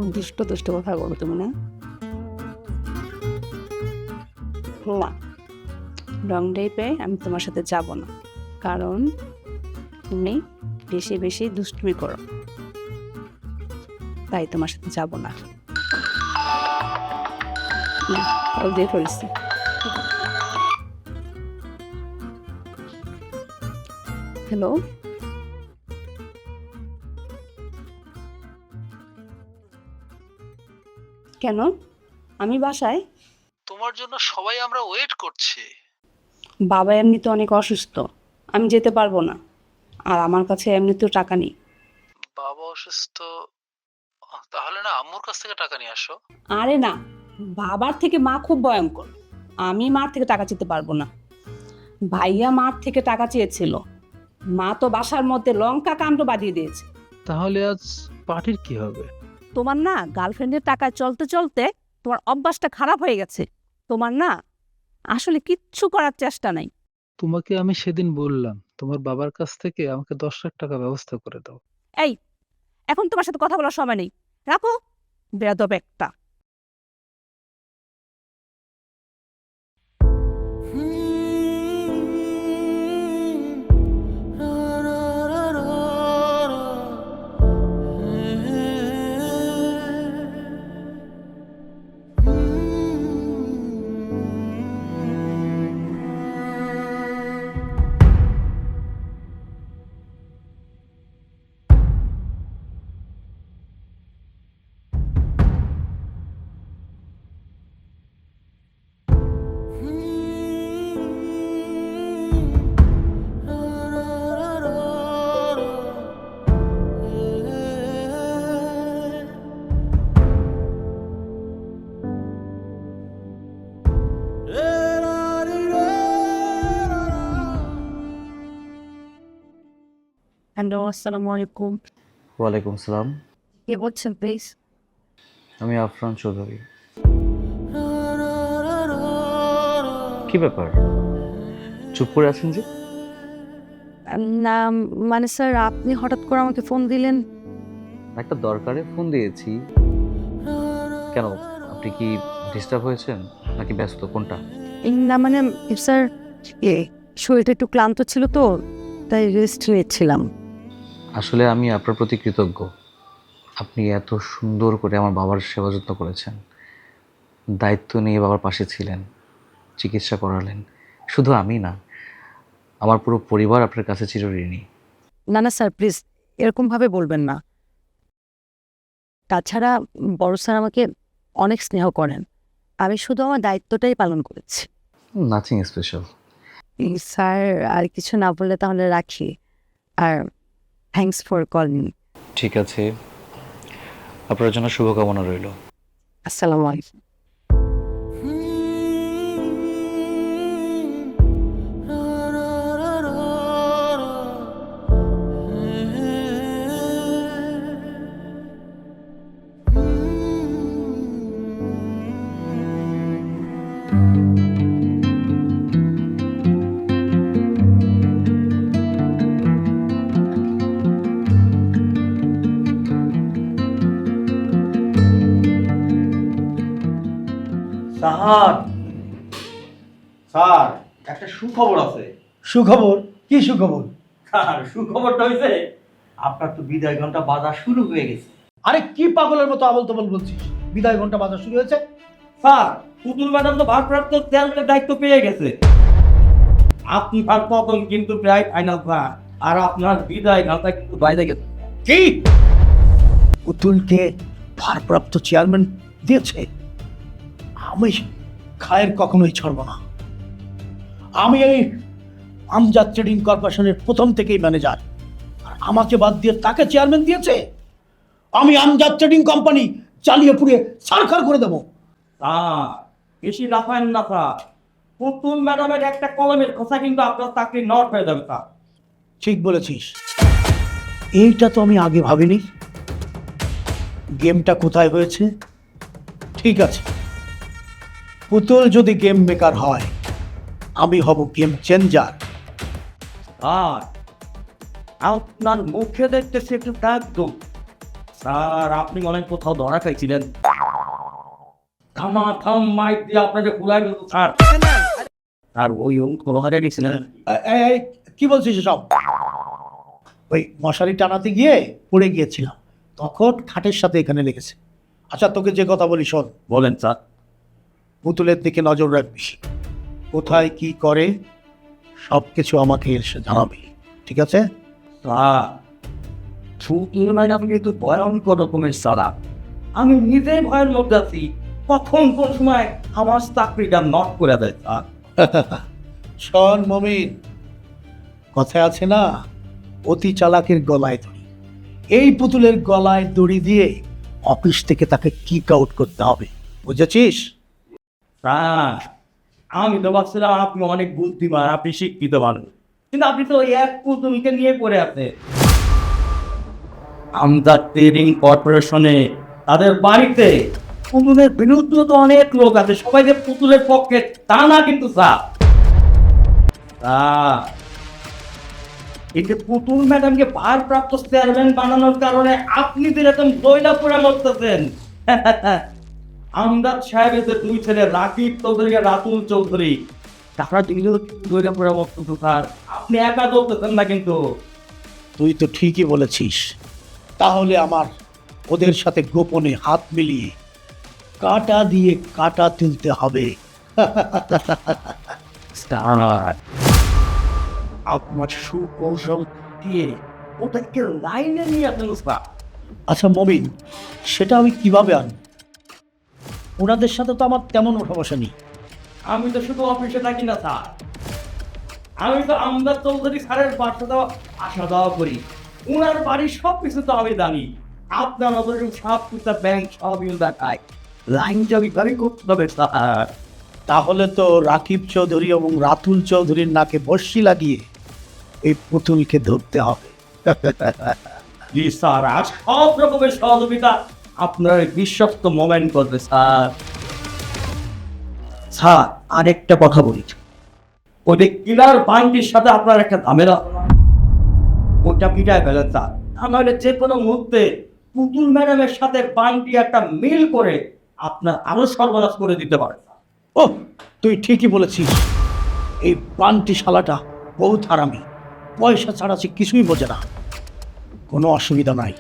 খুব দুষ্ট দুষ্ট কথা বলো তুমি না? না, রং টাইপে আমি তোমার সাথে যাব না, কারণ তুমি বেশি বেশি দুষ্টুমি করো, তাই তোমার সাথে যাব না। কল দিয়ে ফেলছি। হ্যালো, কেন? আমি বাসায়। তোমার জন্য সবাই আমরা ওয়েট করছি। বাবা এমনিতে অনেক অসুস্থ, আমি যেতে পারবো না, আর আমার কাছে এমনিতেও টাকা নেই। বাবা অসুস্থ? তাহলে না আম্মুর কাছ থেকে টাকা নিয়ে আসো। আরে না, বাবার থেকে মা খুব ভয়ঙ্কর, আমি মার থেকে টাকা চেতে পারবো না। ভাইয়া মার থেকে টাকা চেয়েছিল, মা তো বাসার মধ্যে লঙ্কা কাণ্ড বাঁধিয়ে দিয়েছে। তাহলে আজ পার্টির কি হবে? তোমার না গার্লফ্রেন্ডের টাকায় চলতে চলতে তোমার অভ্যাসটা খারাপ হয়ে গেছে। তোমার না আসলে কিচ্ছু করার চেষ্টা নাই। তোমাকে আমি সেদিন বললাম তোমার বাবার কাছ থেকে আমাকে 10 লাখ টাকা ব্যবস্থা করে দাও। এই, এখন তোমার সাথে কথা বলার সময় নেই, রাখো, বেয়াদব একটা। হ্যালো, আসসালামু আলাইকুম। ওয়ালাইকুম সালাম। কে বলছেন প্লিজ? আমি আফরান চৌধুরী। কি ব্যাপার, চুপ করে আছেন যে? না, মানে স্যার আপনি হঠাৎ করে আমাকে ফোন দিলেন। একটা দরকারে ফোন দিয়েছি। কেন, আপনি কি ডিস্টার্ব হয়েছেন নাকি ব্যস্ত, কোনটা? না মানে স্যার, শরীরটা একটু ক্লান্ত ছিল তো, তাই রেস্ট নিচ্ছিলাম। আসলে আমি আপনার প্রতি কৃতজ্ঞ। আপনি এত সুন্দর করে আমার বাবার সেবা যত্ন করেছেন, দায়িত্ব নিয়ে বাবার পাশে ছিলেন, চিকিৎসা করালেন। শুধু আমি না, আমার পুরো পরিবার আপনার কাছে চিরঋণী। না না স্যার, প্লিজ এরকমভাবে বলবেন না। তাছাড়া বড় স্যার আমাকে অনেক স্নেহ করেন, আমি শুধু আমার দায়িত্বটাই পালন করেছি। Nothing special. স্যার আর কিছু না বললে তাহলে রাখি, আর থ্যাঙ্কস ফর কলিং। ঠিক আছে, আপনার জন্য শুভকামনা রইল। আসসালামু আলাইকুম। স্যার, স্যার, একটা সুখবর আছে। সুখবর? কি সুখবর? স্যার, সুখবরটা হয়েছে আপনার তো বিদায় ঘন্টা বাজা শুরু হয়ে গেছে। আরে কি পাগলের মতো আবল তাবল বলছিস? বিদায় ঘন্টা বাজা শুরু হয়েছে? স্যার, পুতুল ম্যাডাম তো ভারপ্রাপ্ত চেয়ারম্যানের দায়িত্ব পেয়ে গেছে। আপনার পতন কিন্তু প্রায় ফাইনাল, স্যার। আর আপনার বিদায় ঘন্টা কিন্তু বাইরে গেছে। কি? পুতুলকে ভারপ্রাপ্ত চেয়ারম্যান দিয়েছে? আমি খায়ের কখনোই ছাড়ব না। আমি এই আমজাদ ট্রেডিং কর্পোরেশনের প্রথম থেকেই ম্যানেজার, আর আমাকে বাদ দিয়ে তাকে চেয়ারম্যান দিয়েছে। আমি আমজাদ ট্রেডিং কোম্পানি চালিয়ে পুড়িয়ে ছারখার করে দেবো। স্যার, বেশি লাফায়েন না স্যার। পুতুল ম্যাডামের একটা কলমের কথা কিন্তু আপনার চাকরি নট হয়ে যাবে স্যার। ঠিক বলেছিস, এইটা তো আমি আগে ভাবিনি। গেমটা কোথায় হয়েছে? ঠিক আছে, পুতুল যদি গেম মেকার হয়, আমি হব গেম চেঞ্জার। আর আপনার মুখে দেখতেছি একটু একদম স্যার আপনি অনেক কোথাও ধরা খাইছিলেন। থাম মাইক দিয়ে আপনাকে ফুলাই দেব স্যার। আর ওই ধরা গেছিলেন। এই, কি বলছিস সব? ওই মশারি টানাতে গিয়ে পড়ে গিয়েছিলাম, তখন খাটের সাথে এখানে লেগেছে। আচ্ছা, তোকে যে কথা বলি শোন, বলেন স্যার। পুতুলের দিকে নজর রাখবি, কোথায় কি করে সব কিছু আমাকে এসে জানাবি, ঠিক আছে? স্যার ছুটির ম্যাডাম কিন্তু ভয়ঙ্কর রকমের সারা। আমি নিজেই ভয়ের মধ্যে আছি, কখন কোন সময় আমার চাকরিটা নট করে দেয় স্যার। শোন মমিন, কথায় আছে না, অতি চালাকের গলায় দড়ি। এই পুতুলের গলায় দড়ি দিয়ে অফিস থেকে তাকে কিক আউট করতে হবে, বুঝেছিস? স্যার আমি তো ভাবছিলাম আপনি অনেক বুদ্ধিমান, আপনি শিক্ষিত মানুষ, কিন্তু আপনি তো ওই এক পুতুলকে নিয়ে পড়ে আছে। আমদার ট্রেডিং কর্পোরেশনে তাদের বাড়িতে পুতুলের বিরুদ্ধে তো অনেক লোক আছে, সবাই যে পুতুলের পক্ষে তা না কিন্তু স্যার। এই যে পুতুল ম্যাডামকে ভারপ্রাপ্ত চেয়ারম্যান বানানোর কারণে আপনি যে এরকম দইলা পড়ে মরতেছেন। আমদাদ সাহেবের যে দুই ছেলে রাকিব চৌধুরী আর রাতুল চৌধুরী, তারা দুইজন দইলা পড়ে মরতেছে স্যার। আপনি একা চলতেছেন না কিন্তু। তুই তো ঠিকই বলেছিস, তাহলে আমার ওদের সাথে গোপনে হাত মিলিয়ে কাটা দিয়ে কাটা তুলতে হবে। স্যার আপনার সুকৌশল দিয়ে ওদেরকে লাইনে নিয়ে আসেন স্যার। আচ্ছা মমিন, সেটা আমি কিভাবে আনব? ওনাদের সাথে তো আমার তেমন ওঠা বসা নেই। আমি তো শুধু অফিসে থাকি না স্যার, আমি তো আমদাদ চৌধুরী স্যারের বাসা দেওয়া আসা যাওয়া করি, ওনার বাড়ির সব কিছু তো আমি জানি। আপনার নজরে সব কিছু ব্যাংক সব দেখায়, লাইন জমি করতে হবে স্যার। তাহলে তো রাকিব চৌধুরী এবং রাতুল চৌধুরীর নাকে বর্ষি লাগিয়ে এই পুতুলকে ধরতে হবে। জি স্যার, আজ সব রকমের সহযোগিতা আপনার এই বিশ্বস্ত মোমেন্ট করবে স্যার। স্যার আরেকটা কথা বলি, ওই যে কিলার বান্টির সাথে আপনার একটা ঝামেলা, ওটা পিটায় ফেলেন স্যার। তাহলে যে কোনো মুহূর্তে পুতুল ম্যাডামের সাথে বান্টি একটা মিল করে আপনার আরো সর্বনাশ করে দিতে পারে। ও, তুই ঠিকই বলেছিস, এই বান্টি শালাটা বহুত হারামি, পয়সা ছাড়া সে কিছুই বোঝে না। কোনো অসুবিধা নাই,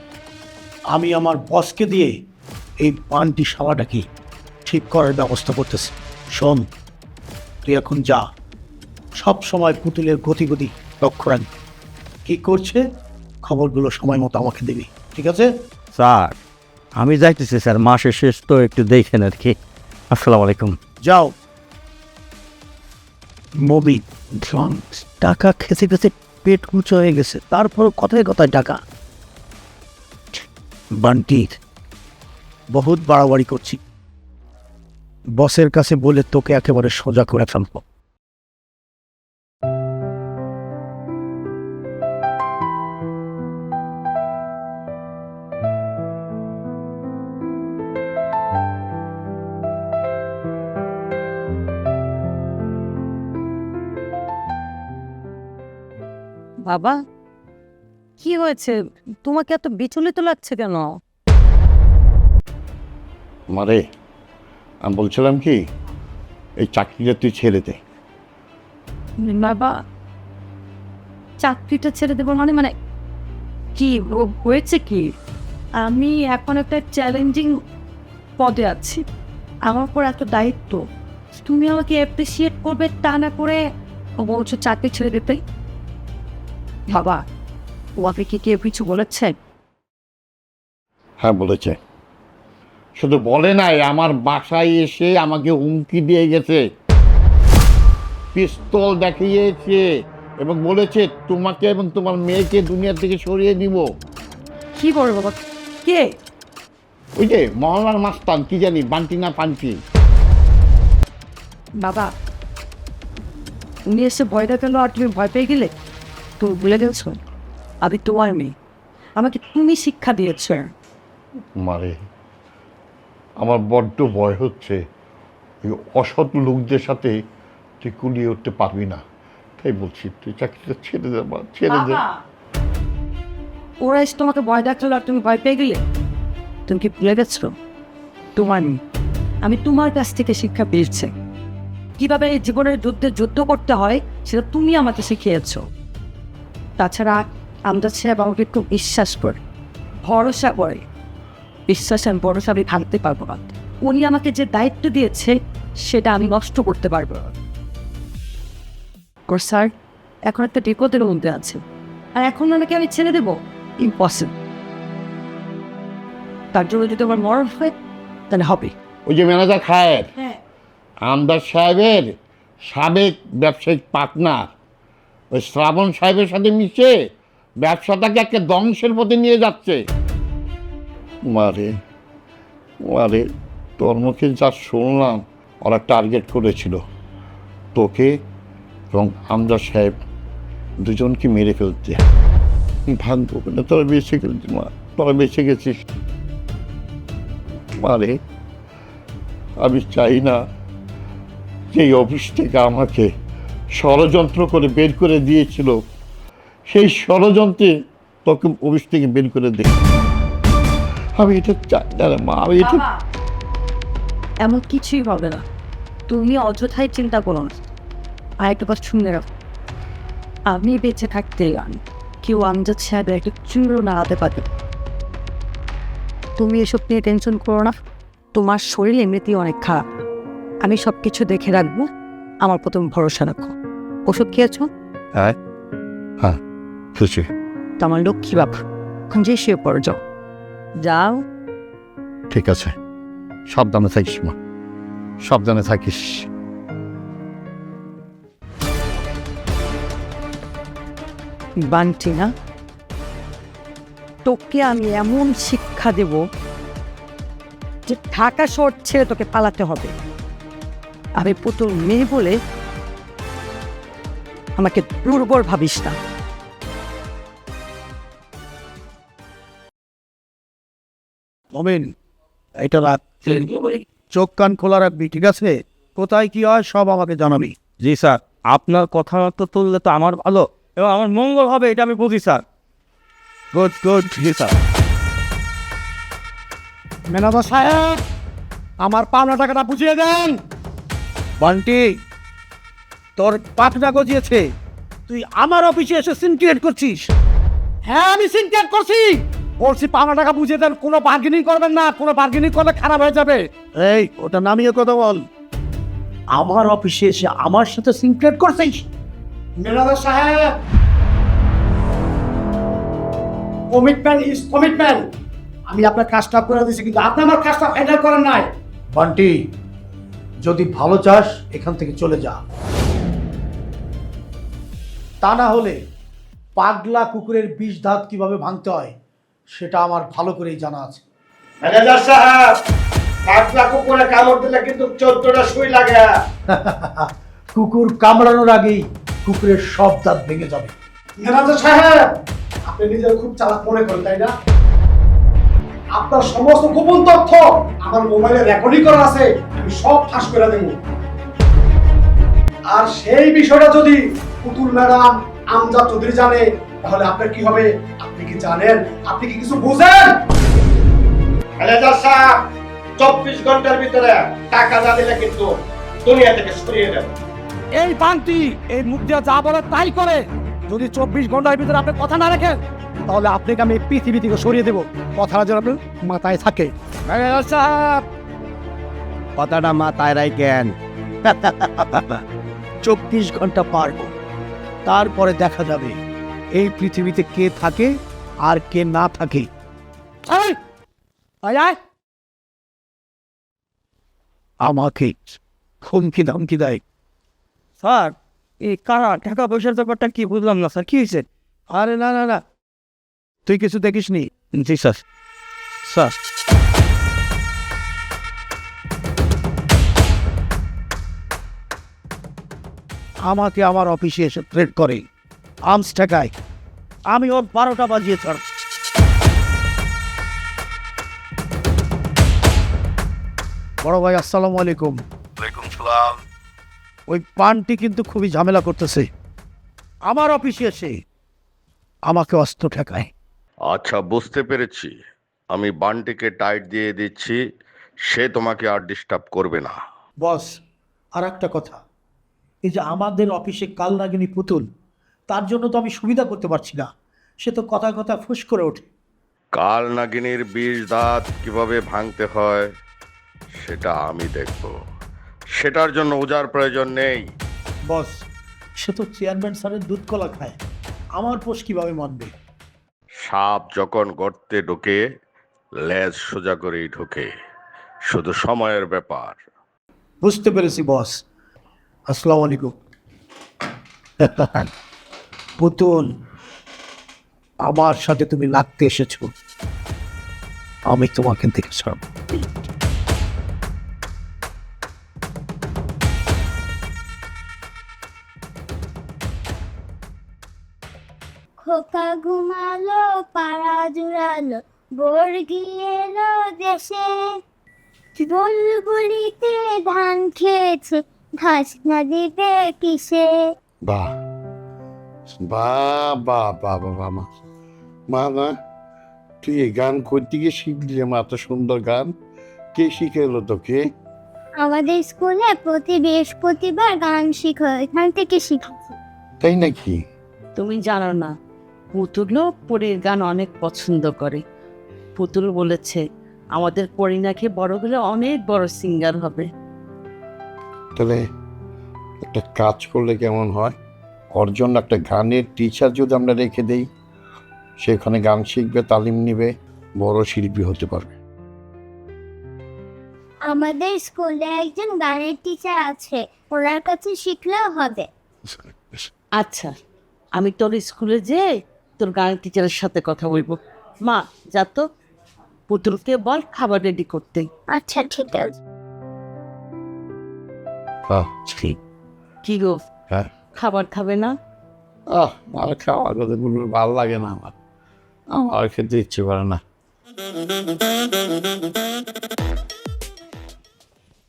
আমি আমার বসকে দিয়ে এই বান্টি শালাটাকে ঠিক করার ব্যবস্থা করতেছি। শোন, তুই এখন যা, সব সময় পুতুলের গতিগতি লক্ষ্য রাখবি, কি করছে খবরগুলো সময় মতো আমাকে দিবি, ঠিক আছে? স্যার আমি যাইতেছি স্যার, মাসের শেষ তো একটু দেখেন আর কি। আসসালামু আলাইকুম। যাও। মবি টাকা খেতে খেতে পেট কুচো হয়ে গেছে, তারপর কথায় কথায় টাকা। বান্টির বহুত বাড়াবাড়ি করছি, বসের কাছে বলে তোকে একেবারে সোজা করে ফেলবো। বাবা, কি হয়েছে? তোমাকে এত বিচলিত লাগছে কেন? মারে, আমি বলছিলাম কি, এই চাকরিটা তুই ছেড়ে দে। বাবা, চাকরিটা ছেড়ে দেবো মানে মানে কি হয়েছে? কি আমি এখন একটা চ্যালেঞ্জিং পদে আছি, আমার উপর এত দায়িত্ব, তুমি আমাকে অ্যাপ্রিসিয়েট করবে তা না করে বলছো চাকরি ছেড়ে দিতে। বাবা, ও আপনি কি কেউ কিছু বলেছে? হ্যাঁ বলেছে, শুধু বলে নাই, আমার বাসায় এসে আমাকে হুমকি দিয়ে গেছে, পিস্তল দেখিয়েছে এবং বলেছে তোমাকে এবং তোমার মেয়েকে দুনিয়া থেকে সরিয়ে দিব। কি করবে বাবা? কে? ওই যে মহল্লার মাস্তান, কি জানি বান্টি না পান্টি। বাবা, উনি এসে ভয় দেখালো আর তুমি ভয় পেয়ে গেলে? তুমি ভুলে গেছো আমি তোমার মেয়ে, আমাকে তুমি শিক্ষা দিয়েছ। মারে, আমার বড্ড ভয় হচ্ছে, এই অসৎ লোকদের সাথে তুই কুলিয়ে উঠতে পারবি না, তাই বলছি তুই চাকরিটা ছেড়ে দে, ছেড়ে দে। ওরা এসে তোমাকে ভয় দেখালো আর তুমি ভয় পেয়ে গেলে? তুমি কি ভুলে গেছো? তোমার আমি তোমার কাছ থেকে শিক্ষা পেয়েছি। কিভাবে এই জীবনের যুদ্ধ করতে হয় সেটা তুমি আমাকে শিখিয়েছো। তাছাড়া আমজাদ সাহেব আমাকে একটু বিশ্বাস করে, ভরসা করে। বিশ্বাস আর ভরসা আমি ভাঙতে পারবো না। উনি আমাকে যে দায়িত্ব দিয়েছে সেটা আমি নষ্ট করতে পারবো না। স্যার, এখন একটা বিপদের মধ্যে আছে, আর এখন ওনাকে আমি ছেড়ে দেবো? ইম্পসিবল। তার জন্য যদি আমার মরণ হয় তাহলে হবে। ওই যে ম্যানেজার খায়ের, হ্যাঁ, আমদার সাহেবের সাবেক ব্যবসায়িক পার্টনার ওই শ্রাবণ সাহেবের সাথে মিশে ব্যবসাটাকে একটা ধ্বংসের পথে নিয়ে যাচ্ছে। মারে মারে, তোর মুখে যা শুনলাম, ওরা টার্গেট করেছিল তোকে এবং আমদার সাহেব দুজনকে মেরে ফেলতে। ভাগ্য না তোরা বেঁচে গেছিস মা, তোরা বেঁচে গেছিস। মারে, আমি চাই না যে এই অফিস থেকে আমাকে ষড়যন্ত্র করে বের করে দিয়েছিল, সেই ষড়যন্ত্রে তোকে অফিস থেকে বের করে দে। আমি এটা চাই না রে মা, আমি এটা এমন কিছুই হবে না। তুমি অযথাই চিন্তা করো না। আর একটা কথা শুনে রাখো, আমি বেঁচে থাকতে কেউ আমজাদ সাহেবের একটা চুরো নাড়াতে পারবে। তুমি এসব নিয়ে টেনশন করো না। তোমার শরীর এমনিতেই অনেক খারাপ। আমি সব কিছু দেখে রাখবো। আমার প্রথম ভরসা রাখো। ওষুধ খেয়েছো? হ্যাঁ হ্যাঁ খুশি। তো আমার লক্ষ্মী বাবা, এখন যে শুয়ে পড়ো, যাও যাও। ঠিক আছে, সাবধানে থাকিস মা, সাবধানে থাকিস। বান্টি না, তোকে আমি এমন শিক্ষা দেব যে ঢাকা শহর ছেড়ে তোকে পালাতে হবে। আমি পুতুল মেয়ে বলে আমাকে দুর্বল ভাবিস না। মমিন, এটা রাখ, চোখ কান খোলা রাখবি, ঠিক আছে? কোথায় কি হয় সব আমাকে জানাবি। জি স্যার, আপনার কথাবার্তা তুললে তো আমার ভালো এবং আমার মঙ্গল হবে, এটা আমি বুঝি স্যার। গুড গুড, জি স্যার। ম্যানেজার সাহেব, আমার পাওনা টাকাটা বুঝিয়ে দেন। বান্টি, তোর পাখনা গজিয়েছে, তুই আমার অফিসে এসে সিনক্রিয়েট করছিস। হ্যাঁ, আমি সিনক্রিয়েট করছি। বলছি পাওনা টাকা বুঝিয়ে দেন, কোনো বার্গেনিং করবেন না, কোনো বার্গেনিং করলে খারাপ হয়ে যাবে। এই, ওটা নামিয়ে কথা বল। আমার অফিসে এসে আমার সাথে সিনক্রিয়েট করছিস? ম্যানেজার সাহেব, কমিটমেন্ট ইজ কমিটমেন্ট। আমি আপনার কাজটা করে দিয়েছি, কিন্তু আপনি আমার কাজটা ফাইনাল করেন নাই। বান্টি, যদি ভালো চাস এখান থেকে চলে যা, তা না হলে পাগলা কুকুরের বিষ দাঁত কিভাবে ভাঙতে হয় সেটা আমার ভালো করেই জানা আছে। ম্যানেজার সাহেব, পাগলা কুকুরে কামড় দিলে কিন্তু 14টা সুই লাগে। কুকুর কামড়ানোর আগেই কুকুরের সব দাঁত ভেঙে যাবে। ম্যানেজার সাহেব, আপনি নিজের খুব চালাক মনে করেন, তাই না? আপনার সমস্ত গোপন তথ্য আমার মোবাইলে রেকর্ডিং করা আছে, আমি সব ফাঁস করে দেব। আর সেই বিষয়টা যদি পুতুল ম্যাডাম আমজাদ চৌধুরী জানে, তাহলে আপনার কি হবে আপনি কি জানেন? আপনি কি কিছু বুঝেন? ম্যানেজার সাহেব, 24 ঘন্টার ভিতরে টাকা না দিলে কিন্তু দুনিয়া থেকে সরিয়ে দেব। এই বান্টি এই মুখ দিয়ে যা বলে তাই করে। যদি 24 ঘন্টার ভিতরে আপনি কথা না রাখেন, তাহলে আপনাকে আমি পৃথিবী থেকে সরিয়ে দেব। কথাটা যেন আপনার মাথায় থাকে। কথাটা মাথায় রাখেন। 24 ঘন্টা পারব, তারপরে দেখা যাবে এই পৃথিবীতে কে থাকে আর কে না থাকে। আমাকে হুমকি ধমকি দেয়। স্যার, এই কারা টাকা পয়সার ব্যাপারটা কি বুঝলাম না স্যার, কি হয়েছে? আরে না না না, তুই কিছু দেখিসনি? জি স্যার। স্যার, আমাকে আমার অফিসে এসে থ্রেট করে, আর্মস ঠেকায়। আমি ওর 12টা বাজিয়ে ছাড়। বড় ভাই, আসসালামু আলাইকুম। ওয়ালাইকুম সালাম। ওই পানটি কিন্তু খুবই ঝামেলা করতেছে। আমার অফিসে এসে আমাকে অস্ত্র ঠেকায়। আচ্ছা, বুঝতে পেরেছি। আমি বান্টিকে টাইট দিয়ে দিচ্ছি, সে তোমাকে আর ডিস্টার্ব করবে না। বস, আর একটা কথা, এই যে আমাদের অফিসে কাল নাগিনী পুতুল, তার জন্য তো আমি সুবিধা করতে পারছি না। সে তো কথায় কথায় ফুস করে ওঠে। কাল নাগিনীর 20 দাঁত কিভাবে ভাঙতে হয় সেটা আমি দেখব। সেটার জন্য উজার প্রয়োজন নেই। বস, সে তো চেয়ারম্যান স্যারের দুধ কলা খায়, আমার পোষ কিভাবে মানবে? সাপ যখন গর্তে ঢোকে লেজ সোজা করেই ঢোকে, শুধু সময়ের ব্যাপার। বুঝতে পেরেছি বস। আসসালামু আলাইকুম। পুতুল, আমার সাথে তুমি লাগতে এসেছো, আমি তোমাকে দেখে ছাড়ব। খোকা ঘুমালো, পাড়া জুড়ালো, বর্গি এলো দেশে, বুলবুলিতে ধান খেয়েছে, ঘাস না দিবে কিসে। বাহ বাহ বাহ বাহ বাবা, মা মা না, তুই এই গান করতে গিয়ে শিখলি? মা, এত সুন্দর গান কে শিখেলো তোকে? আমাদের স্কুলে প্রতি বৃহস্পতিবার গান শিখা, এখান থেকে শিখেছি। তাই নাকি? তুমি জানো না, পুতুলও পরীর গান অনেক পছন্দ করে। পুতুল বলেছে আমাদের পরী নাকি বড় হলে অনেক বড় সিঙ্গার হবে। তাহলে একটা কাজ করলে কেমন হয়, ওর জন্য একটা গানের টিচার যদি আমরা রেখে দেই, সেখানে গান শিখবে, তালিম নিবে, বড় শিল্পী হতে পারবে। আমাদের স্কুলে একজন গানের টিচার আছে, ওনার কাছে শিখলেও হবে। আচ্ছা, আমি তোর স্কুলে যেয়ে তোর গানের টিচারের সাথে কথা বলবো। মা, যা তো পুতুলকে বল খাবার রেডি করতে। আচ্ছা, ঠিক আছে। ঠিক। কি গো, হ্যাঁ, খাবার খাবে না? আর খাওয়ার কথা বলবে, ভালো লাগে না আমার, আমার খেতে ইচ্ছে করে না।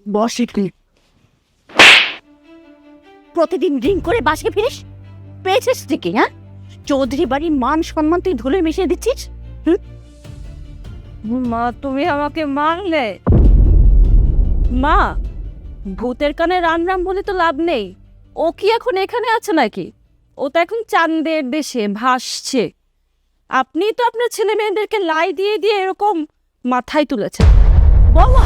বস একটু। প্রতিদিন ড্রিঙ্ক করে বাসে ফিরিস, পেয়েছিস থেকে? হ্যাঁ, চৌধুরী বাড়ির মান সম্মান তুই ধুলে মিশিয়ে দিচ্ছিস। মা, তুমি আমাকে মারলে। মা, ভূতের কানে রাম রাম বলে তো লাভ নেই। ও কি এখন এখানে আছে নাকি? ও তো এখন চাঁদের দেশে ভাসছে। আপনি তো আপনার ছেলে মেয়েদেরকে লাই দিয়ে দিয়ে এরকম মাথায় তুলেছেন। বৌমা,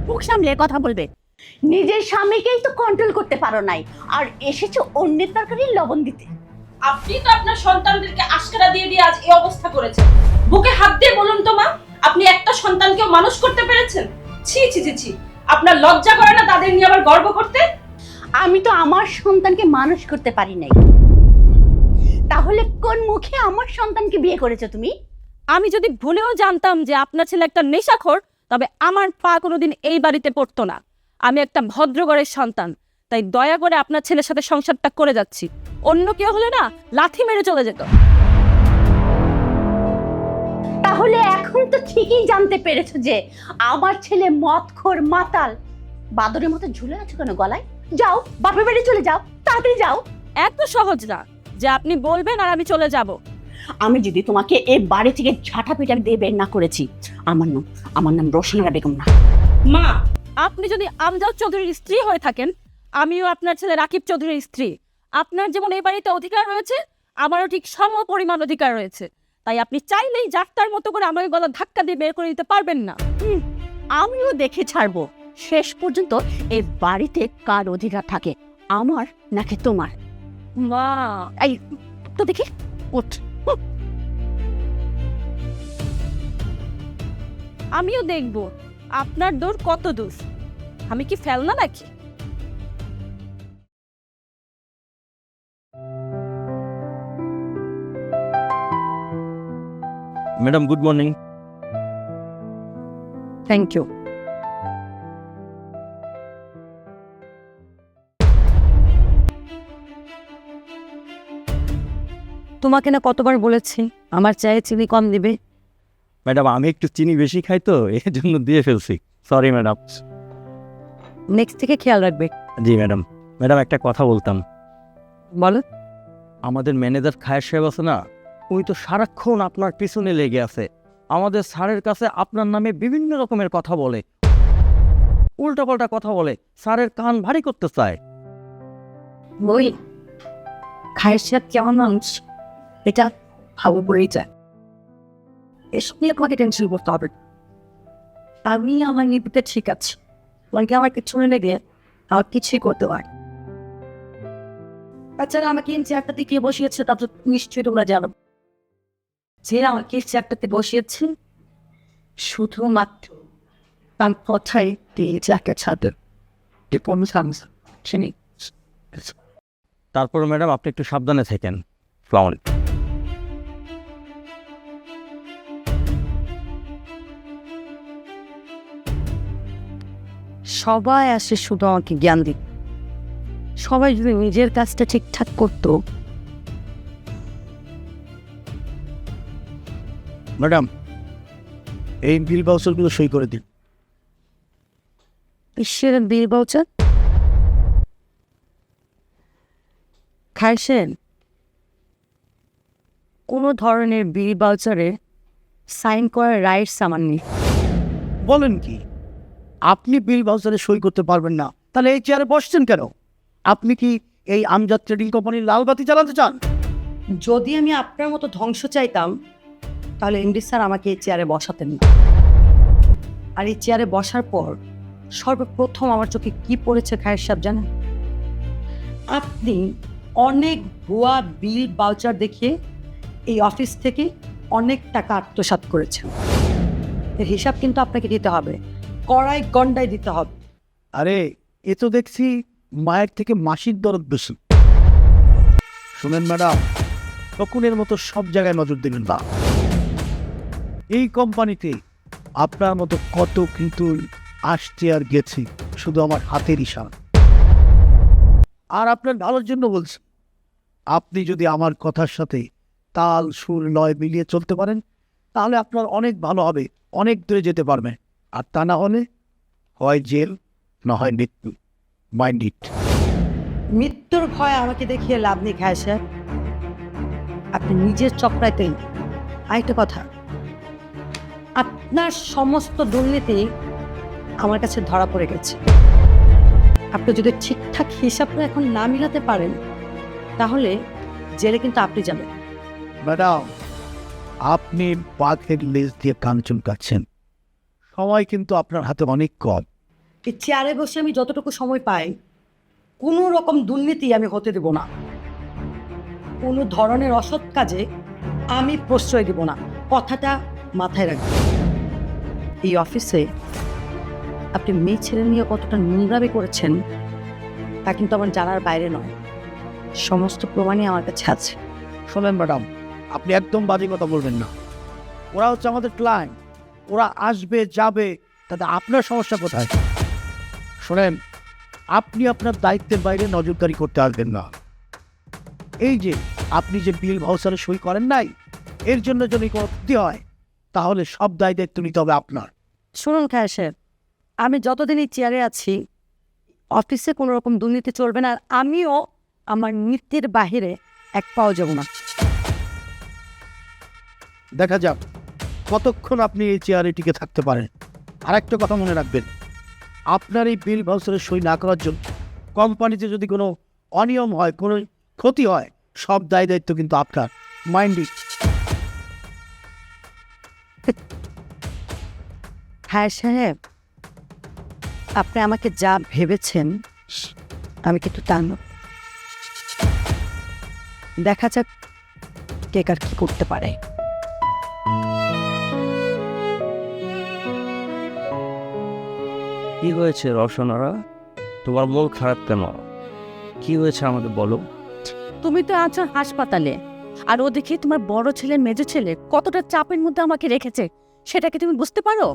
মুখ সামলে কথা বলবে। নিজের স্বামীকেই তো কন্ট্রোল করতে পারো নাই, আর এসেছো অন্যের তরকারি লবণ দিতে। আপনি তো আপনার সন্তানদেরকে আশকারা দিয়ে দিয়ে আজ এই অবস্থা করেছেন। বুকে হাত দিয়ে বলুন তো মা, আপনি একটা সন্তানকেও মানুষ করতে পেরেছেন? ছি ছি ছি ছি, আপনার লজ্জা করে না তাদের নিয়ে আবার গর্ব করতে? আমি তো আমার সন্তানকে মানুষ করতে পারি নাই, তাহলে কোন মুখে আমার সন্তানকে বিয়ে করেছো তুমি? আমি যদি ভুলেও জানতাম যে আপনার ছেলে একটা নেশাখোর, তবে আমার পা কোনোদিন এই বাড়িতে পড়তো না। আমি একটা ভদ্রঘরের সন্তান, তাই দয়া করে আপনার ছেলের সাথে সংসারটা করে যাচ্ছি। অন্য কেউ হলে না লাথি মেরে চলে যেত। তাহলে এখন তো ঠিকই জানতে পেরেছো যে আমার ছেলে মদখোর মাতাল। বাদরের মতো ঝুলে আছো কেন গলায়? যাও, বাপের বাড়ি চলে যাও, তাড়াতাড়ি যাও। এত সহজ না যে আপনি বলবেন আর আমি চলে যাব। আমি যদি তোমাকে এই বাড়ি থেকে ঝাঁটা পিটা দিয়ে বের না করেছি, আমার নাম রোশনারা বেগম না। মা, আপনি যদি আমজাদ চৌধুরীর স্ত্রী হয়ে থাকেন, আমিও আপনার ছেলে রাকিব চৌধুরীর স্ত্রী। আপনার যেমন এই বাড়িতে অধিকার রয়েছে, আমারও ঠিক সম পরিমাণ অধিকার রয়েছে। তাই আপনি চাইলেই যাত্রার মতো করে আমার গলা ধাক্কা দিয়ে বের করে দিতে পারবেন না। আমিও দেখে ছাড়বো শেষ পর্যন্ত এই বাড়িতে কার অধিকার থাকে, আমার নাকি তোমার। মা, এই তো দেখি, ওঠ। আমিও দেখব আপনার দৌড় কত দূর। আমি কি ফেলনা নাকি? Madam, good morning. Thank you. তোমাকে না কতবার বলেছি আমার চায়ে চিনি কম দিবে। ম্যাডাম, আমি একটু চিনি বেশি খাই তো, এর জন্য দিয়ে ফেলছি। Sorry madam. নেক্সট থেকে খেয়াল রাখবে। জি ম্যাডাম। ম্যাডাম, একটা কথা বলতাম। বলো। আমাদের ম্যানেজার খায়ের সাহেব আছে না, উনি তো সারাক্ষণ আপনার পিছনে লেগে আছে। আমাদের স্যারের কাছে আপনার নামে বিভিন্ন রকমের কথা বলে, উল্টাপাল্টা কথা বলে, স্যারের কান ভারী করতে চায়। বই খায়ের সাথে কেমন মানুষ এটা ভালো করেই যায়। এসব নিয়ে তোমাকে টেনশন করতে হবে না। আমি আমার নিবিতে ঠিক আছে, তোমাকে আমার কিছু মনে গিয়ে আমার কিছুই করতে পারি। তাছাড়া আমাকে এই চেয়ারটাতে কে বসিয়েছে তা তো নিশ্চয়ই তোমরা জানো। যে আমাকে চেয়ারটাতে বসিয়েছে শুধুমাত্র তার কথাই দিয়ে যাকে ছাদের তারপর ম্যাডাম আপনি একটু সাবধানে থাকেন। ফ্লাউন সবাই আসে শুধু আমাকে জ্ঞান দিত। সবাই যদি নিজের কাজটা ঠিকঠাক করতো। ম্যাডাম, এই বিল বাউচারগুলো সই করে দিন। ঈশ্বরের বিল বাউচার খাইছেন? কোনো ধরনের বিল বাউচারে সাইন করার রাইটস আমার নেই। বলেন কি, আপনি বিল বাউচারে সই করতে পারবেন না? তাহলে এই চেয়ারে বসছেন কেন? আপনি কি এই আমজাদ ট্রেডিং কোম্পানির লাল বাতি চালাতে চান? যদি আমি আপনার মতো ধ্বংস চাইতাম তাহলে এমডি স্যার আমাকে এই চেয়ারে বসাতেন না। আর এই চেয়ারে বসার পর সর্বপ্রথম আমার চোখে কি পড়েছে খায়ের সাহেব জানেন? আপনি অনেক ভুয়া বিল বাউচার দেখিয়ে এই অফিস থেকে অনেক টাকা আত্মসাৎ করেছেন। এর হিসাব কিন্তু আপনাকে দিতে হবে, কড়াই গন্ডায় দিতে হবে। আরে এ তো দেখছি মায়ের থেকে মাসির দরদ বেশি। শুনেন ম্যাডাম, তকুনের মতো সব জায়গায় নজর দেবেন না। এই কোম্পানিতে আপনার মতো কত কিন্তু আসছে আর গেছে শুধু আমার হাতের ইশারা। আর আপনার ভালোর জন্য বলছি, আপনি যদি আমার কথার সাথে তাল সুর লয় মিলিয়ে চলতে পারেন তাহলে আপনার অনেক ভালো হবে, অনেক দূরে যেতে পারবেন। আর তা না হলে হয় জেল, না হয় মৃত্যু। Mind it. মৃত্যুর ভয় আমাকে দেখিয়ে লাভ নেই খায় স্যার, আপনি নিজের চক্রাইতেই। আরেকটা কথা, আপনার সমস্ত দুর্নীতি আমার কাছে ধরা পড়ে গেছে। আপনি যদি ঠিকঠাক হিসাবটা এখন না মিলাতে পারেন তাহলে জেলে কিন্তু আপনি যাবেন। ম্যাডাম, আপনি বাঘের লেজ দিয়ে কান চুলকাচ্ছেন। সময় কিন্তু আপনার হাতে অনেক কম। এই চেয়ারে বসে আমি যতটুকু সময় পাই কোনো রকম দুর্নীতি আমি হতে দেব না, কোনো ধরনের অসৎ কাজে আমি প্রশ্রয় দেব না। কথাটা মাথায় রাখবেন। এই অফিসে আপনি মেয়ে ছেলে নিয়ে কতটা নোংরামি করেছেন তা কিন্তু আমার জানার বাইরে নয়। সমস্ত প্রমাণই আমার কাছে আছে। শোনেন ম্যাডাম, আপনি একদম বাজে কথা বলবেন না। ওরা হচ্ছে আমাদের ক্লায়েন্ট, ওরা আসবে যাবে, তাতে আপনার সমস্যা কোথায়? শোনেন, আপনি আপনার দায়িত্বের বাইরে নজরদারি করতে আসবেন না। এই যে আপনি যে বিল ভাউচারে সই করেন নাই, এর জন্য যদি কোনো ক্ষতি হয় তাহলে সব দায় দায়িত্ব নিতে হবে আপনার। শুনুন খায় সাহেব, আমি যতদিন এই চেয়ারে আছি অফিসে কোনো রকম দুর্নীতি চলবে না, আর আমিও আমার নীতির বাহিরে এক পাও যাব না। দেখা যাক কতক্ষণ আপনি এই চেয়ারে টিকে থাকতে পারেন। আর একটা কথা মনে রাখবেন, আপনার এই বিল ভাউচারে সই না করার জন্য কোম্পানিতে যদি কোনো অনিয়ম হয়, কোনো ক্ষতি হয়, সব দায় দায়িত্ব কিন্তু আপনার। Mind it. হ্যাঁ সাহেব, আপনি আমাকে যা ভেবেছেন আমি কিন্তু তা না। দেখা যাক কে কার কি করতে পারে। কি হয়েছে রওশনারা? তোমার মন খারাপ কেন? কি হয়েছে আমাকে বলো। তুমি তো আছো হাসপাতালে, আর ও দেখে তোমার বড় ছেলে মেজো ছেলে কতটা চাপের মধ্যে আমাকে রেখেছে সেটা কি তুমি বুঝতে পারো?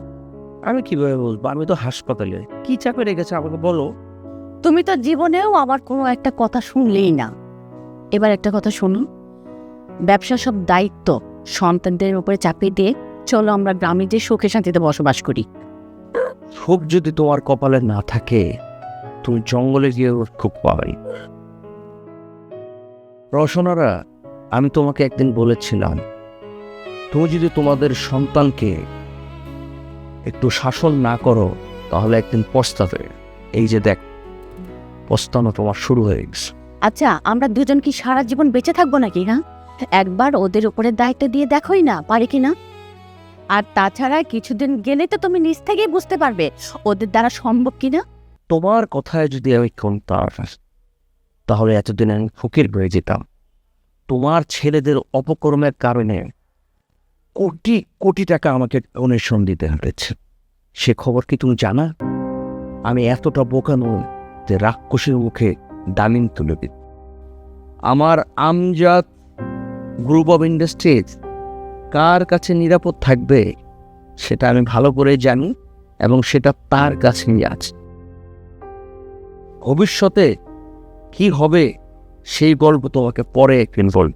আমি কিভাবে বলবো? আমি তো হাসপাতালে। কি চাপে রেখেছে আমাকে বলো। তুমি তো জীবনেও আমার কোনো একটা কথা শুনলেই না। এবার একটা কথা শুনুন, ব্যবসার সব দায়িত্ব সন্তানদের উপরে চাপিয়ে দিয়ে চলো আমরা গ্রামে যে সুখে শান্তিতে বসবাস করি। সুখ যদি তোমার কপালে না থাকে তুমি জঙ্গলে গিয়ে খুব পাবে। রওশনারা, আমি তোমাকে একদিন বলেছিলাম তুমি যদি তোমাদের সন্তানকে একটু শাসন না করো তাহলে একদিন পস্তাবে। এই যে দেখ, পস্তানো তোমার শুরু হয়ে গেছে। আচ্ছা, আমরা দুজন কি সারা জীবন বেঁচে থাকবো নাকি? হ্যাঁ, একবার ওদের উপরে দায়িত্ব দিয়ে দেখোই না, পারি কি না? আর তাছাড়া কিছুদিন গেলে তো তুমি নিজ থেকেই বুঝতে পারবে ওদের দ্বারা সম্ভব কিনা। তোমার কথায় যদি আমি শুনতাম তাহলে এতদিন আমি ফকির হয়ে যেতাম। তোমার ছেলেদের অপকর্মের কারণে কোটি কোটি টাকা আমাকে ডোনেশন দিতে হয়েছে। সে খবর কি তুমি জানা? আমি এতটা বোকা নই যে রাক্ষসের মুখে ডালিম তুলে দিই। আমার আমজাদ গ্রুপ অফ ইন্ডাস্ট্রিজ কার কাছে নিরাপদ থাকবে সেটা আমি ভালো করে জানি, এবং সেটা তার কাছেই আছে। ভবিষ্যতে কি হবে সেই গল্প তোমাকে পরে একদিন বলব।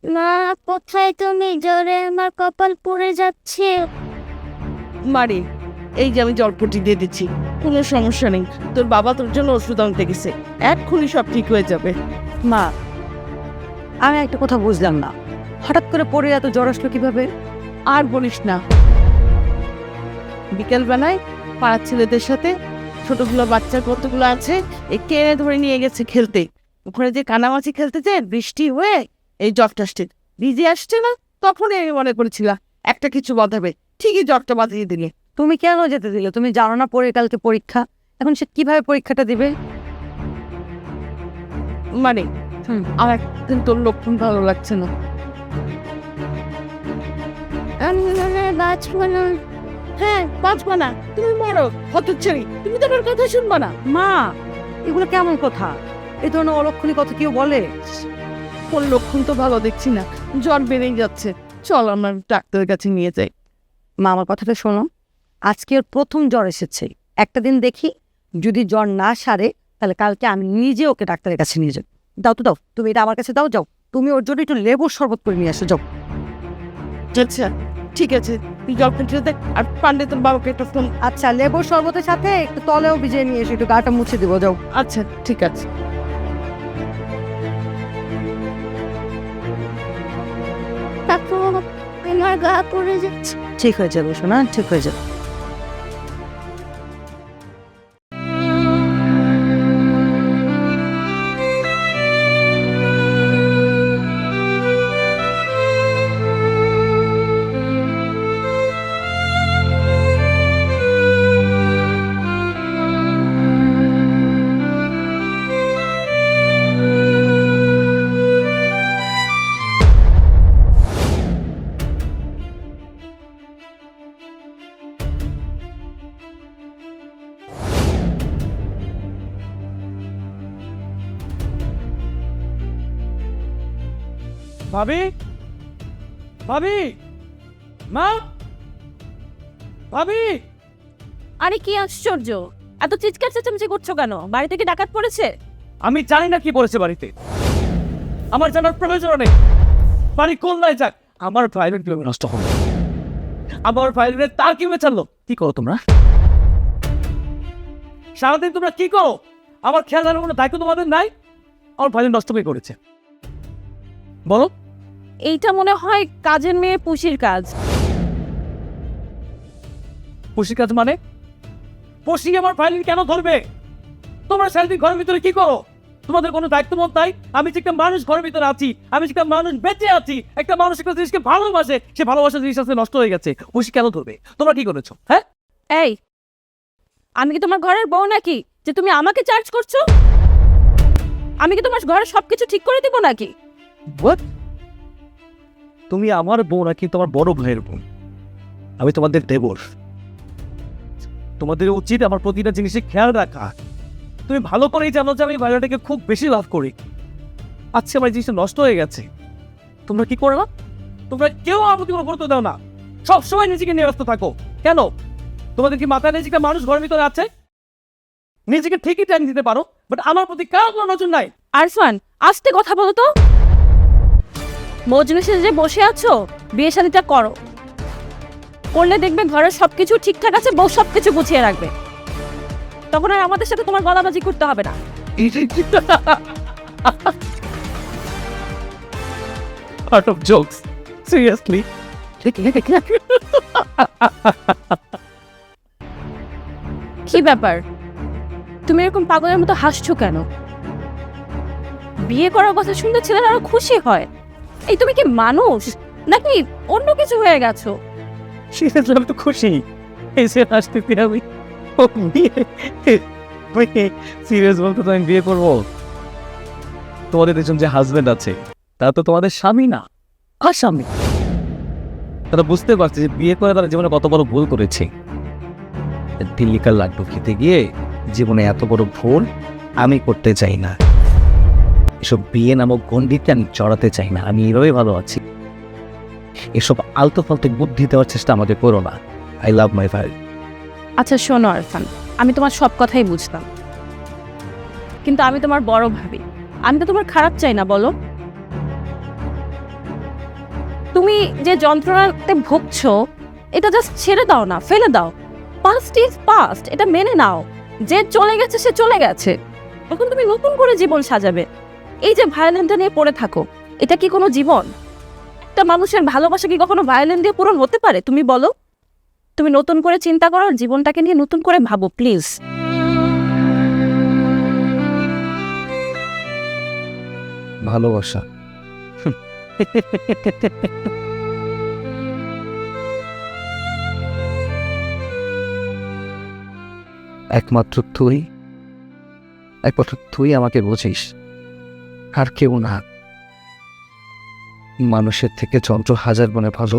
মা, কোথায় তুমি? জ্বরে আমার কপাল পুড়ে যাচ্ছে। মারি, এই যে আমি জলপটি দিয়ে দিচ্ছি, কোনো সমস্যা নেই। তোর বাবা তোর জন্য ওষুধ আনতে গেছে, এক্ষুনি সব ঠিক হয়ে যাবে। মা, আমি একটা কথা বুঝলাম না, হঠাৎ করে পড়ে এত জ্বর আসলো কিভাবে? আর বলিস না, বিকেলবেলায় পাড়ার ছেলেদের সাথে ছোটগুলো বাচ্চার কতগুলো আছে টেনে ধরে নিয়ে গেছে খেলতে। ওখানে যে কানামাছি খেলতেছে, বৃষ্টি হয়ে এই জ্বরটা আসছে, ভিজে আসছে না, তখনই আমি মনে করেছিলাম একটা কিছু বাঁধাবে, ঠিকই জ্বরটা বাঁধিয়ে দিলে। তুমি কেন যেতে দিলে? তুমি জানো না পরে কালকে পরীক্ষা। এখন সে কিভাবে পরীক্ষাটা দিবে? মানে আমার একদিন তোর লক্ষণ ভালো লাগছে না। আমি মনে হয় বাঁচবো না। হ্যাঁ, বাঁচবা না, তুমি মরো হতচ্ছাড়ি, তুমি তো আমার কথা শুনবা না। মা, এগুলো কেমন কথা? এই ধরনের অলক্ষণী কথা কেউ বলে? ওর লক্ষণ তো ভালো দেখছি না, জ্বর বেড়েই যাচ্ছে, চল আমরা ডাক্তারের কাছে নিয়ে যাই। মা, আমার কথাটা শোনো, আজকে ওর প্রথম জ্বর এসেছে, একটা দিন দেখি, যদি জ্বর না সারে তাহলে কালকে আমি নিজে ওকে ডাক্তারের কাছে নিয়ে যাবো। দাও তো দাও, তুমি এটা আমার কাছে দাও, যাও। তুমি ওর জন্য একটু লেবুর শরবত করে নিয়ে আসো, যাও। আচ্ছা ঠিক আছে, তুই জল ফেটে দেখ, আর পান্ডে তোর বাবাকে একটা ফোন। আচ্ছা, লেবুর শরবতের সাথে একটু তলেও ভিজিয়ে নিয়ে এসো, একটু গাটা মুছে দেবো, যাও। আচ্ছা ঠিক আছে। কাকু, আমার গা পুড়ে যাচ্ছে। ঠিক হয়ে যাবে শোনা, ঠিক হয়ে যাবে। ভাবি, ভাবি, মা, ভাবি। আরে কি আশ্চর্য, এত চিৎকার চেঁচামেচি করছো কেন? বাড়ি থেকে ডাকাত পড়েছে? আমি জানি না কি পড়েছে বাড়িতে, আমার জানার প্রয়োজন নেই। বাড়ি কোনলাই যাক, আমার প্রাইভেট কিভাবে নষ্ট হলো, আমার প্রাইভেট তার কিভাবে চাললো। কি করো তোমরা সারাদিন? তোমরা কি করো? আমার খেয়াল রাখার কোনো দায়িত্ব তোমাদের নাই? আমার প্রাইভেট নষ্ট করে করেছে, বলো। এইটা মনে হয় কাজের মেয়ে পুষির কাজ। পুষি কাজ মানে? পুষি আমার ফাইল কেন ধরবে? তোমরা সারাদিন ঘরের ভিতরে কি করো? তোমাদের কোনো দায়িত্ববোধ নাই? আমি যে একটা মানুষ ঘরের ভিতরে আছি, আমি যে একটা মানুষ বেঁচে আছি, একটা মানুষ একটা জিনিসকে ভালোবাসে, সে ভালোবাসার জিনিস আজকে নষ্ট হয়ে গেছে, পুষি কেন ধরবে? তোমরা কি করেছো? হ্যাঁ, এই, আমি কি তোমার ঘরের বউ নাকি যে তুমি আমাকে চার্জ করছো? আমি কি তোমার ঘরের সবকিছু ঠিক করে দিব নাকি? What? তুমি আমার বোন নাকি তোমার বড় ভাইয়ের বোন? আমি তোমাদের দেবর। তোমাদের উচিত আমার প্রতিটা জিনিসে খেয়াল রাখা। তুমি ভালো করেই জানো যে আমি বাইরেটাকে খুব বেশি লাভ করি। আচ্ছা, আমার এই জিনিসটা নষ্ট হয়ে গেছে, তোমরা কি করো না? তোমরা কেউ আমার প্রতি কোনো গুরুত্ব দাও না, সবসময় নিজেকে নিয়ে ব্যস্ত থাকো। কেন? তোমাদের কি মাথায় নেই যে একটা মানুষ ঘরের ভিতরে আছে? নিজেকে ঠিকই টাইম দিতে পারো, বাট আমার প্রতি কারো কোনো নজর নাই। আরফান, আস্তে কথা বলো তো। মজলিসে যে বসে আছো, বিয়ে শাদীটা করো, করলে দেখবে ঘরের সবকিছু ঠিকঠাক আছে, বউ সবকিছু গুছিয়ে রাখবে, তখন আর আমাদের সাথে তোমার গলাবাজি করতে হবে না। Part of jokes seriously. কি ব্যাপার, তুমি এরকম পাগলের মতো হাসছো কেন? বিয়ে করার কথা শুনলে ছেলেরা আরো খুশি হয়। এই তুমি কি মানুষ নাকি অন্য কিছু হয়ে গেছো? সিরিয়াসলি আমি তো খুশি, এসে হাসতেছি আমি। সিরিয়াস বলতে তো আমি বিয়ে করবো। তোমাদের দুজন যে হাজবেন্ড আছে তারা তো তোমাদের স্বামী না, আর স্বামী। তারা বুঝতে পারছে যে বিয়ে করে তারা জীবনে কত বড় ভুল করেছে। দিল্লিকার লাড্ডু খেতে গিয়ে জীবনে এত বড় ভুল আমি করতে চাই না। এসব বিয়ে নামক গণ্ডিতে আমি চড়াতে চাই না। আমি এভাবেই ভালো আছি। এসব আলতো ফালতু বুদ্ধি দেওয়ার চেষ্টা আমাদের করো না। আই লাভ মাই ভাই। আচ্ছা শোনো আরফান, আমি তোমার সব কথাই বুঝতাম, কিন্তু আমি তোমার বড় ভাবি, আমি তো তোমার খারাপ চাই না। বলো, তুমি যে যন্ত্রণাতে ভুগছো এটা জাস্ট ছেড়ে দাও না, ফেলে দাও। পাস্ট ইজ পাস্ট, এটা মেনে নাও। যে চলে গেছে সে চলে গেছে, এখন তুমি নতুন করে জীবন সাজাবে। এই যে ভায়োলেন্টটা নিয়ে পড়ে থাকো, এটা কি কোনো জীবন? একটা মানুষের ভালোবাসা কি কখনো ভায়োলেন্ট দিয়ে পূরণ হতে পারে? তুমি বলো। তুমি নতুন করে চিন্তা করো, জীবনটাকে নিয়ে নতুন করে ভাবো প্লিজ। ভালোবাসা একমাত্র তুই আমাকে বুঝিস, আর কেউ না। মানুষের থেকে যন্ত্র হাজার গুণে ভালো।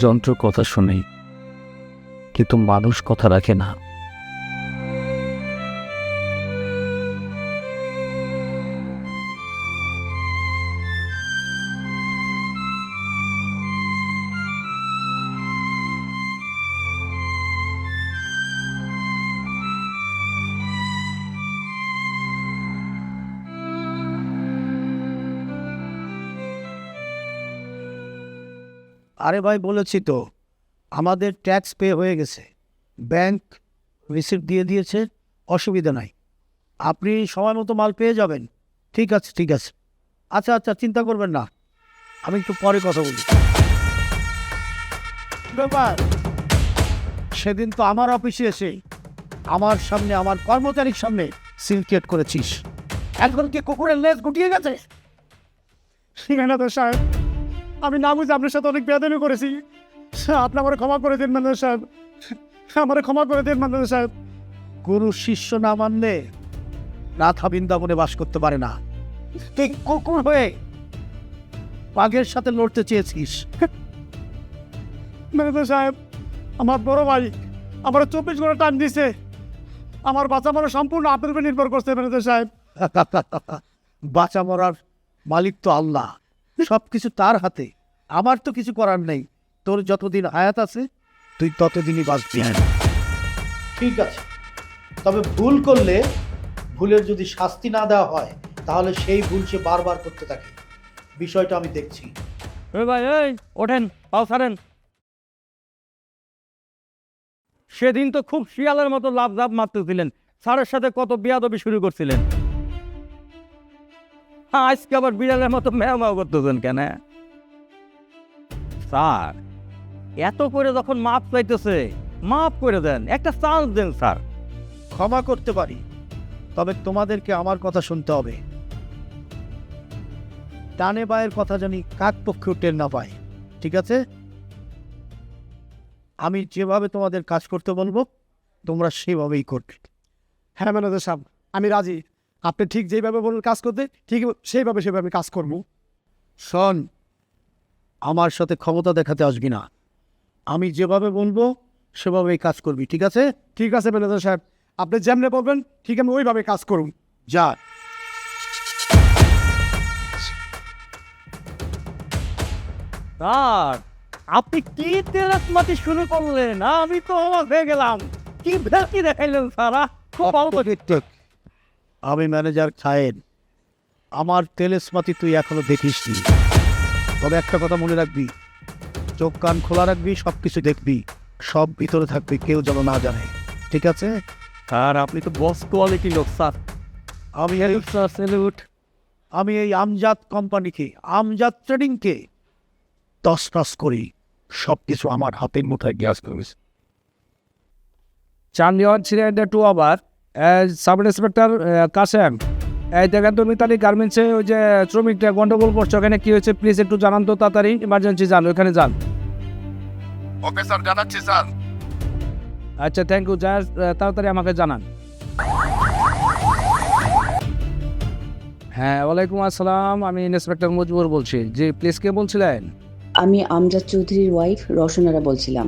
যন্ত্র কথা শুনে কিন্তু মানুষ কথা রাখে না। আরে ভাই, বলেছি তো আমাদের ট্যাক্স পে হয়ে গেছে, ব্যাংক রিসিপ্ট দিয়ে দিয়েছে, অসুবিধা নাই। আপনি সময় মতো মাল পেয়ে যাবেন। ঠিক আছে, ঠিক আছে। আচ্ছা আচ্ছা, চিন্তা করবেন না, আমি একটু পরে কথা বলি। ব্যাপার, সেদিন তো আমার অফিসে এসে আমার সামনে, আমার কর্মচারীর সামনে সিনক্রিয়েট করেছিস, এখন কি কুকুরের লেজ গুটিয়ে গেছে? ম্যানেজার সাহেব, আমি না বুঝে আপনার সাথে অনেক বেয়াদবি করেছি। আপনি আমার ক্ষমা করে দিন ম্যানেজার সাহেব, আমার ক্ষমা করে দিন ম্যানেজার সাহেব। গুরু শিষ্য না মানলে রাধা বৃন্দাবনে বাস করতে পারে না। তুই কুকুর হয়ে বাঘের সাথে লড়তে চেয়েছিস। ম্যানেজার সাহেব, আমার বড় ভাই আমার 24 ঘন্টা টাইম দিছে, আমার বাচ্চা মরা সম্পূর্ণ আপনার উপর নির্ভর করছে ম্যানেজার সাহেব। বাঁচা মরার মালিক তো আল্লাহ, সব কিছু তার হাতে। আমার তো কিছু করার নেই। তোর যতদিন হায়াত আছে তুই ততদিনই বাঁচবি। ঠিক আছে, তবে ভুল করলে ভুলের যদি শাস্তি না দেওয়া হয় তাহলে সেই ভুল সে বারবার করতে থাকে। বিষয়টা আমি দেখছি। ভাই এই ওঠেন, পাও ছাড়েন। সেদিন তো খুব শিয়ালের মতো লাভ লাভ মারতেছিলেন, স্যারের সাথে কত বেয়াদবি শুরু করছিলেন। হ্যাঁ, আজকে আবার বিড়ালের মতো ম্যাও ম্যাও করতেছেন কেন? স্যার, এত করে যখন মাপ চাইতেছে মাফ করে দেন, একটা চান্স দেন স্যার। ক্ষমা করতে পারি, তবে তোমাদেরকে আমার কথা শুনতে হবে। ডানে বায়ের কথা জানি কাক পক্ষেও টের না পায়। ঠিক আছে? আমি যেভাবে তোমাদের কাজ করতে বলবো তোমরা সেভাবেই করবে। হ্যাঁ ম্যানেজার সাহেব, আমি রাজি। আপনি ঠিক যেভাবে বলুন কাজ করতে, ঠিক সেভাবে কাজ করবো। শোন, আমার সাথে ক্ষমতা দেখাতে আসবি না। আমি যেভাবে বলবো সেভাবেই কাজ করবি। ঠিক আছে? ঠিক আছে ম্যানেজার সাহেব, আপনি যেমনে বলবেন ঠিক আমি ওইভাবে কাজ করুন। যা। স্যার, আপনি কি তেলাসমাতি শুরু করলেন? আমি তো অবাক হয়ে গেলাম। কি ভেলকি দেখাইলেন স্যার? খুব অল্প। আমি ম্যানেজার খায়েন, আমার তেলেসমাতি তুই এখনো দেখিসনি। তবে একটা কথা মনে রাখবি, চোখ কান খোলা রাখবি, সব কিছু দেখবি, সব ভিতরে থাকবি, কেউ যেন না জানে। ঠিক আছে? আর আপনি তো বস কোয়ালিটি লোক স্যার। আমি এই স্যালুট। আমি এই আমজাদ কোম্পানিকে, আমজাদ ট্রেডিংকে তছনছ করি, সব কিছু আমার হাতের মুঠায় গ্যাস করেছে। চান্দিওয়ান সিলিন্ডার 2 আবার সাব ইন্সপেক্টর কাসেম, এই দেখেন তো মিতালি গার্মেন্টসে ওই যে শ্রমিকটা গন্ডগোল করছে, ওখানে কি হয়েছে প্লিজ একটু জানান তো তাড়াতাড়ি, ইমার্জেন্সি যান, ওখানে যান। ওকে স্যার, জানাচ্ছি স্যার। আচ্ছা থ্যাংক ইউ, যা তাড়াতাড়ি আমাকে জানান। হ্যাঁ ওয়ালাইকুম আসসালাম, আমি ইন্সপেক্টর মজবুর বলছি। জি প্লিজ, কে বলছিলেন? আমি আমজাদ চৌধুরীর ওয়াইফ রসনারা বলছিলাম।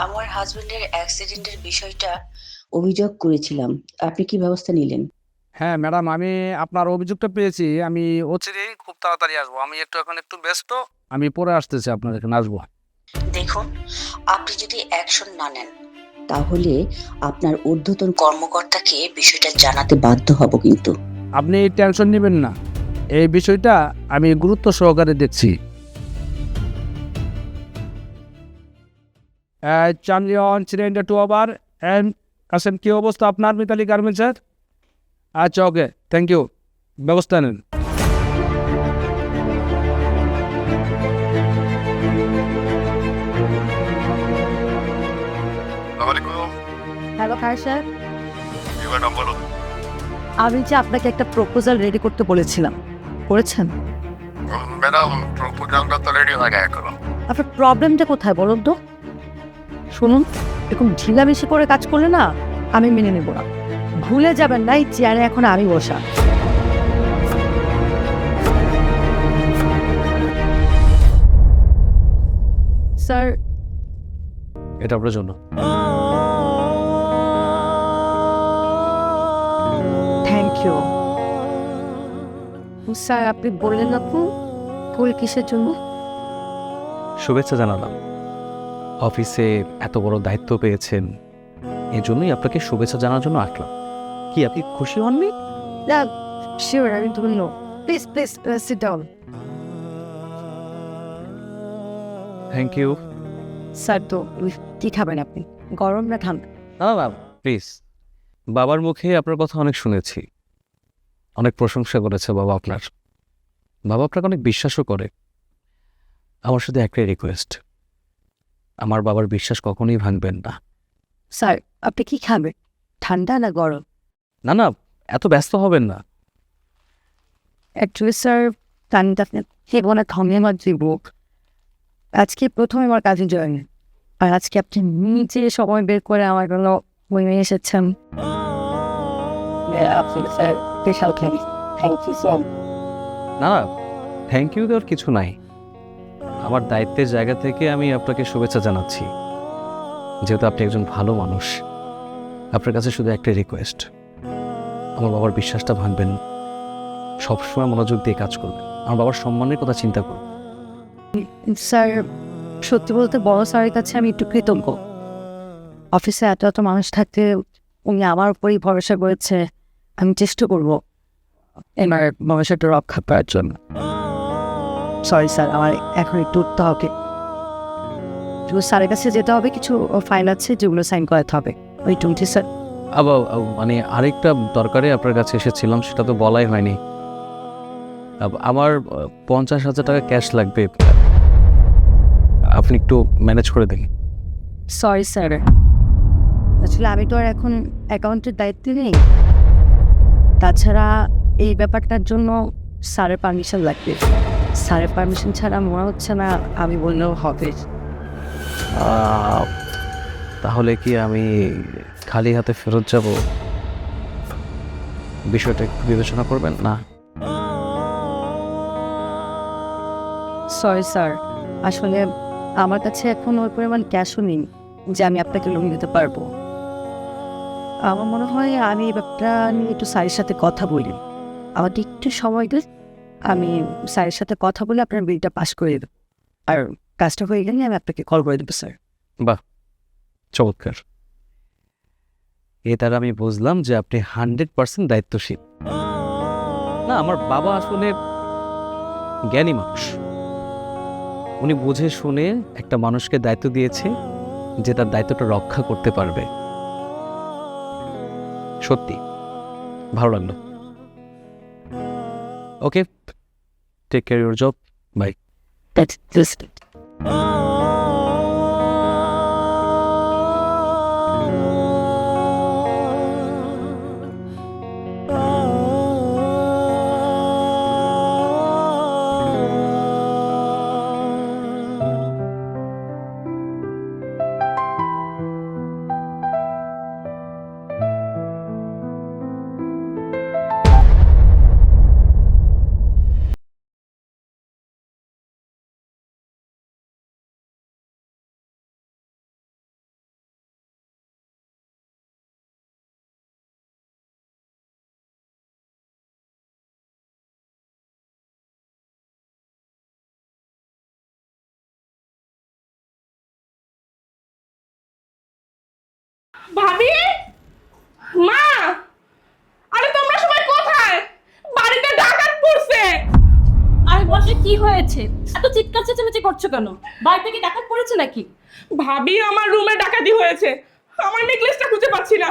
আমার হাজবেন্ডের অ্যাক্সিডেন্টের বিষয়টা অভিযোগ করেছিলাম, আপনি কি ব্যবস্থা নিলেন? হ্যাঁ ম্যাডাম, আমি আপনার অভিযোগটা পেয়েছি, আমি অচিরেই খুব তাড়াতাড়ি আসবো। আমি এখন একটু ব্যস্ত, আমি পরে আসতেছি, আপনার এখানে আসবো। দেখুন, আপনি যদি অ্যাকশন না নেন তাহলে আপনার ঊর্ধ্বতন কর্মকর্তাকে বিষয়টা জানাতে বাধ্য হব। কিন্তু আপনি টেনশন নেবেন না, এই বিষয়টা আমি গুরুত্ব সহকারে দেখছি। চান্দিওয়ান সিলিন্ডার 2 আবার কাসেম, কী অবস্থা আপনার মিতালি গার্মেন্টসের? আচ্ছা ওকে, থ্যাংক ইউ, ব্যবস্থা নেন। হ্যালো খায় স্যার, আমি যে আপনাকে একটা প্রপোজাল রেডি করতে বলেছিলাম, করেছেন? ম্যাডাম, প্রপোজালটা তো রেডি হয়ে গেছে এখনো। আপনার প্রবলেমটা কোথায় বলুন তো? শুনুন, এরকম ঢিলামিশি করে কাজ করলে না আমি মেনে নেব না। ভুলে যাবেন না, এই চেয়ারে এখন আমি বসা। স্যার, এটা আপনার জন্য। Thank you. স্যার আপনি বললেন না তো ফুল কিসের জন্য? শুভেচ্ছা জানালাম, অফিসে এত বড় দায়িত্ব পেয়েছেন, এই জন্যই আপনাকে শুভেচ্ছা জানার জন্য আসলাম। কি আপনি খুশি হননি? না শিওর, আমি ধন্য। Please please sit down. Thank you. Sir তো কি খাবেন আপনি, গরম না ঠান্ডা? না না প্লিজ, বাবার মুখে আপনার কথা অনেক শুনেছি, অনেক প্রশংসা করেছে বাবা আপনার। বাবা আপনাকে অনেক বিশ্বাসও করে। আমার শুধু একটাই রিকোয়েস্ট, আমার বাবার বিশ্বাস কখনোই ভাঙবেন না। স্যার আপনি কি খাবেন, ঠান্ডা না গরম? না না, এত ব্যস্ত হবেন না। অ্যাকচুয়ালি স্যার টাইমটা আপনি জীবনে ধন্যবাদ দিব। আজকে প্রথম আমার কাজে জয়েন, আর আজকে আপনি নিজে সময় বের করে আমার জন্য বই নিয়ে এসেছেন। Sir special thank you so much. না না, থ্যাংক ইউ দেওয়ার কিছু নাই। আমার দায়িত্বের জায়গা থেকে আমি আপনাকে শুভেচ্ছা জানাচ্ছি, যেহেতু আপনি একজন ভালো মানুষ। আপনার কাছে শুধু একটা রিকোয়েস্ট, আমার বাবার বিশ্বাসটা ভাঙবেন, সবসময় মনোযোগ দিয়ে কাজ করবেন, আমার বাবার সম্মানের কথা চিন্তা করুন। স্যার সত্যি বলতে বড় স্যারের কাছে আমি একটু কৃতজ্ঞ। অফিসে এত এত মানুষ থাকতে উনি আমার উপরই ভরসা করেছে। আমি চেষ্টা করব এবার ভবিষ্যৎটা রক্ষা করার জন্য। সরি স্যার, আমার এখন একটু উঠতে হবে, স্যারের কাছে যেতে হবে, কিছু ফাইল আছে যেগুলো সাইন করাতে হবে। ওই টুমটি স্যার। আবার মানে আরেকটা দরকারে আপনার কাছে এসেছিলাম, সেটা তো বলাই হয়নি। আমার 50,000 টাকা ক্যাশ লাগবে, আপনি একটু ম্যানেজ করে দিন। সরি স্যার, আসলে আমি তো আর এখন অ্যাকাউন্টের দায়িত্বে নেই। তাছাড়া এই ব্যাপারটার জন্য স্যারের পারমিশন লাগবে। স্যারের পারমিশন ছাড়া মনে হচ্ছে না আমি বললেও হবে। তাহলে কি আমি খালি হাতে ফেরত যাব? বিষয়টা একটু বিবেচনা করবেন না? সরি স্যার, আসলে আমার কাছে এখন ওই পরিমাণ ক্যাশও নেই যে আমি আপনাকে লোন দিতে পারবো। আমার মনে হয় আমি এই ব্যাপারটা নিয়ে একটু স্যারের সাথে কথা বলি। আমাকে একটু সময় দিন, আমি স্যারের সাথে কথা বলে আপনার বিলটা পাস করে দেব, আর কাজটা হয়ে গেলে আমি আপনাকে কল করে দেবো স্যার। বাহ, চমৎকার। এর দ্বারা আমি বুঝলাম যে আপনি 100% দায়িত্বশীল। না, আমার বাবা আসলে জ্ঞানী মানুষ, উনি বুঝে শুনে একটা মানুষকে দায়িত্ব দিয়েছে যে তার দায়িত্বটা রক্ষা করতে পারবে। সত্যি ভালো লাগলো। Okay, take care your job, bye. ভাবি, মা, আরে তোমরা সবাই কোথায়? বাড়িতে ডাকাত পড়ছে। আরে বসে কি হয়েছে? এত চিৎকার চেঁচামেচি করছো কেন? বাড়িতে কি ডাকাত পড়েছে নাকি? ভাবি, আমার রুমে ডাকাতি হয়েছে। আমার নেকলেসটা খুঁজে পাচ্ছি না।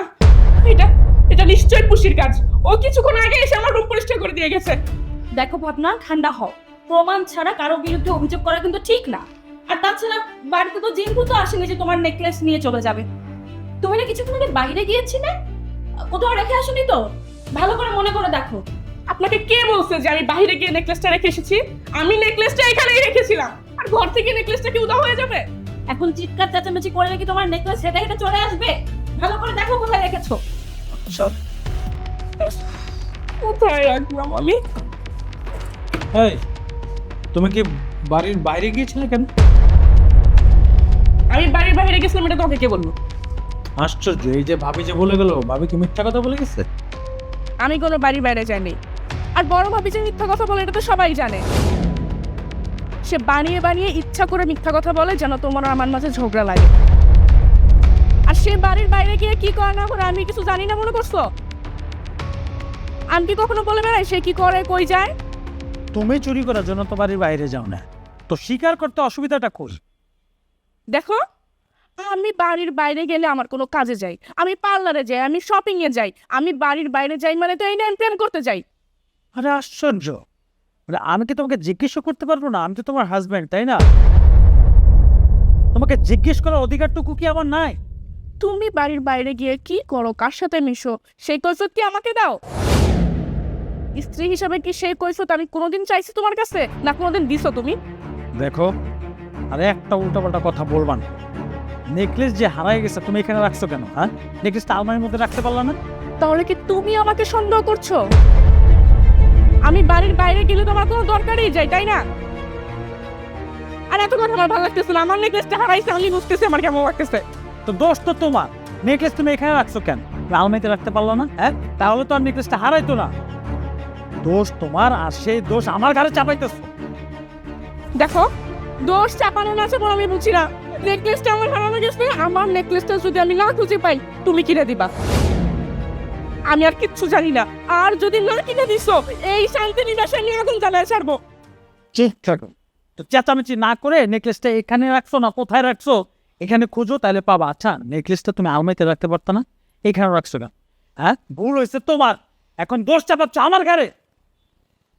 এটা নিশ্চয়ই পুষির কাজ। ও কিছুক্ষণ আগে এসে আমার রুম পরিষ্কার করে দিয়ে গেছে। দেখো ভাবনা, ঠান্ডা হও। প্রমাণ ছাড়া কারো বিরুদ্ধে অভিযোগ করা কিন্তু ঠিক না। আর তাছাড়া বাড়িতে তো জিন ভূত আসেনি যে তোমার নেকলেস নিয়ে চলে যাবে। তুমি না কিছুক্ষণ আগে বাইরে গিয়েছিলে, কোথাও রেখে আসোনি তো? ভালো করে মনে করে দেখো। আপনাকে কে বলছে যে আমি বাইরে গিয়ে নেকলেসটা রেখে এসেছি? আমি নেকলেসটা এখানেই রেখেছিলাম। আর ঘর থেকে নেকলেসটা কি উধাও হয়ে যাবে? এখন চিৎকার চেঁচামেচি করে নাকি তোমার নেকলেস হেঁটে হেঁটে চলে আসবে? ভালো করে দেখো কোথায় রেখেছো। কোথায় রাখলাম আমি? এই, তুমি কি বাড়ির বাইরে গিয়েছিলে কেন? আমি বাড়ির বাইরে গেছিলাম, এটা তোকে কে বলবো? আশ্চর্য, এই যে ভাবি যে বলে গেল, ভাবি কি মিথ্যা কথা বলে গেছে? আমি কোনো বাড়ির বাইরে যাইনি। আর বড় ভাবি যে মিথ্যা কথা বলে এটা তো সবাই জানে। সে বানিয়ে বানিয়ে ইচ্ছা করে মিথ্যা কথা বলে যেন তোমার আমার মাঝে ঝগড়া লাগে। আর সে বাড়ির বাইরে গিয়ে কি করে না করে আমি কিছু জানি না মনে করছো? আমি কি কখনো বলে বেড়াই সে কি করে, কই যায়? তুমি চুরি করার জন্য তো বাড়ির বাইরে যাও না, তো স্বীকার করতে অসুবিধাটা কই? দেখো, আমি বাড়ির বাইরে গেলে আমার কোনো কাজে যাই, আমি পার্লারে যাই, আমি শপিং এ যাই। আমি বাড়ির বাইরে যাই মানে তো এই না প্রেম করতে যাই। আরে আশ্চর্য, মানে আমি কি তোমাকে জিজ্ঞেস করতে পারবো না? আমি তো তোমার হাজবেন্ড, তাই না? তোমাকে জিজ্ঞেস করার অধিকারটুকু কি আমার নাই? তুমি বাড়ির বাইরে গিয়ে কি করো, কার সাথে মিশো, সেই কৈফিয়ত কি আমাকে দাও? স্ত্রী হিসাবে কি সেই কৈফিয়ত আমি কোনোদিন চাইছি তোমার কাছে, না কোনোদিন দিছো তুমি? দেখো, আরে একটা উল্টাপাল্টা কথা বলবা না। নেকলেস যে হারাই গেছে তুমি এখানে রাখছো কেন? হ্যাঁ, নেকলেসটা আলমারির মধ্যে রাখতে পারলা না? তাহলে কি তুমি আমাকে সন্দেহ করছো? আমি বাড়ির বাইরে গেলে তোমার কোনো দরকারই যাই, তাই না? আর এত কথা আমার ভালো লাগতেছে না। আমার নেকলেসটা হারাইছে, আমি বুঝতেছি আমার কেমন লাগতেছে। তো দোষ তো তোমার। নেকলেস তুমি এখানে রাখছো কেন? আলমারিতে রাখতে পারলো না? হ্যাঁ, তাহলে তো আর নেকলেসটা হারাইতো না। দোষ তোমার, আর সেই দোষ আমার ঘরে চাপাইতেছো। দেখো, দোষ চাপানো না চাপানো আমি বুঝি না। নেকলেসটা আমার হারানো গেছে, আমার নেকলেসটা যদি আমি না খুঁজে পাই তুমি কিনে দিবা। আমি আর কিচ্ছু জানি না। আর যদি না কিনে দিছো, এই শান্তিনী বাসায় নিয়ে আগুন জ্বালায় ছাড়বো। তো চেঁচামেচি না করে নেকলেসটা এখানে রাখছো না কোথায় রাখছো এখানে খোঁজো, তাহলে পাবা। আচ্ছা, নেকলেসটা তুমি আলমারিতে রাখতে পারতো না, এখানে রাখছো কেন? হ্যাঁ, ভুল হয়েছে তোমার। এখন দোষ চাপাচ্ছ আমার ঘরে।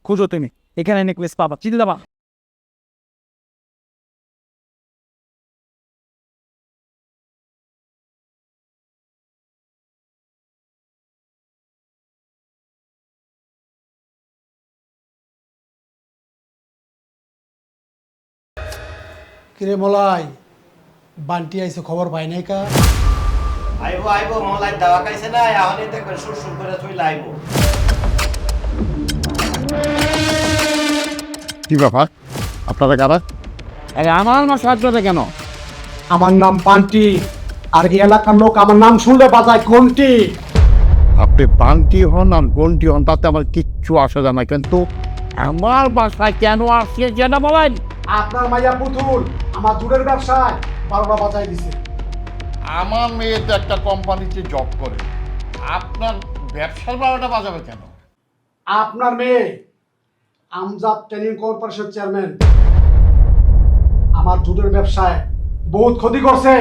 খুঁজো তুমি, এখানে নেকলেস পাবা, চিল্লাবা। কিরে মলাই, বান্টি আইছে, খবর পাই নাই কা? আইবো আইবো, মলাই দাওয়া খাইছে না, এখন দেখবে সুর করে চলে আইবো। কি ব্যাপার, আপনারা কারা? আমার না সাহায্য কেন? আমার নাম বান্টি, আর এই এলাকার লোক আমার নাম শুনলে বাজায় কোনটি। আপনি বান্টি হন আর গন্টি হন তাতে আমার কিচ্ছু আসে না, কিন্তু আমার বাসায় কেন আসলে যেটা বলেন? আপনার মাইয়া পুতুল আমার দুধের ব্যবসায় 12টা বাজায় দিছে। আমার মেয়ে তো একটা কোম্পানিতে জব করে, আপনার ব্যবসার 12টা বাজাবে কেন? আপনার মেয়ে আমজাদ ট্রেনিং কর্পোরেশন চেয়ারম্যান আমার দুধের ব্যবসায় বহুত ক্ষতি করছে।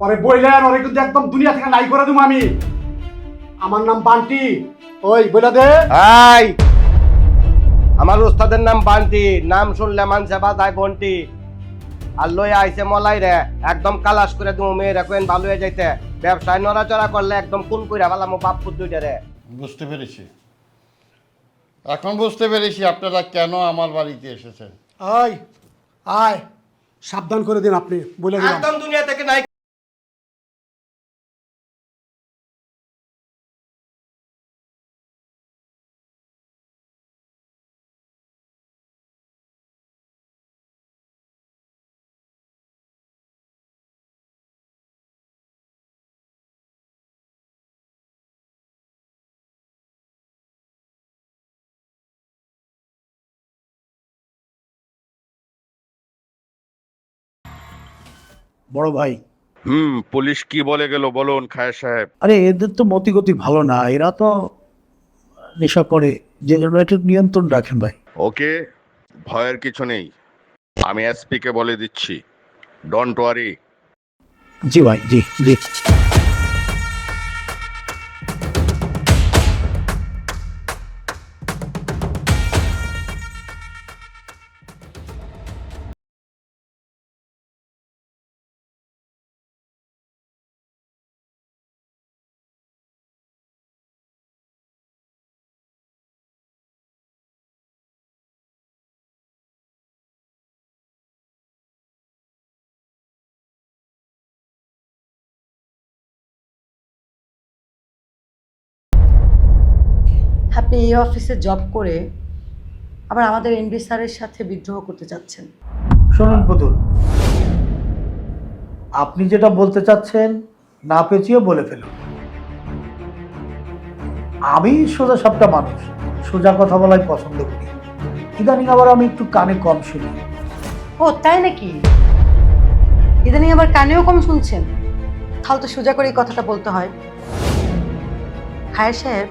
পরে বইলেন ওরে কিন্তু একদম দুনিয়া থেকে নাই করে দেবো আমি। আমার নাম বান্টি। ওই বলে দে। এই আমার ওস্তাদের নাম বান্টি, নাম শুনলে মানছে বাজায় বন্টি। আর লইয়া আইছে মলাই রে, একদম কালাস করে তুমি মেয়েরা কেন ভালো হয়ে যাইতে। ব্যবসায় নড়াচড়া করলে একদম কোন কইরা ভালো মো বাপ পুত দুইটা রে। বুঝতে পেরেছি, এখন বুঝতে পেরেছি আপনারা কেন আমার বাড়িতে এসেছেন। আয় আয়, সাবধান করে দিন আপনি, বলে দিলাম। একদম দুনিয়া থেকে নাই। বড় ভাই, পুলিশ কি বলে গেল বলুন খায়ের সাহেব। আরে এদের তো মতিগতি ভালো না, এরা তো নেশা করে, যে জন্য একটু নিয়ন্ত্রণ রাখেন ভাই। ওকে, ভয়ের কিছু নেই, আমি এসপি কে বলে দিচ্ছি, ডোন্ট ওয়ারি। জি ভাই, জি জি। আপনি এই অফিসে জব করে আবার আমাদের এমডি স্যারের সাথে বিদ্রোহ করতে চাচ্ছেন। শুনুন পুতুল, আপনি যেটা বলতে চাচ্ছেন না পেঁচিয়ে বলে ফেলুন। আমি সোজা সাপটা মানুষ, সোজা কথা বলাই পছন্দ করি। ইদানিং আবার আমি একটু কানে কম শুনি। ও তাই নাকি? ইদানিং আবার কানেও কম শুনছেন? তাহলে তো সোজা করে এই কথাটা বলতে হয়। খায়ের সাহেব,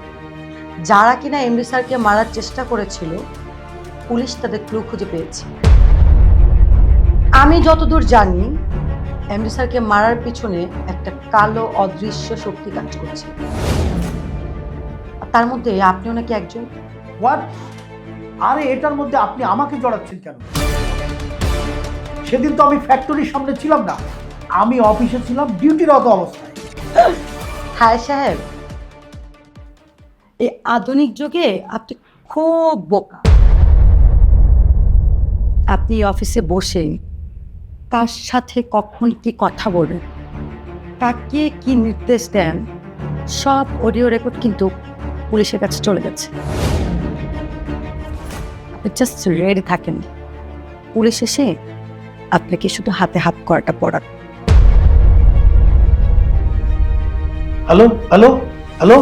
যারা কিনা এমডি স্যারকে মারার চেষ্টা করেছিল, পুলিশ তাদের ক্লু খুঁজে পেয়েছে। আমি যতদূর জানি, এমডি স্যারকে মারার পিছনে একটা কালো অদৃশ্য শক্তি কাজ করছে। আর তার মধ্যে আপনিও নাকি একজন। হোয়াট? আরে এটার মধ্যে আপনি আমাকে জড়াচ্ছেন কেন? সেদিন তো আমি ফ্যাক্টরির সামনে ছিলাম না, আমি অফিসে ছিলাম ডিউটিরত অবস্থায়। খায়ের সাহেব, এই আধুনিক যুগে আপনি খুব বোকা। আপনি অফিসে বসে কার সাথে কখন কি কথা বলেন, কাকে কি নির্দেশ দেন, সব অডিও রেকর্ড কিন্তু পুলিশের কাছে চলে গেছে। আপনি জাস্ট রেডি থাকেন, পুলিশ এসে আপনাকে শুধু হাতে হাত করাটা পড়ান। হ্যালো হ্যালো হ্যালো,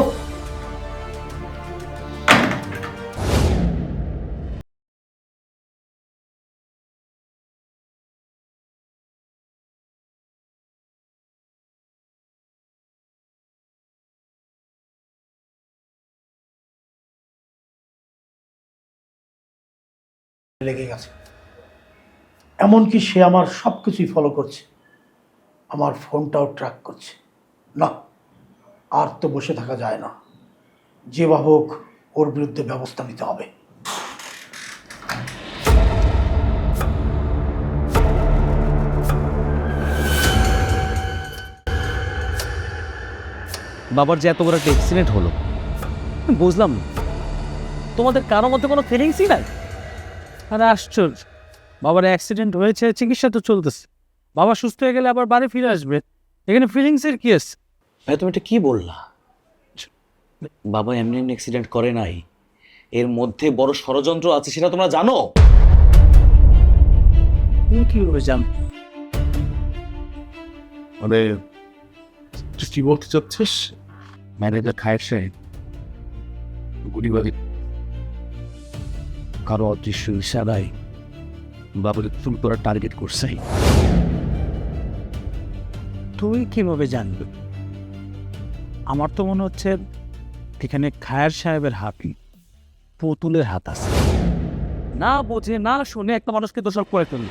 লেগে গেছে। এমনকি সে আমার সব কিছুই ফলো করছে, আমার ফোনটাও ট্র্যাক করছে। না, আর তো বসে থাকা যায় না, যেভাবে হোক ওর বিরুদ্ধে ব্যবস্থা নিতে হবে। বাবার যে এত বড় একটা অ্যাক্সিডেন্ট হলো, আমি বুঝলাম না তোমাদের কারোর মধ্যে কোনো ফিলিংসই নাই। আরে আশ্চর্য, বাবার অ্যাক্সিডেন্ট হয়েছে, চিকিৎসা তো চলতেছে, বাবা সুস্থ হয়ে গেলে আবার বাড়ি ফিরে আসবে, এখানে ফিলিংসের কি আছে? ভাই তুমি এটা কি বললা? বাবা এমনি এমনি অ্যাক্সিডেন্ট করে নাই, এর মধ্যে বড় ষড়যন্ত্র আছে, সেটা তোমরা জানো। তুমি কিভাবে জানো? মানে তুই কি বলতে চাচ্ছিস? ম্যানেজার খায়ের সাহেব গুলিবাদী কারো অদৃশ্য ইশারায় বাবাকে ফুল করার টার্গেট করছে। তুই কিভাবে জানবে? আমার তো মনে হচ্ছে এখানে খায়ের সাহেবের হাত, পুতুলের হাত আছে। না বোঝে না শুনে একটা মানুষকে দোষারোপ করে ফেলল।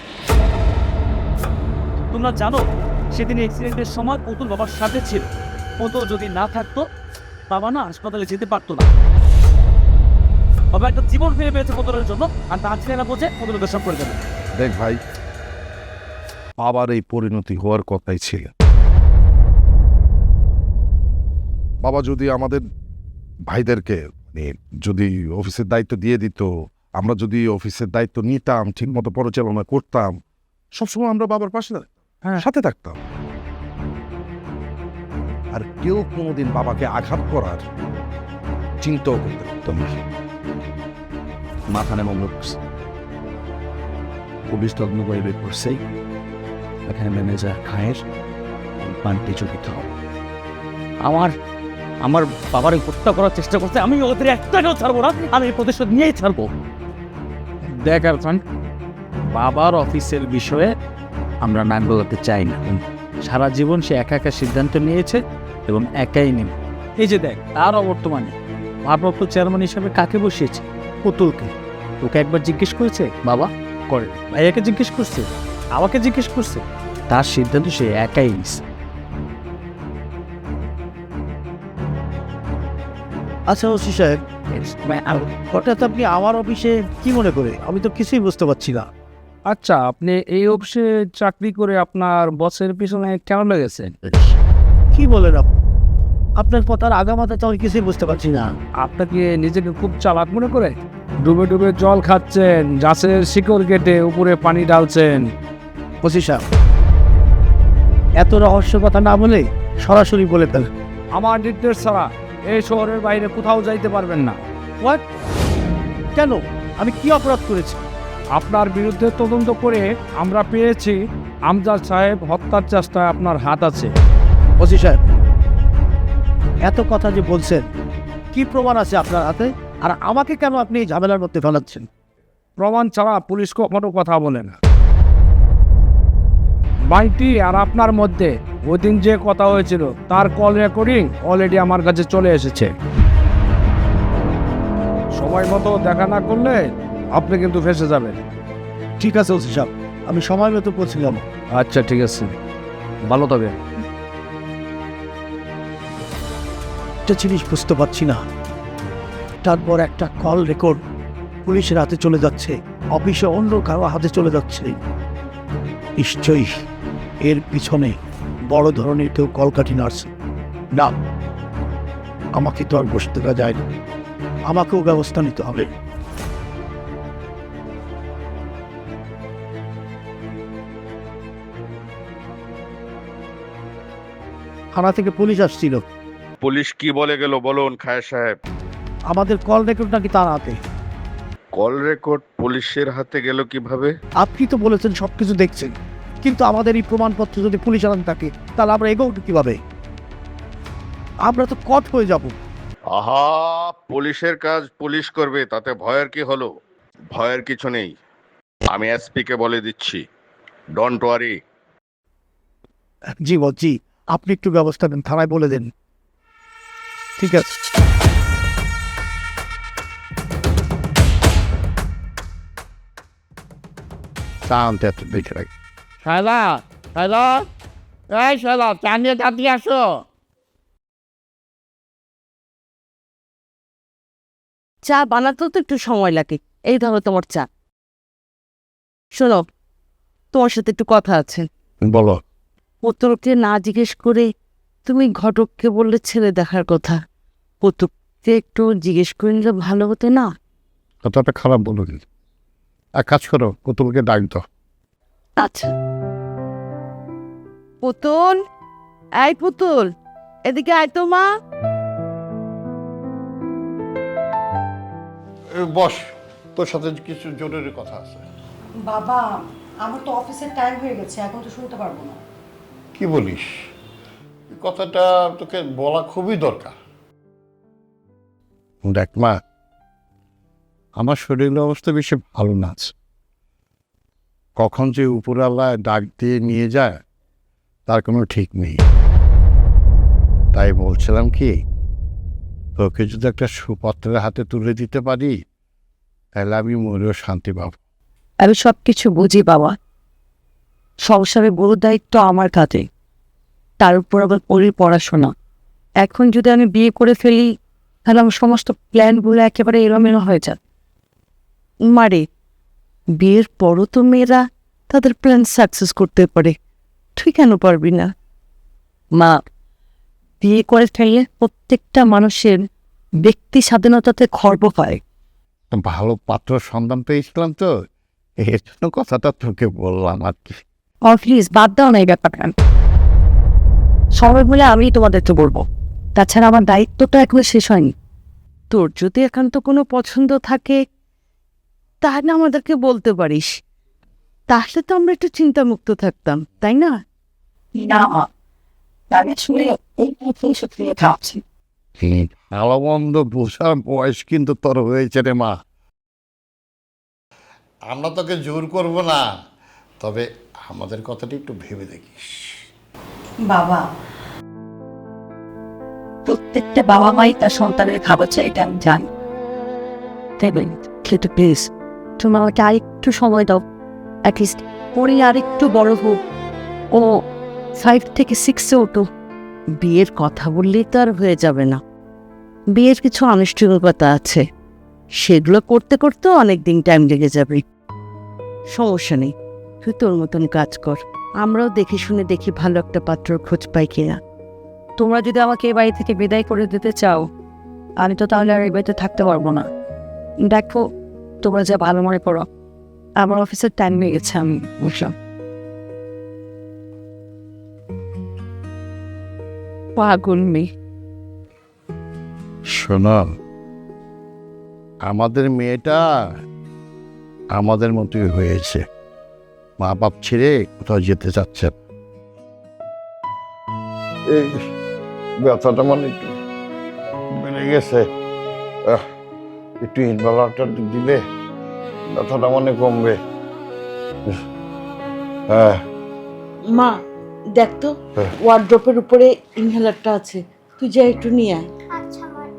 তোমরা জানো সেদিন অ্যাক্সিডেন্টের সময় পুতুল বাবার সাথে ছিল, পুতুল যদি না থাকতো বাবা না হাসপাতালে যেতে পারতো না। বাবা একটা জীবন ফিরে পেয়েছে পুতুলের জন্য, আর তার ছেলেরা বোঝে পুতুলকে সব করে দেবে। দেখ ভাই, বাবার এই পরিণতি হওয়ার কথাই ছিল। বাবা যদি আমাদের ভাইদেরকে যদি অফিসের দায়িত্ব দিয়ে দিত, আমরা যদি অফিসের দায়িত্ব নিতাম, ঠিক মতো পরিচালনা করতাম, সবসময় আমরা বাবার পাশে সাথে থাকতাম। আর কেউ কোনোদিন বাবাকে আঘাত করার চিন্তাও করতে পারতাম না। মাথানে মামলা করছে, পুলিশ তদন্ত করে বের করছে, এখানে ম্যানেজার খায়ের পান্টি চকিত। আমার বাবার হত্যা করার চেষ্টা করছে, আমি ওদের একটাকেও ছাড়বো না, আমি এই প্রতিশোধ নিয়েই ছাড়বো। দেখ আরফান, বাবার অফিসের বিষয়ে আমরা নাক গলাতে চাই না। সারা জীবন সে একা একা সিদ্ধান্ত নিয়েছে এবং একাই নেবে। এই যে দেখ, তার অবর্তমানে ভারপ্রাপ্ত চেয়ারম্যান হিসাবে কাকে বসিয়েছে? পুতুলকে। তোকে একবার জিজ্ঞেস করেছে বাবা? করে। ভাইয়াকে জিজ্ঞেস করছে, আমাকে জিজ্ঞেস করছে? তার সিদ্ধান্ত সে একাই নিছে। আচ্ছা ওসি সাহেব, হঠাৎ আপনি আমার অফিসে কি মনে করে? আমি তো কিছুই বুঝতে পারছি না। আচ্ছা, আপনি এই অফিসে চাকরি করে আপনার বসের পিছনে কেমন লেগেছে? কি বলেন আপনি? আপনার কথার আগামাথা তো আমি কিছুই বুঝতে পারছি না। আপনাকে নিজেকে খুব চালাক মনে করে ডুবে ডুবে জল খাচ্ছেন, গাছের শিকড় কেটে উপরে পানি ঢালছেন। ওসি সাহেব, এত রহস্য কথা না বলে সরাসরি বলে ফেল। আমার নির্দেশ ছাড়া এই শহরের বাইরে কোথাও যাইতে পারবেন না। হোয়াট? কেন? আমি কি অপরাধ করেছি? আপনার বিরুদ্ধে তদন্ত করে আমরা পেয়েছি আমজাদ সাহেব হত্যার চেষ্টায় আপনার হাত আছে। ওসি সাহেব, এত কথা যে বলছেন, কি প্রমাণ আছে আপনার হাতে? আর আমাকে কেন আপনি এই ঝামেলার মধ্যে ফেলাচ্ছেন? প্রমাণ ছাড়া পুলিশ কখনো কথা বলে না। বাইটি আর আপনার মধ্যে ওই দিন যে কথা হয়েছিল তার কল রেকর্ডিং অলরেডি আমার কাছে চলে এসেছে। সময় মতো দেখা না করলে আপনি কিন্তু ফেঁসে যাবেন। ঠিক আছে ওসি সাহেব, আমি সময় মতো পৌঁছে যাব। আচ্ছা ঠিক আছে, ভালো তবে। একটা জিনিস বুঝতে পারছি না, তারপর একটা কল রেকর্ড পুলিশের হাতে চলে যাচ্ছে, অফিসে অন্য কারো হাতে চলে যাচ্ছে। নিশ্চয়ই এর পিছনে বড় ধরনের কেউ কলকাঠি নাড়ছে। না, আমাকে তো আর বসে থাকা যায় না, আমাকেও ব্যবস্থা নিতে হবে। থানা থেকে পুলিশ আসছিল। পুলিশ কি বলে গেল বলুন খায়ের সাহেব। আমাদের কল রেকর্ড নাকি তার হাতে। কল রেকর্ড পুলিশের হাতে গেল কিভাবে? আপনি তো বলেছেন সবকিছু দেখছেন, কিন্তু আমাদের এই প্রমাণপত্র যদি পুলিশ আনান থাকে, তাহলে আমরা এগোবো কিভাবে? আমরা তো কট হয়ে যাব। আহা, পুলিশের কাজ পুলিশ করবে, তাতে ভয়ের কি হলো? ভয়ের কিছু নেই, আমি এসপি কে বলে দিচ্ছি। Don't worry. জি জি, আপনি একটু ব্যবস্থা নেন, থানায় বলে দেন। ঠিক আছে। শান্ত এত দেখে রাখ। শায়লা, শায়লা, এই শায়লা, চা নিয়ে তাড়াতাড়ি আসো। চা বানাতেও তো একটু সময় লাগে। এই ধরো তোমার চা। শোনো, তোমার সাথে একটু কথা আছে। বলো। পুতুলকে না জিজ্ঞেস করে তুমি ঘটককে বললে ছেলে দেখার কথা। পুতুলকে একটু জিজ্ঞেস করে নিলে ভালো হতো না? কথাটা খারাপ বলো নি। এক কাজ করো, পুতুলকে ডাক দাও। আচ্ছা। পুতুল, এই পুতুল, এদিকে আয় তো মা। বস, তোর সাথে কিছু জরুরি কথা আছে। বাবা, আমার তো অফিসের টাইম হয়ে গেছে, এখন তো শুনতে পারবো না। কি বলিস? কথাটা তোকে বলা খুবই দরকার। দেখ মা, আমার শরীরের অবস্থা বেশি ভালো না। কখন যে উপরওয়ালা ডাক দিয়ে নিয়ে যায় তার কোনো ঠিক নেই। তাই বলছিলাম কি, তোকে যদি একটা সুপাত্রের হাতে তুলে দিতে পারি, তাহলে আমি মনেও শান্তি পাবো। আমি সব কিছু বুঝি বাবা। সংসারের বড় দায়িত্ব আমার কাঁধে, তার উপর আবার পড়াশোনা। এখন যদি আমি বিয়ে করে ফেলি তাহলে আমার সমস্ত প্ল্যানগুলো একেবারে এলোমেলো হয়ে যাবে। মারে, বিয়ের পরও তো মেয়েরা তাদের প্ল্যান সাকসেস করতে পারে, তুই কেন পারবি না? মা, বিয়ে করে ফেললে প্রত্যেকটা মানুষের ব্যক্তি স্বাধীনতাতে খর্ব পায়। ভালো পাত্র সন্ধান পেয়েছিলাম তো, এর জন্য কথাটা তোকে বললাম আর কি। প্লিজ বাদ দাও না এই ব্যাপারটা, সবাই বলে আমি তোমাদেরকে বলবো। তাছাড়া আমার দায়িত্বটা এখনো শেষ হয়নি। তোর যদি একান্ত কোনো পছন্দ থাকে তাহলে আমাদেরকে বলতে পারিস, তাহলে তো আমরা একটু চিন্তামুক্ত থাকতাম, তাই না? ভালো মন্দ বোঝার বয়স কিন্তু তোর হয়েছে রে মা। আমরা তোকে জোর করব না, তবে আমাদের কথাটা একটু ভেবে দেখিস। বাবা, প্রত্যেকটা বাবা মাই তার সন্তানের খাবার চাই, এটা আমি জানি। কিন্তু প্লিজ তুমি আমাকে আরেকটু সময় দাও, অ্যাটলিস্ট পরে আরেকটু বড় হোক, ও 5 থেকে 6-এ ওঠো। বিয়ের কথা বললেই তো আর হয়ে যাবে না, বিয়ের কিছু আনুষ্ঠানিকতা আছে, সেগুলো করতে করতে অনেক দিন টাইম লেগে যাবে। সমস্যা নেই, তুই তোর মতন কাজ কর, আমরাও দেখে শুনে দেখি ভালো একটা পাত্র খোঁজ পাই কিনা। তোমরা যদি আমাকে এই বাড়ি থেকে বিদায় করে দিতে চাও, আমি তো তাহলে আর এই বাড়িতে থাকতে পারবো না। দেখো, তোমরা যা ভালো মনে করো, আমার অফিসের টাইম হয়ে গেছে, আমি বুঝলাম। পাগল মেয়ে। শোনো, আমাদের মেয়েটা আমাদের মতোই হয়েছে, মা বাপ ছেড়ে কোথাও যেতে চাচ্ছে না। এই ব্যথাটা মানে একটু বেড়ে গেছে, একটু ইনহেলারটা দিলে ব্যথাটা মনে কমবে। হ্যাঁ মা, দেখ তো ওয়ার্ড্রপের উপরে ইনহেলারটা আছে, তুই যা একটু নিয়ে আয়।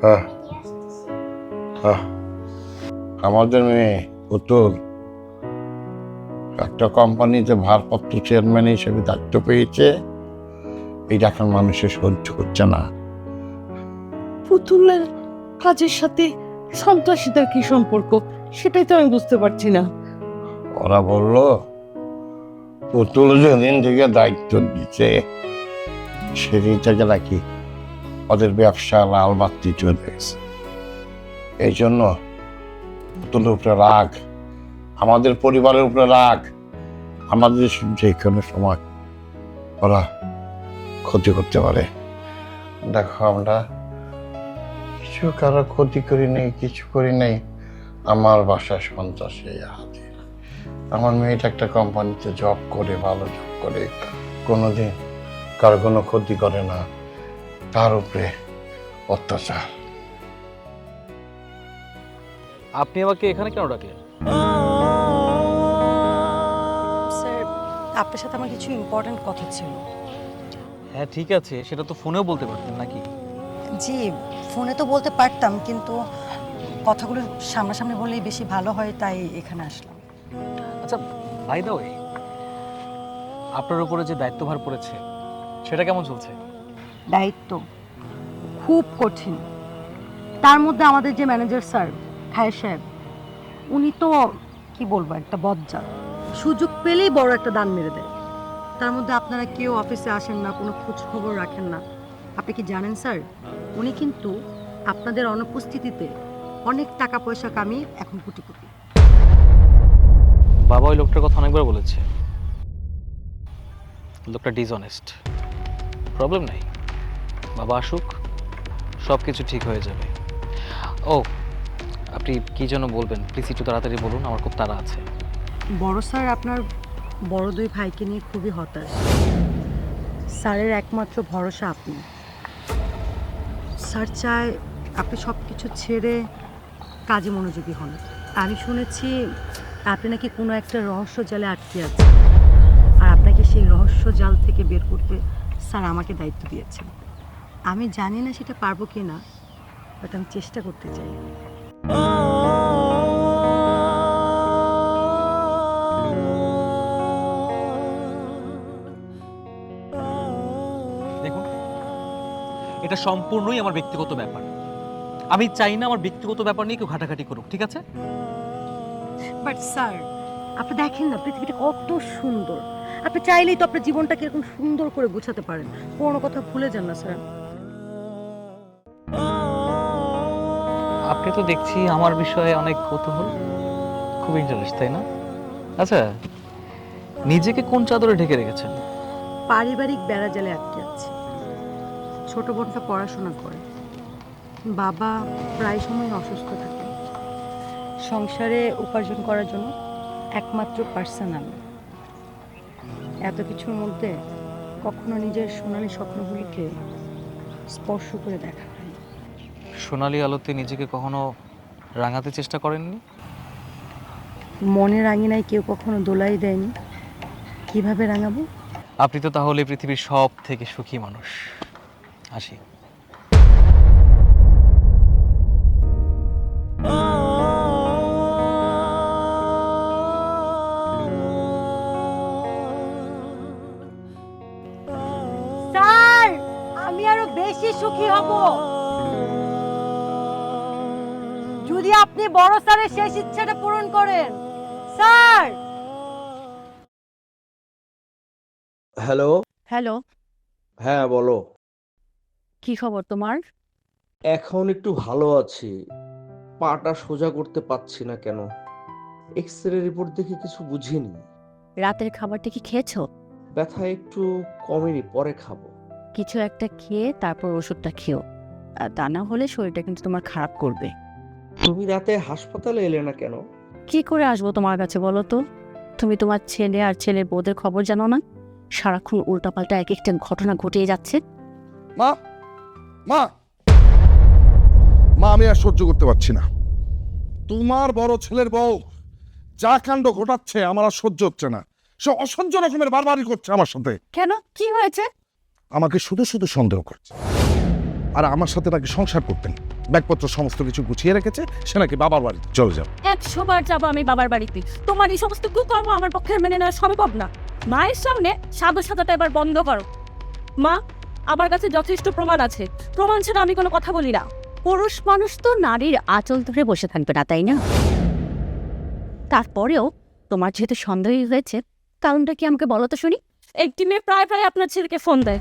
হ্যাঁ হ্যাঁ, আমাদের মেয়ে পুতুল একটা কোম্পানিতে ভারপ্রাপ্ত চেয়ারম্যান হিসেবে দায়িত্ব পেয়েছে, এইটা এখন মানুষের সহ্য হচ্ছে না। পুতুলের কাজের সাথে সন্ত্রাসীদের কি সম্পর্ক, সেটাই তো আমি বুঝতে পারছি না। ওরা বলল পুতুল যেদিন থেকে দায়িত্ব দিচ্ছে সেদিন থেকে নাকি ওদের ব্যবসা লাল বাতি চলে গেছে। এই জন্য পুতুলের উপরে রাগ, আমাদের পরিবারের উপরে রাগ, আমাদের যে কোনো সময় ওরা ক্ষতি করতে পারে। দেখো, আমরা কিছু কারো ক্ষতি করি নেই, কিছু করি নেই, আমার বাসায় সন্ত্রাসী হাতে। আমার মেয়েটা একটা কোম্পানিতে জব করে, ভালো জব করে, কোনোদিন কারো কোনো ক্ষতি করে না, তার উপরে অত্যাচার। আপনি আমাকে এখানে কেন ডাকলেন? স্যার, আপনার সাথে আমার কিছু ইম্পর্ট্যান্ট কথা ছিল। হ্যাঁ ঠিক আছে, সেটা তো ফোনেও বলতে পারতেন নাকি? জি, ফোনে তো বলতে পারতাম, কিন্তু কথাগুলো সামনাসামনি বললেই বেশি ভালো হয়, তাই এখানে আসলাম। আচ্ছা, বাই দ্য ওয়ে, আপনার উপরে যে দায়িত্বভার পড়েছে সেটা কেমন চলছে? দায়িত্ব খুব কঠিন। তার মধ্যে আমাদের যে ম্যানেজার স্যার খায়ের সাহেব, উনি তো কি বলবো, একটা বজ্জাত। সুযোগ পেলেই বড় একটা দান মেরে দেয়। তার মধ্যে আপনারা কেউ অফিসে আসেন না, কোনো খোঁজ খবর রাখেন না। আপনি কি জানেন স্যার, উনি কিন্তু আপনাদের অনুপস্থিতিতে অনেক টাকা পয়সা কামিয়ে এখন কোটি কোটি। বাবা ওই লোকটার কথা অনেকবার বলেছে, লোকটা ডিসঅনেস্ট। প্রবলেম নাই, বাবা আসুক, সব কিছু ঠিক হয়ে যাবে। ও, আপনি কি যেন বলবেন প্লিজ একটু তাড়াতাড়ি বলুন, আমার খুব তাড়া আছে। বড় স্যার আপনার বড় দুই ভাইকে নিয়ে খুবই হতাশ। স্যারের একমাত্র ভরসা আপনি। স্যার চায় আপনি সব কিছু ছেড়ে কাজে মনোযোগী হন। আমি শুনেছি আপনি নাকি কোনো একটা রহস্য জালে আটকে আছেন, আর আপনাকে সেই রহস্য জাল থেকে বের করতে স্যার আমাকে দায়িত্ব দিয়েছেন। আমি জানি না সেটা পারবো কি না, বাট আমি চেষ্টা করতে চাই। দেখুন, এটা সম্পূর্ণই আমার ব্যক্তিগত ব্যাপার। আমি চাই না আমার ব্যক্তিগত ব্যাপার নিয়ে কেউ ঘাটাঘাটি করুক, ঠিক আছে? বাট স্যার, আপনি দেখেন না পৃথিবীটা কত সুন্দর। আপনি চাইলেই তো আপনার জীবনটাকে এরকম সুন্দর করে গুছাতে পারেন। কোনো কথা ভুলে যান না স্যার। আপনি তো দেখছি আমার বিষয়ে অনেক কৌতূহল, খুব ইন্টারেস্ট, তাই না? আচ্ছা, নিজেকে কোন চাদরে ঢেকে রেখেছেন? পারিবারিক বেড়াজালে আটকে আছে। ছোট বোনটা পড়াশোনা করে, বাবা প্রায় সময় অসুস্থ থাকে। সংসারে উপার্জন করার জন্য একমাত্র পার্সন আমি। এত কিছুর মধ্যে কখনো নিজের সোনালী স্বপ্নগুলিকে স্পর্শ করে দেখা হয়নি। সোনালী আলোতে নিজেকে কখনো রাঙাতে চেষ্টা করেননি? মনের আঙিনায় কেউ কখনো দোলাই দেয়নি, কিভাবে রাঙাবো? আপনি তো তাহলে পৃথিবীর সব থেকে সুখী মানুষ। আসি। স্যার, আমি আরো বেশি সুখী হব যদি আপনি বড় স্যারের শেষ ইচ্ছাটা পূরণ করেন। স্যার। হ্যালো। হ্যালো, হ্যাঁ বলো। কি খবর তোমার? এখন একটু ভালো আছি, পাটা সোজা করতে পারছি না কেন। এক্সরে রিপোর্ট দেখে কিছু বুঝিনি। রাতের খাবারটা কি খেয়েছো? ব্যথা একটু কমেনি, পরে খাবো। কিছু একটা খেয়ে তারপর ওষুধটা খেও, আর তা না হলে শরীরটা কিন্তু তোমার খারাপ করবে। তুমি রাতে হাসপাতালে এলে না কেন? কি করে আসবো তোমার কাছে বলো তো? তুমি তোমার ছেলে আর ছেলের বউদের খবর জানো না? সারাক্ষণ উল্টাপাল্টা এক একটা ঘটনা ঘটিয়ে যাচ্ছে। মা মা মা, আমি আর সহ্য করতে পারছি না। তোমার বড় ছেলের বউ যা কাণ্ড ঘটাচ্ছে আমার আর সহ্য হচ্ছে না। সে অসহ্য রকমের বারবারই করছে আমার সাথে। কেন, কি হয়েছে? আমাকে শুধু শুধু সন্দেহ করছে, আর আমার সাথে নাকি সংসার করতেন। ব্যাগপত্র সমস্ত কিছু গুছিয়ে রেখেছে, সে নাকি বাবার বাড়িতে চলে যাবে। 100 বার যাবো আমি বাবার বাড়িতে। তোমার এই সমস্ত কুকর্ম আমার পক্ষে মেনে নেওয়া সম্ভব না। মায়ের সামনে সাদা সাদাটা এবার বন্ধ করো। মা, আমার কাছে যথেষ্ট প্রমাণ আছে, প্রমাণ ছাড়া আমি কোনো কথা বলি না। পুরুষ মানুষ তো নারীর আঁচল ধরে বসে থাকবে না, তাই না? তারপরেও তোমার যেহেতু সন্দেহই হয়েছে, কারণটা কি আমাকে বলো তো শুনি। একটি মেয়ে প্রায় প্রায় আপনার ছেলেকে ফোন দেয়,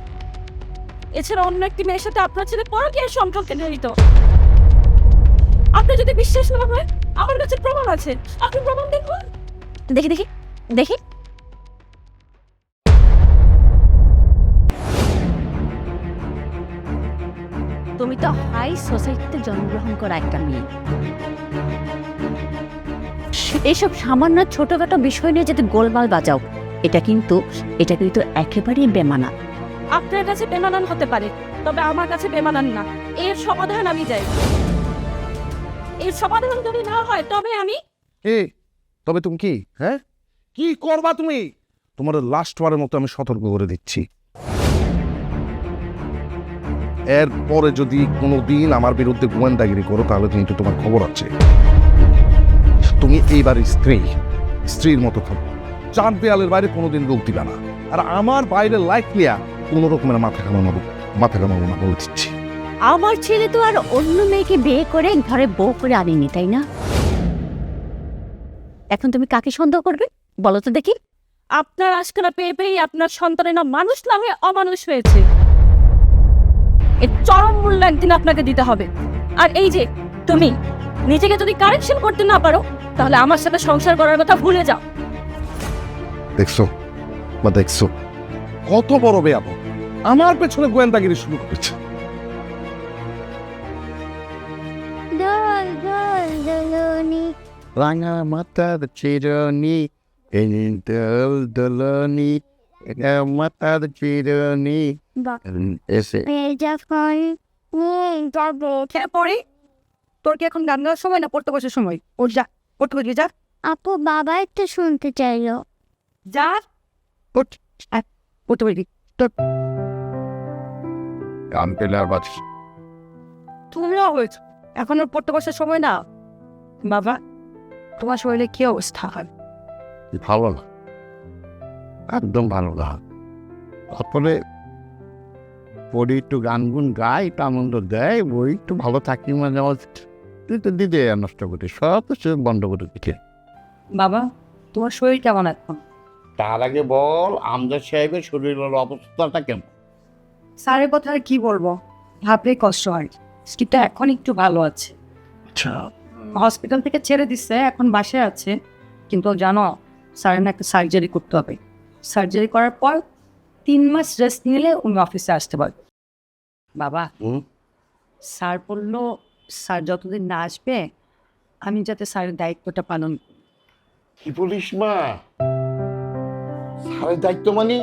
এছাড়া অন্য একটি মেয়ের সাথে আপনার ছেলে পরকীয়ার সম্পর্কে জড়িত। আপনি যদি বিশ্বাস না হয়, আমার কাছে প্রমাণ আছে, আপনি প্রমাণ দেখুন। দেখি দেখি দেখি। তুমি তো হাই সোসাইটিতে জন্মগ্রহণ করা একটা মেয়ে। এইসব সামান্য ছোটখাটো বিষয় নিয়ে যদি গোলমাল বাজাও, এটা কিন্তু একেবারেই বেমানা। আপনার কাছে বেমানান হতে পারে, তবে আমার কাছে বেমানান না। এর সমাধান আমি চাই। এর সমাধান যদি না হয় তবে আমি তবে তুমি কি কি করবা তুমি? তোমার লাস্ট বারের মতো আমি সতর্ক করে দিচ্ছি, এরপরে যদি কোনোদিন আমার বিরুদ্ধে গোয়েন্দাগিরি করো তাহলে কিন্তু তোমার খবর আছে। তুমি এইবার স্ত্রীর মতো থাকো, চার দেয়ালের বাইরে কোনোদিন লোক দিবে না। আর আমার বাইরে লাইট লিয়া কোনো রকমের মাথা কামাবো না বলে দিচ্ছি। আমার ছেলে তো আর অন্য মেয়েকে বিয়ে করে ঘরে বউ করে আনেনি, তাই না? এখন তুমি কাকে সন্দেহ করবে বলো তো দেখি? আপনার আশকারা পেয়ে পেয়ে আপনার সন্তানের না মানুষ নামে অমানুষ হয়েছে। এর চরম মূল্য একদিন আপনাকে দিতে হবে। আর এই যে তুমি নিজেকে যদি কারেকশন করতে না পারো, তাহলে আমার সাথে সংসার করার কথা ভুলে যাও। দেখছো কত বড় বেয়াদব, আমার পেছনে গোয়েন্দাগিরি শুরু করেছে। দোল দোল দোলনি রাঙা মাথার চিরনি, দোল দোলনি, মাথার চিরনি। এসে যখন যাবো খেয়ে পড়ি। তোর কি এখন গান গাওয়ার সময় না পড়তে বসার সময়? ওর যা পড়তে বসবি, যা। আপু বাবা একটু শুনতে চাইলো। যা পড়তে বসবি। তোর গান পেলে আর বাঁচিস। তুমিও হয়েছ, এখন ওর পড়তে বসার সময় না। বাবা, তোমার শরীরে কি অবস্থা হয়? ভালো না, একদম ভালো না। তারপরে পড়ি একটু গান গুন গায়, একটু আনন্দ দেয়, বই একটু ভালো থাকি মাঝে মাঝে। তুই তো দিদে নষ্ট করিস, সব তো সে বন্ধ করে দিকে। বাবা, তোমার শরীর কেমন এখন? তার আগে বল, আমজাদ সাহেবের শরীরের অবস্থাটা কেমন? স্যারের কথা আর কি বলবো, ভাবলেই কষ্ট হয়। স্টিকটা এখন একটু ভালো আছে। আচ্ছা, হসপিটাল থেকে ছেড়ে দিচ্ছে, এখন বাসায় আছে। কিন্তু জানো, স্যারের না একটা সার্জারি করতে হবে। সার্জারি করার পর 3 মাস রেস্ট নিলে উনি অফিসে আসতে পারবে। বাবা, স্যার বললো স্যার যতদিন না আসবে আমি যাতে স্যারের দায়িত্বটা পালন করি। কি বলিস মা? স্যারের দায়িত্ব মানে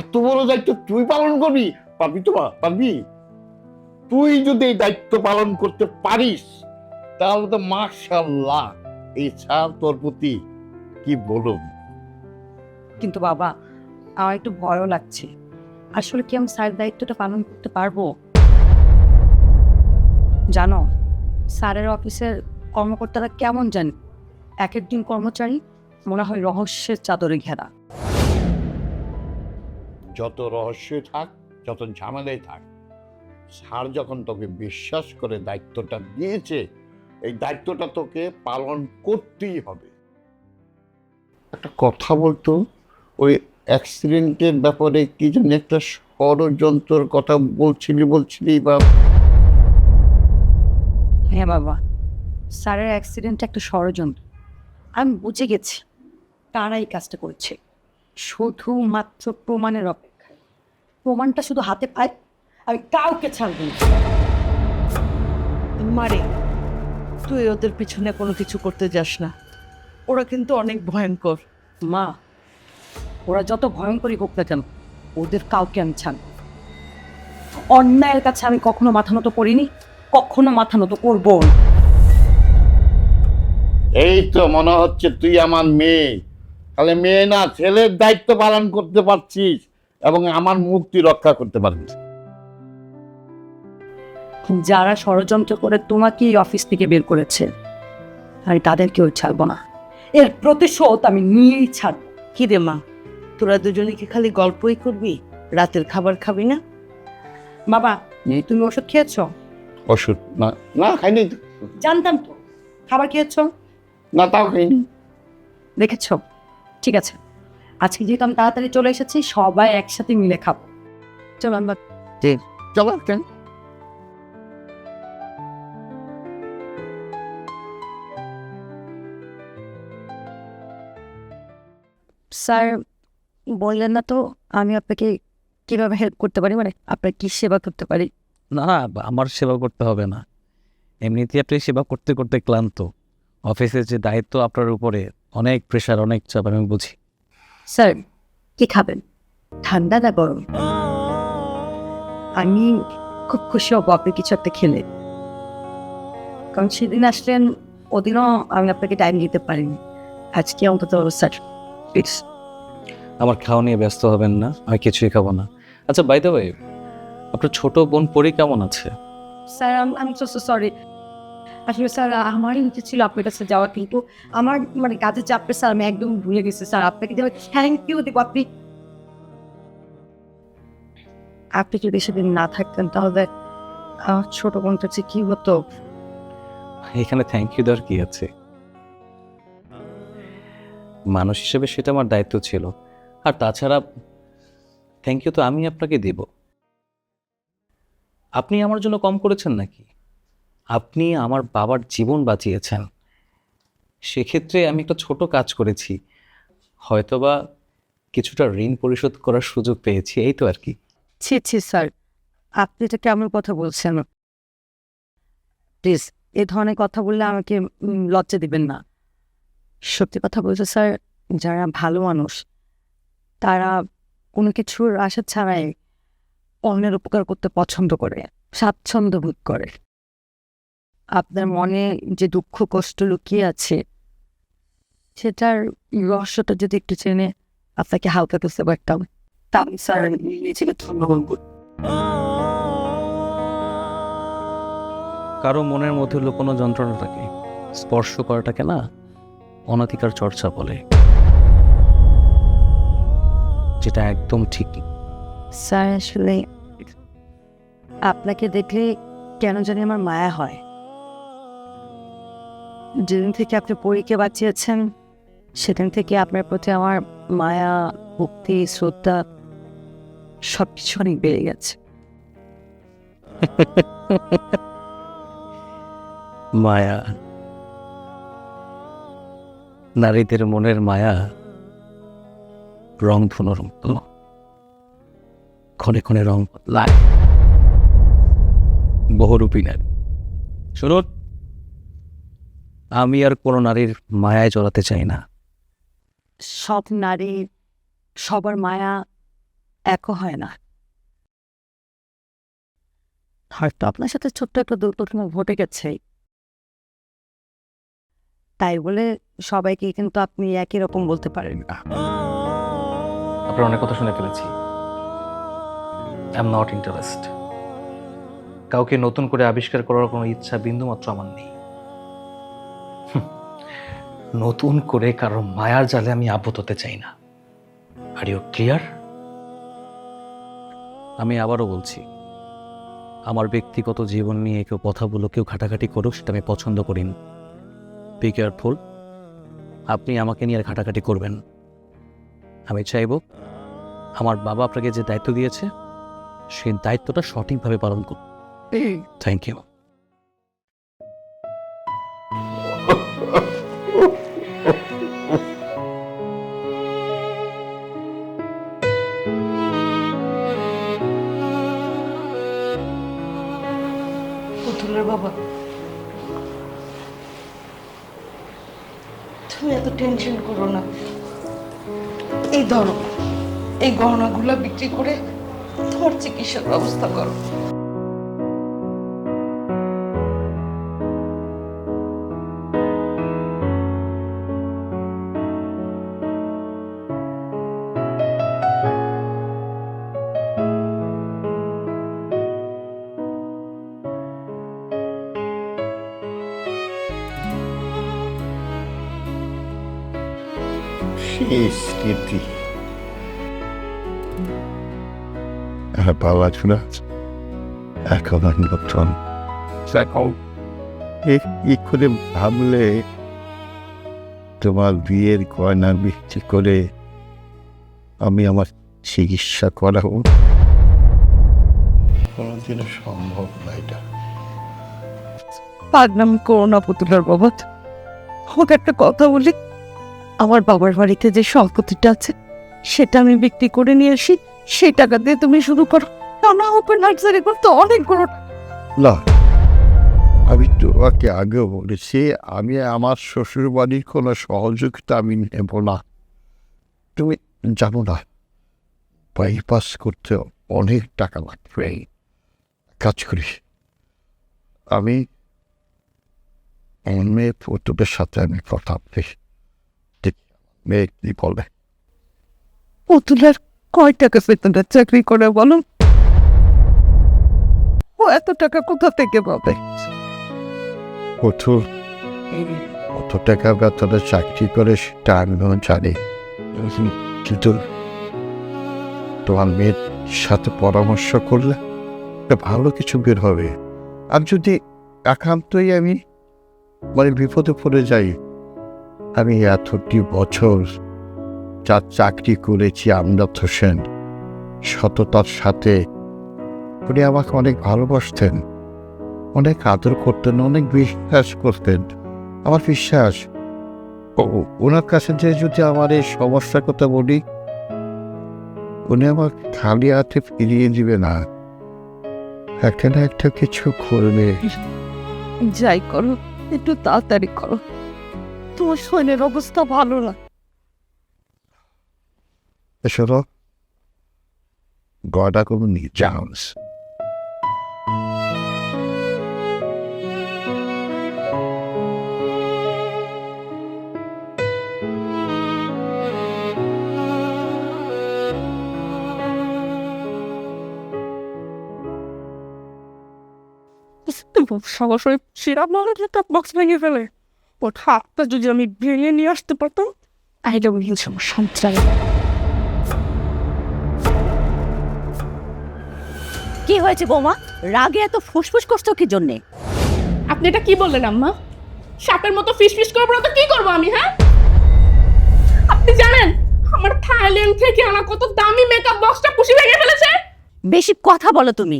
এত বড় দায়িত্ব তুই পালন করবি? পারবি তো মা, পারবি? তুই যদি এই দায়িত্ব পালন করতে পারিস তাহলে তো মাশাআল্লাহ, এই স্যার তোর প্রতি কি বলুন। কিন্তু বাবা, আমার একটু ভয়ও লাগছে। আসলে কি আমি স্যারের দায়িত্বটা পালন করতে পারবো? জানো, স্যারের অফিসের কর্মকর্তারা কেমন জানি, এক একদিন কর্মচারী মনে হয় রহস্যের চাদরে ঘেরা। যত রহস্যই থাক, যত ঝামেলাই থাক, স্যার যখন তোকে বিশ্বাস করে দায়িত্বটা দিয়েছে, এই দায়িত্বটা তোকে পালন করতেই হবে। একটা কথা বলতো, ওই অ্যাক্সিডেন্টের ব্যাপারে কি জানি একটা ষড়যন্ত্রের কথা বলছিলি বা? হ্যাঁ বাবা, স্যারের অ্যাক্সিডেন্ট একটা ষড়যন্ত্র। আমি বুঝে গেছি তারা এই কাজটা করছে শুধুমাত্র প্রমাণের অপেক্ষায়। প্রমাণটা শুধু হাতে পাই, আমি কাউকে ছাড়ব না। মারে, তুই ওদের পিছনে কোনো কিছু করতে যাস না, ওরা কিন্তু অনেক ভয়ঙ্কর। মা, ওরা যত ভয়ঙ্করই হোক না কেন, ওদের কাউকে আমি ছাড়ব না। অন্যায়ের কাছে আমি কখনো মাথা নত করিনি, কখনো মাথা নত করবো না। এই তো মনে হচ্ছে তুই আমার মেয়ে, তাহলে মেয়ে না ছেলের দায়িত্ব পালন করতে পারছিস এবং আমার মুক্তি রক্ষা করতে পারছিস। যারা ষড়যন্ত্র করে তোমাকে এই অফিস থেকে বের করেছে, আমি তাদেরকেও ছাড়বো না। এর প্রতিশোধ আমি নিয়েই ছাড়বো। কি রে মা, তোরা দুজনে কি খালি গল্পই করবি, রাতের খাবার খাবি না? বাবা, তুমি ওষুধ খেয়েছো? ওষুধ না, না খাইনি তো। জানতাম তো। খাবার খেয়েছো? না, তাও খাইনি। দেখেছো? ঠিক আছে, আজকে যেহেতু আমি তাড়াতাড়ি চলে এসেছি, সবাই একসাথে মিলে খাবো। চলো আমরা। চলো। স্যার বললেন না তো আমি আপনাকে কিভাবে হেল্প করতে পারি, মানে আপনার কি সেবা করতে পারি? না, আমার সেবা করতে হবে না। এমনিতেই আপনি সেবা করতে করতে ক্লান্ত। অফিসের যে দায়িত্ব আপনার উপরে, অনেক প্রেশার, অনেক চাপ, আমি বুঝি। স্যার, কি খাবেন, ঠান্ডা না গরম? আমি খুব খুশি হব আপনি কিছু একটা খেলে, কারণ সেদিন আসলেন, ওদিনও আমি আপনাকে টাইম দিতে পারিনি। আজকে অন্তত স্যার প্লিজ। আমার খাওয়া নিয়ে ব্যস্ত হবেন না, আমি কিছুই খাবো না। আচ্ছা, বাই দ্য ওয়ে, আপনার ছোট বোন পরি কেমন আছে? স্যার আমি সো সরি। আসলে স্যার আমারই উচিত ছিল আপনার কাছে যাওয়া, কিন্তু আমার মানে কাজের চাপে স্যার আমি একদম ভুলে গেছি। স্যার আপনাকে দেওয়া থ্যাংক ইউ দেবো। আপনি যদি সেদিন না থাকতেন তাহলে আমার ছোট বোনটা যে কি হতো। এখানে থ্যাংক ইউ দেওয়ার কি আছে? মানুষ হিসেবে সেটা আমার দায়িত্ব ছিল। আর তাছাড়া থ্যাংক ইউ তো আমি আপনাকে দেব। আপনি আমার জন্য কম করেছেন নাকি? আপনি আমার বাবার জীবন বাঁচিয়েছেন, সেক্ষেত্রে আমি একটা ছোট কাজ করেছি, হয়তোবা কিছুটা ঋণ পরিশোধ করার সুযোগ পেয়েছি, এই তো আর কি। ছি স্যার, আপনি এটা কেমন কথা বলছেন? প্লিজ এই ধরনের কথা বললে আমাকে লজ্জা দিবেন না। সত্যি কথা বলছে স্যার, যারা ভালো মানুষ তারা কোনো কিছুর আশা ছাড়াই অন্যের উপকার করতে পছন্দ করে, স্বাচ্ছন্দ্য বোধ করে। আপনার মনে যে দুঃখ কষ্ট লুকিয়ে আছে সেটার রহস্যটা যদি একটু চেনে আপনাকে হালকা করতে পারতাম, তাহলে স্যার নিজেকে ধন্যবাদ। কারো মনের মধ্যে লুকোনো যন্ত্রণাটাকে স্পর্শ করাটাকে না অনধিকার চর্চা বলে, যেটা একদম ঠিক। স্যার আসলে আপনাকে দেখলে কেন জানি আমার মায়া হয়। যেদিন থেকে আপনি পরীকে বাঁচিয়েছেন সেদিন থেকে আপনার প্রতি আমার মায়া, ভক্তি, শ্রদ্ধা সবকিছু অনেক বেড়ে গেছে। মায়া, নারীদের মনের মায়া রং ধনুর মতো ক্ষণে ক্ষণে রং বদলায়। বহুরূপী নারী। শুনুন, আমি আর কোনো নারীর মায়ায় জড়াতে চাই না। সব নারী, সবার মায়া এক হয় না। হয়তো আপনার সাথে ছোট্ট একটা দুর্ঘটনা ঘটে গেছে, তাই বলে সবাইকে কিন্তু আপনি একই রকম বলতে পারেন না। আপনার অনেক কথা শুনে ফেলেছি। I am not interest. কাউকে নতুন করে আবিষ্কার করার কোনো ইচ্ছা বিন্দুমাত্র আমার নেই। নতুন করে কারো মায়ার জালে আমি আবদ্ধ হতে চাই না। Are you clear? আমি আবারও বলছি, আমার ব্যক্তিগত জীবন নিয়ে কেউ কথা বলো, কেউ ঘাটাঘাটি করুক, সেটা আমি পছন্দ করি না। Be careful. আপনি আমাকে নিয়ে আর ঘাটাঘাটি করবেন। আমি চাইব আমার বাবা আপনাকে যে দায়িত্ব দিয়েছে সেই দায়িত্বটা সঠিকভাবে পালন করুন। Thank you. পুতুলের বাবা, তুমি এত টেনশন করো না। এই ধরো, এই গহনাগুলো বিক্রি করে তোমার চিকিৎসার ব্যবস্থা করো। স্মৃতি বাবা শোনা এখন আর নতুন কি করে ভাবলে তোমার বিয়ের গয়না বিক্রি করে আমি আমার চিকিৎসা করাবো? কোনোদিনও সম্ভব না এটা। পাগনাম করো না পুতুলের বাবা। আমাকে একটা কথা বলি, আমার বাবার বাড়িতে যে সম্পত্তিটা আছে সেটা আমি বিক্রি করে নিয়ে আসি, সেই টাকা দিয়ে তুমি শুরু করো। না ওপেন নার্সারি করতে অনেকগুলো। না, আমি তোমাকে আগেও বলেছি, আমি আমার শ্বশুর বাড়ির কোনো সহযোগিতা আমি নেব না। তুমি জানো না, বাইপাস করতে অনেক টাকা লাগবে। কাজ করি, আমি মেয়ে পুতুলের সাথে আমি কথা বলি, মেয়ে কি বলবে? পুতুলের কয় টাকা বেতনে চাকরি করে বলো? ও এত টাকা কোথা থেকে পাবে? পুতুল কত টাকা বেতনে চাকরি করে সেটা আমিও জানি, কিন্তু তোমার মেয়ের সাথে পরামর্শ করলে ভালো কিছু বের হবে। আর যদি একান্তই আমি বিপদে পড়ে যাই, আমি এতটি বছর যার চাকরি করেছি আমজাদ হোসেন, সততার সাথে উনি আমাকে অনেক ভালোবাসতেন, অনেক আদর করতেন, অনেক বিশ্বাস করতেন। আমার বিশ্বাস ওনার কাছে যে যদি আমার এই সমস্যার কথা বলি, উনি আমার খালি হাতে ফিরিয়ে দিবে না, একটা না একটা কিছু করবে। যাই করো একটু তাড়াতাড়ি করো, তোমার শরীরের অবস্থা ভালো না। শোনো, গয়না কোনো নিয়ে যাও। সরাসরি সিরাপ না হলে একটা বক্স ভেঙে ফেলে। ওর হাতটা যদি আমি ভেঙে নিয়ে আসতে পারতাম, আইডা বুঝেছি আমার সন্ত্রাস। কি হয়েছে বৌমা? রাগে এত ফুসফুস করছো কি জন্যে? আপনি এটা কি বললেন আম্মা? সাপের মতো ফিসফিস করবো না তো কি করবো আমি, হ্যাঁ? আপনি জানেন আমার থাইল্যান্ড থেকে আনা কত দামি মেকআপ বক্সটা পুষি ভেঙে ফেলেছে? বেশি কথা বলো তুমি।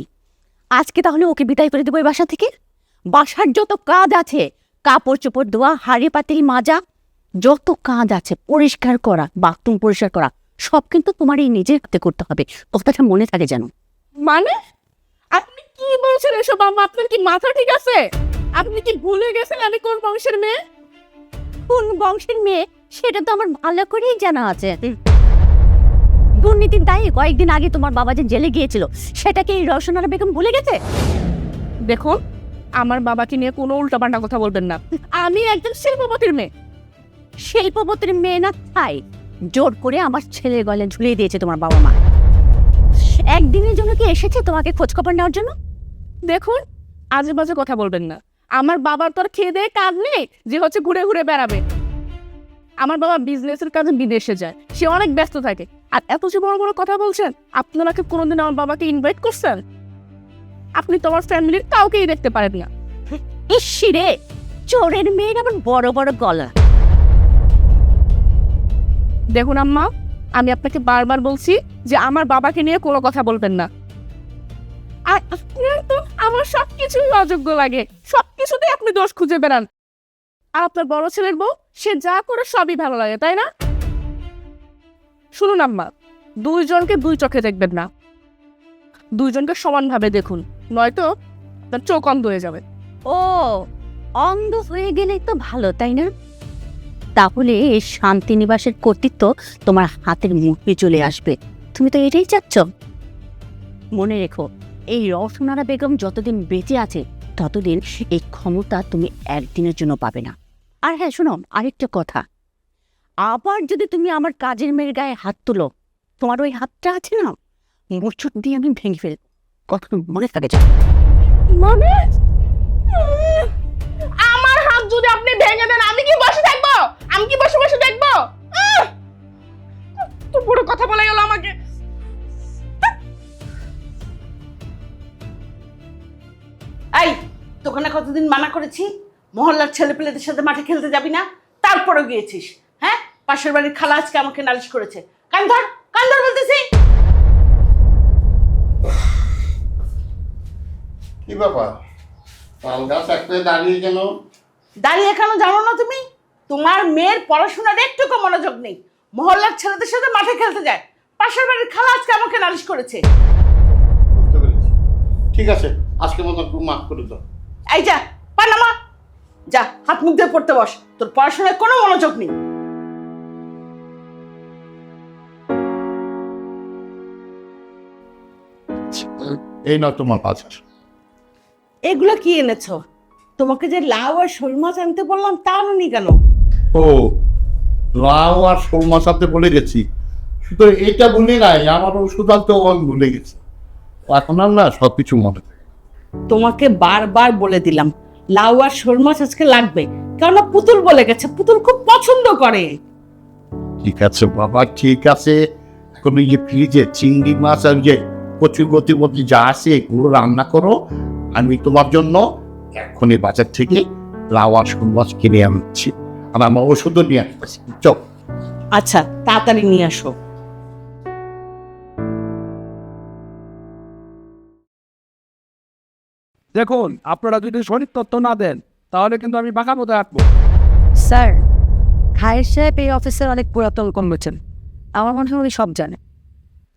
আজকে তাহলে ওকে বিদায় করে দেবো এই বাসা থেকে। বাসার যত কাজ আছে, কাপড় চোপড় ধোয়া, হাঁড়ি পাতিল মাজা, যত কাজ আছে, পরিষ্কার করা, বাথরুম পরিষ্কার করা, সব কিন্তু তোমার এই নিজের হাতে করতে হবে। কথাটা মনে থাকে যেন। মানে আপনি কি বলছেন এসব আম্মা? আপনার কি মাথা ঠিক আছে? আপনি কি ভুলে গেছেন আমি কোন বংশের মেয়ে? কোন বংশের মেয়ে সেটা তো আমার ভালো করেই জানা আছে। দুর্নীতির দায়ে কয়েকদিন আগে তোমার বাবা যে জেলে গিয়েছিল, সেটাকে এই রওশনারা বেগম ভুলে গেছে? দেখুন, আমার বাবাকে নিয়ে কোনো উল্টাপাল্টা কথা বলবেন না। আমি একজন শিল্পপতির মেয়ে। শিল্পপতির মেয়ে না তাই জোর করে আমার ছেলের গলায় ঝুলিয়ে দিয়েছে তোমার বাবা মা। একদিনের জন্য কি এসেছে তোমাকে খোঁজখবর নেওয়ার জন্য? দেখুন, আজে বাজে কথা বলবেন না। আমার বাবার তো আর খেয়ে দেয়ে কাজ নেই যে হচ্ছে ঘুরে ঘুরে বেড়াবে। আমার বাবা বিজনেসের কাজে বিদেশে যায়, সে অনেক ব্যস্ত থাকে। আর এত যে বড় বড় কথা বলছেন, আপনারা কি কোনোদিন আমার বাবাকে ইনভাইট করছেন? আপনি তোমার ফ্যামিলির কাউকেই দেখতে পারেন না। ইসি রে, চোরের মেয়ের আবার বড় বড় গলা। দেখুন আম্মা, আমি আপনাকে বারবার বলছি যে আমার বাবাকে নিয়ে কোনো কথা বলবেন না। আর আপনার তো আমার সবকিছুই অযোগ্য লাগে, সবকিছুতেই আপনি দোষ খুঁজে বেড়ান। আর আপনার বড় ছেলের বউ, সে যা করে সবই ভালো লাগে, তাই না? শুনুন আম্মা, দুইজনকে দুই চোখে দেখবেন না, দুইজনকে সমানভাবে দেখুন, নয়তো তার চোখ অন্ধ হয়ে যাবে। ও, অন্ধ হয়ে গেলেই তো ভালো, তাই না? তাহলে এই শান্তিনিবাসের কর্তৃত্ব তোমার হাতের মুঠে চলে আসবে। তুমি তো এটাই চাচ্ছ। মনে রেখো, এই রওশনারা বেগম যতদিন বেঁচে আছে ততদিন এই ক্ষমতা তুমি একদিনের জন্য পাবে না। আর হ্যাঁ শোনো, আরেকটা কথা, আবার যদি তুমি আমার কাজের মেয়ের গায়ে হাত তুলো, তোমার ওই হাতটা আছে না, মোচড় দিয়ে আমি ভেঙে ফেল। কথা মনে থাকে যা। মানে আমার হাত যদি আপনি ভেঙে দেন, আমি কি বসে থাকবো? আমি কি বসে বসে দেখবো? তো বড় কথা বলে গেল আমাকে। এই, তোখানে কতদিন মানা করেছি মহল্লার ছেলেপেলেদের সাথে মাঠে খেলতে যাবি না, তারপরেও গিয়েছিস। হ্যাঁ, পাশের বাড়ির খালা আজকে আমাকে নালিশ করেছে। কান ধর বলতেছি। কি ব্যাপার, তাল গাছ একটা দাঁড়িয়ে কেন? দাঁড়িয়ে কেন জানো না তুমি? তোমার মেয়ের পড়াশোনার একটুকু মনোযোগ নেই, মহল্লার ছেলেদের সাথে মাঠে খেলতে যায়। পাশের বাড়ির খালা আজকে আমাকে নালিশ করেছে। বুঝতে পেরেছি, ঠিক আছে, আজকের মতো একটু মাফ করে দাও। এই যা পানামা, যা হাত মুখ দিয়ে পড়তে বস, তোর পড়াশোনায় কোনো মনোযোগ নেই। এই না তোমার বাজার। এগুলো কি এনেছো? তোমাকে যে লাউ আর শোল মাছ আনতে বললাম তা আনুনি কেন? ও, লাউ আর শোল মাছ আনতে বলে গেছি, শুধু এটা ভুলে নাই, আমার ওষুধ আনতে ভুলে গেছি। এখন আর না সবকিছু মনে থাকে। তোমাকে বারবার বলে দিলাম লাউ আর শোল মাছ আজকে লাগবে, কেননা পুতুল বলে গেছে, পুতুল খুব পছন্দ করে। ঠিক আছে বাবা, ঠিক আছে। এখন ওই যে ফ্রিজে চিংড়ি মাছ আর যে কচুর গতি যা আছে এগুলো রান্না করো, আমি তোমার জন্য এখনই বাজার থেকে লাউ আর শোল মাছ কিনে আনছি, আর আমার ওষুধও নিয়ে আসতেছি। চল। আচ্ছা, তাড়াতাড়ি নিয়ে আসো। দেখুন, আপনারা যদি সঠিক তথ্য না দেন তাহলে কিন্তু আমি বাঁকা মতো রাখবো। স্যার, খায়ের সাহেব এই অফিসের অনেক পুরাতন কর্মচারী, আমার মনে হয় উনি সব জানে।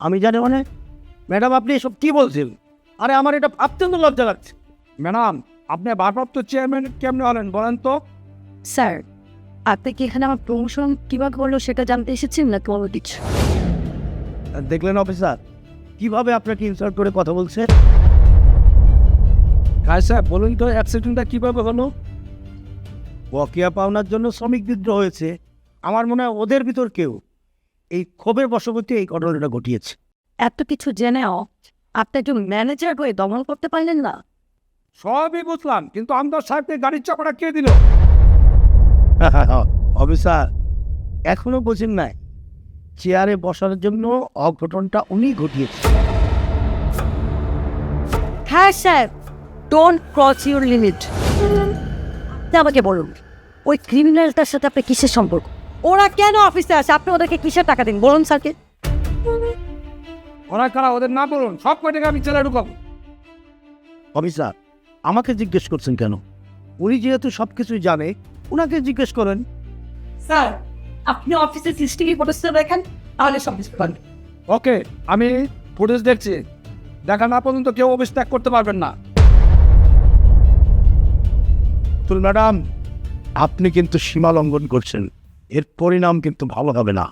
আমি জানি মানে? ম্যাডাম, আপনি এসব কি বলছেন? আরে আমার এটা ভাবতেও তো লজ্জা লাগছে। ম্যাডাম, আপনি ভারপ্রাপ্ত চেয়ারম্যান কেমনে হলেন বলেন তো? স্যার, আপনি কি এখানে আমার প্রমোশন কীভাবে হলো সেটা জানতে এসেছেন না কোনো কিছু? দেখলেন অফিসার, কিভাবে আপনাকে ইনসাল্ট করে কথা বলছে? খায় সাহেব, বলুন তো অ্যাক্সিডেন্টটা কীভাবে হলো? বকেয়া পাওনার জন্য শ্রমিক বিদ্রোহ হয়েছে। আমার মনে হয় ওদের ভিতর কেউ এই ক্ষোভের বশবর্তী এই ঘটনাটা ঘটিয়েছে। এত কিছু জেনেও আপনি একজন ম্যানেজার হয়ে দমন করতে পারলেন না? সবই বুঝলাম, কিন্তু আমদার সাহেবকে গাড়ির চাপাটা কে দিল? অফিসার, এখনো বোঝেন নাই, চেয়ারে বসার জন্য অঘটনটা উনি ঘটিয়েছে। হ্যাঁ সাহেব, ডোন্ট ক্রস ইউর লিমিট। আমাকে বলুন, ওই ক্রিমিনালটার সাথে আপনার কিসের সম্পর্ক? ওরা কেন অফিসে আসে? আপনি ওদেরকে কিসের টাকা দিন বলুন স্যারকে। ওরা কারা ওদের না বলুন, সব কয় টাকা আমি ছেলে ঢুকাবো। অফিসার, আমাকে জিজ্ঞেস করছেন কেন? উনি যেহেতু সব কিছুই জানে, ওনাকে জিজ্ঞেস করেন। স্যার, আপনি অফিসে সিসিটিভি ফুটেজটা দেখেন, তাহলে সব কিছু পারবেন। ওকে, আমি ফুটেজ দেখছি, দেখা না পর্যন্ত কেউ অফিস ত্যাগ করতে পারবেন না। তুল ম্যাডাম, আপনি কিন্তু সীমা লঙ্ঘন করছেন, এর পরিণাম কিন্তু ভালো হবে না।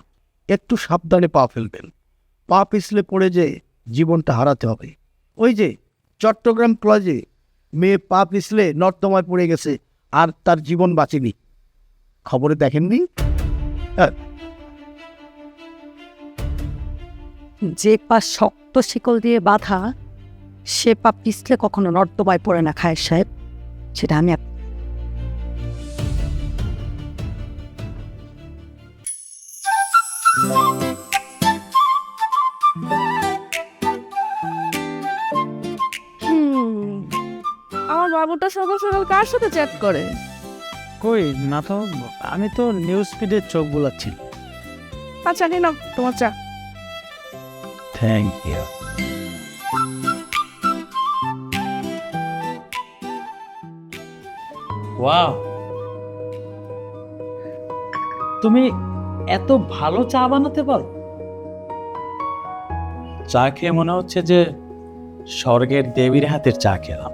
একটু সাবধানে পা ফেলবেন, পা পিছলে পড়ে যে জীবনটা হারাতে হবে। ওই যে চট্টগ্রাম কলেজে মেয়ে পা পিছলে নর্দমায় পড়ে গেছে আর তার জীবন বাঁচেনি, খবরে দেখেননি? যে পা শক্ত শিকল দিয়ে বাঁধা, সে পা পিছলে কখনো নর্দমায় পড়ে না খায়ের সাহেব, সেটা আমি আমার বাবুটা সকাল সকাল কার সাথে চ্যাট করে? কই না তো, আমি তো নিউজ ফিডে চোখ বুলাচ্ছি। আচ্ছা নিন তোমার চা। Thank you. ওয়াও, তুমি এত ভালো চা বানাতে পারো? চা খেয়ে মনে হচ্ছে যে স্বর্গের দেবীর হাতের চা খেলাম।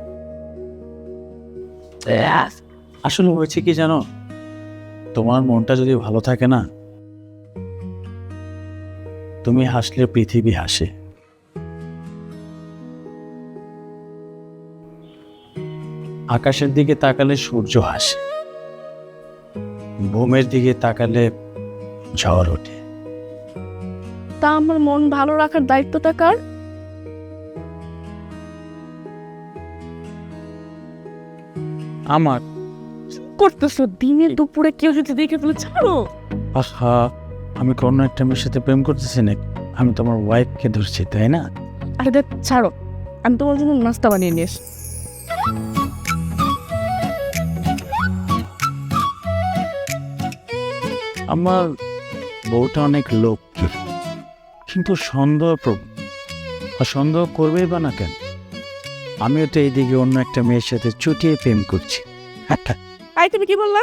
আসলে হয়েছে কি জানো, তোমার মনটা যদি ভালো থাকে না, তুমি হাসলে পৃথিবী হাসে। আকাশের দিকে তাকালে সূর্য হাসে, ভূমের দিকে তাকালে ঝড় ওঠে। তা আমার মন ভালো রাখার দায়িত্বটা কার? আমার। করতেছো দিনে দুপুরে কেউ যদি দেখে ফেলে ছাড়ো। আহা, আমি কোনো একটা মেয়ের সাথে প্রেম করতেছি না, আমি তোমার ওয়াইফকে ধরছি, তাই না? আরে দেখ ছাড়ো, আমি তোমার জন্য নাস্তা বানিয়ে নিয়ে এসেছি। আমার বউটা অনেক লক্ষ্মী, কিন্তু সন্দেহপ্রবণ। আর সন্দেহ করবেই বা না কেন? আমিও তো এইদিকে অন্য একটা মেয়ের সাথে চুটিয়ে প্রেম করছি। আই তুমি কি বললা?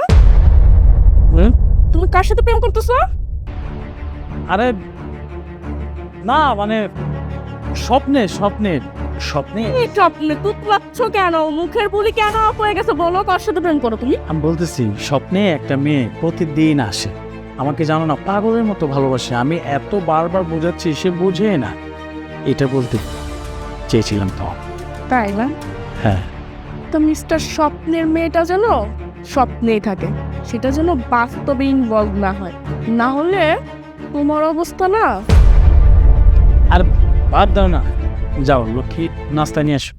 তুমি কার সাথে প্রেম করতেছো? আরে না, মানে স্বপ্নে স্বপ্নে স্বপ্নে স্বপ্নে তুতলাচ্ছ কেন? মুখের বুলি কেন অফ হয়ে গেছে? বলো কার সাথে প্রেম করো তুমি? আমি বলতেছি, স্বপ্নে একটা মেয়ে প্রতিদিন আসে, আমাকে জানো না পাগলের মতো ভালোবাসে। আমি এত বারবার বোঝাচ্ছি, সে বুঝে না। এটা বলতে চেয়েছিলাম তো। তাই না? হ্যাঁ। তো মিস্টার স্বপ্নের মেয়েটা যেন স্বপ্নেই থাকে, সেটা যেন বাস্তবে ইনভলভ না হয়, না হলে তোমার অবস্থা না। আর বাদ দাও না, যাও লক্ষ্মী নাস্তা নিয়ে আসো।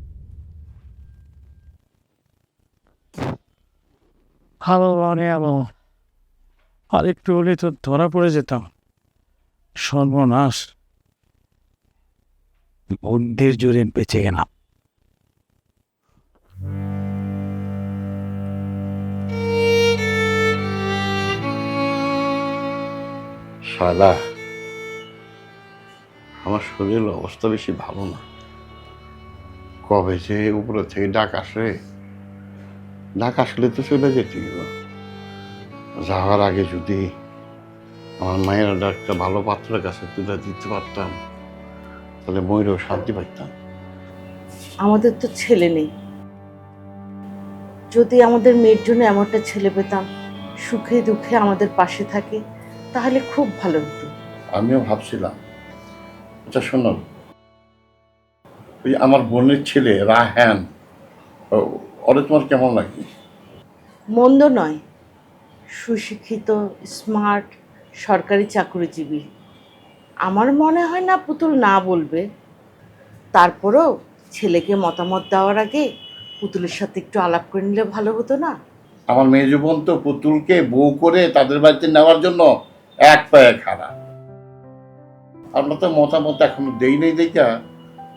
আর একটু হলে তো ধরা পড়ে যেতাম। সর্বনাশ, বুদ্ধির জোরে বেঁচে গেলাম। শালা, আমার শরীরের অবস্থা বেশি ভালো না। কবে যে উপরে থেকে ডাক আসে, ডাক আসলে তো চলে যেতে হবে। যাওয়ার আগে যদি আমার মায়ের ডাকটা ভালো পাত্রের কাছে তুলে দিতে পারতাম, তাহলে ময়ূরও শান্তি পাইতাম। আমাদের তো ছেলে নেই, যদি আমাদের মেয়ের জন্য এমন একটা ছেলে পেতাম, সুখে দুঃখে আমাদের পাশে থাকে, তাহলে খুব ভালো হতো। আমিও ভাবছিলাম। আচ্ছা শোনো, ওই আমার বোনের ছেলে রায়হান, ওরে তোমার কেমন লাগে? মন্দ নয়, সুশিক্ষিত, স্মার্ট, সরকারি চাকরিজীবী। আমার মনে হয় না পুতুল না বলবে। তারপরেও ছেলেকে মতামত দেওয়ার আগে পুতুলের সাথে একটু আলাপ করে নিলে ভালো হতো না? আমার মেয়ে জীবন তো পুতুলকে বউ করে তাদের বাড়িতে নেওয়ার জন্য এক পায়ে খাড়া। আমরা তো মতামত এখনো দেই নেই, দেখা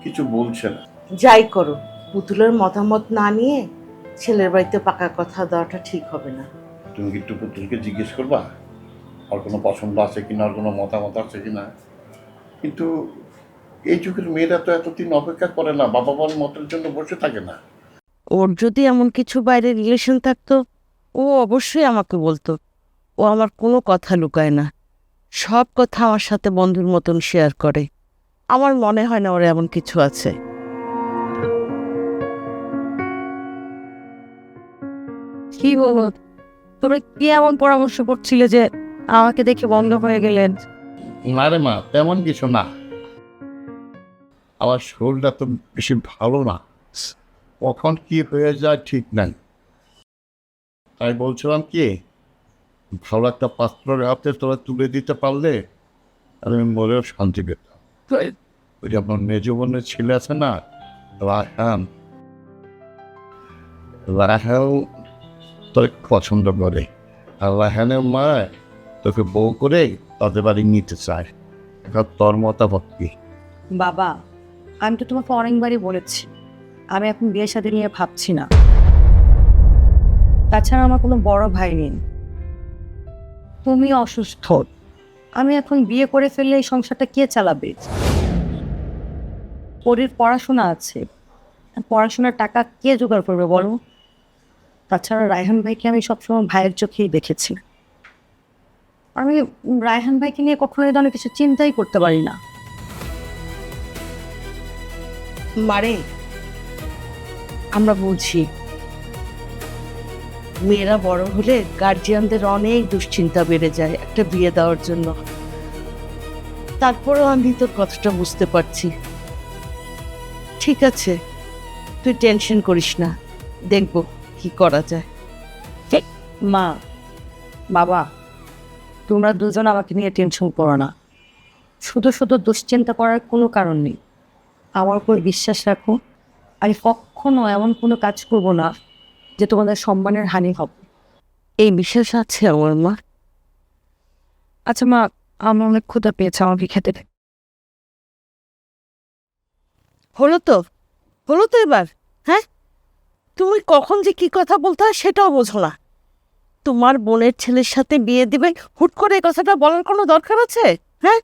কিছু বলছে না। যাই করো, পুতুলের মতামত না নিয়ে ছেলের বাড়িতে পাকা কথা দেওয়াটা ঠিক হবে না। তুমি কি একটু পুতুলকে জিজ্ঞেস করবা আর কোনো পছন্দ আছে কিনা, আর কোনো মতামত আছে কিনা? কিন্তু এই যুগের মেয়েরা তো এতদিন অপেক্ষা করে না, বাবা মার মতের জন্য বসে থাকে না। ওর যদি এমন কিছু বাইরে রিলেশন থাকতো ও অবশ্যই আমাকে বলতো। ও আমার কোনো কথা লুকায় না, সব কথা আমার সাথে বন্ধুর মতন শেয়ার করে। আমার মনে হয় না ওর এমন কিছু আছে। কি বলো, তোমরা কি এমন পরামর্শ করছিলে যে আমাকে দেখে বন্ধ হয়ে গেলেন? না রে মা, তেমন কিছু না। আমার শরীরটা তো বেশি ভালো না, কখন কি হয়ে যায় ঠিক নাই। তাই বলছিলাম কি, ভালো একটা পাত্রের হাতে তোরা তুলে দিতে পারলে আমি মরেও শান্তি পেতাম। ওই যে আপনার মেজ বোনের ছেলে আছে না, রায়হান তোকে পছন্দ করে, আর রায়হানের মা তোকে বউ করে তাদের বাড়ি নিতে চায়। এখন তোর মতামত কি? বাবা, আমি তো তোমাকে অনেকবারই বলেছি আমি এখন বিয়ে শাদী নিয়ে ভাবছি না। তাছাড়া আমার কোনো বড় ভাই নেই, তুমি অসুস্থ। আমি এখন বিয়ে করে ফেললে এই সংসারটা কে চালাবে? পরীর পড়াশোনা আছে, পড়াশোনার টাকা কে জোগাড় করবে বলো? তাছাড়া রায়হান ভাইকে আমি সবসময় ভাইয়ের চোখেই দেখেছি। আমি রায়হান ভাইকে নিয়ে কখনো এই ধরনের কিছু চিন্তাই করতে পারি না। মারে, আমরা বুঝি মেয়েরা বড় হলে গার্জিয়ানদের অনেক দুশ্চিন্তা বেড়ে যায় একটা বিয়ে দেওয়ার জন্য। তারপরেও আমি তোর কথাটা বুঝতে পারছি। ঠিক আছে, তুই টেনশন করিস না, দেখবো কি করা যায়। মা, বাবা, তোমরা দুজন আমাকে নিয়ে টেনশন করো না। শুধু শুধু দুশ্চিন্তা করার কোনো কারণ নেই। আমার উপর বিশ্বাস রাখো, আমি কখনো এমন কোনো কাজ করব না যে তোমাদের সম্মানের হানি হবে। এই বিশ্বাস আছে আমার মা। আচ্ছা মা, আমার অনেক ক্ষুধা পেয়েছে, আমাকে খেতে দে। হলো তো এবার? হ্যাঁ, তুমি কখন যে কি কথা বলতে হয় সেটাও বোঝো না। তোমার বোনের ছেলের সাথে বিয়ে দিবে, হুট করে এই কথাটা বলার কোনো দরকার আছে? হ্যাঁ,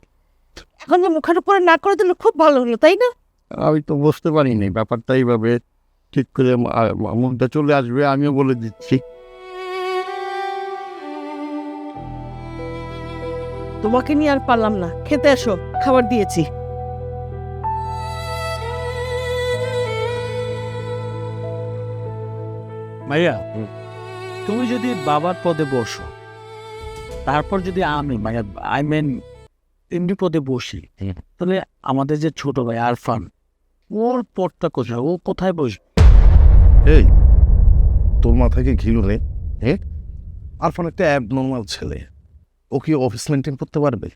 এখন যে মুখের উপরে না করে দিলে খুব ভালো হলো, তাই না? আমি তো বুঝতে পারিনি ব্যাপারটা এইভাবে ঠিক করে মনটা চলে আসবে, আমিও বলে দিচ্ছি। তোমাকে নিয়ে আর পারলাম না, খেতে এসো, খাবার দিয়েছি। মাইয়া, তুমি যদি বাবার পদে বসো, তারপর যদি আমি আই মিন এমনি পদে বসি, তাহলে আমাদের যে ছোট ভাই আরফান, ওর পদটা কোথায়? ও কোথায় বসবে? এই তোর মাথায় কি ঘিলু রে? আরফান একটা অ্যাবনর্মাল ছেলে, ও কি অফিস মেনটেন করতে পারবে?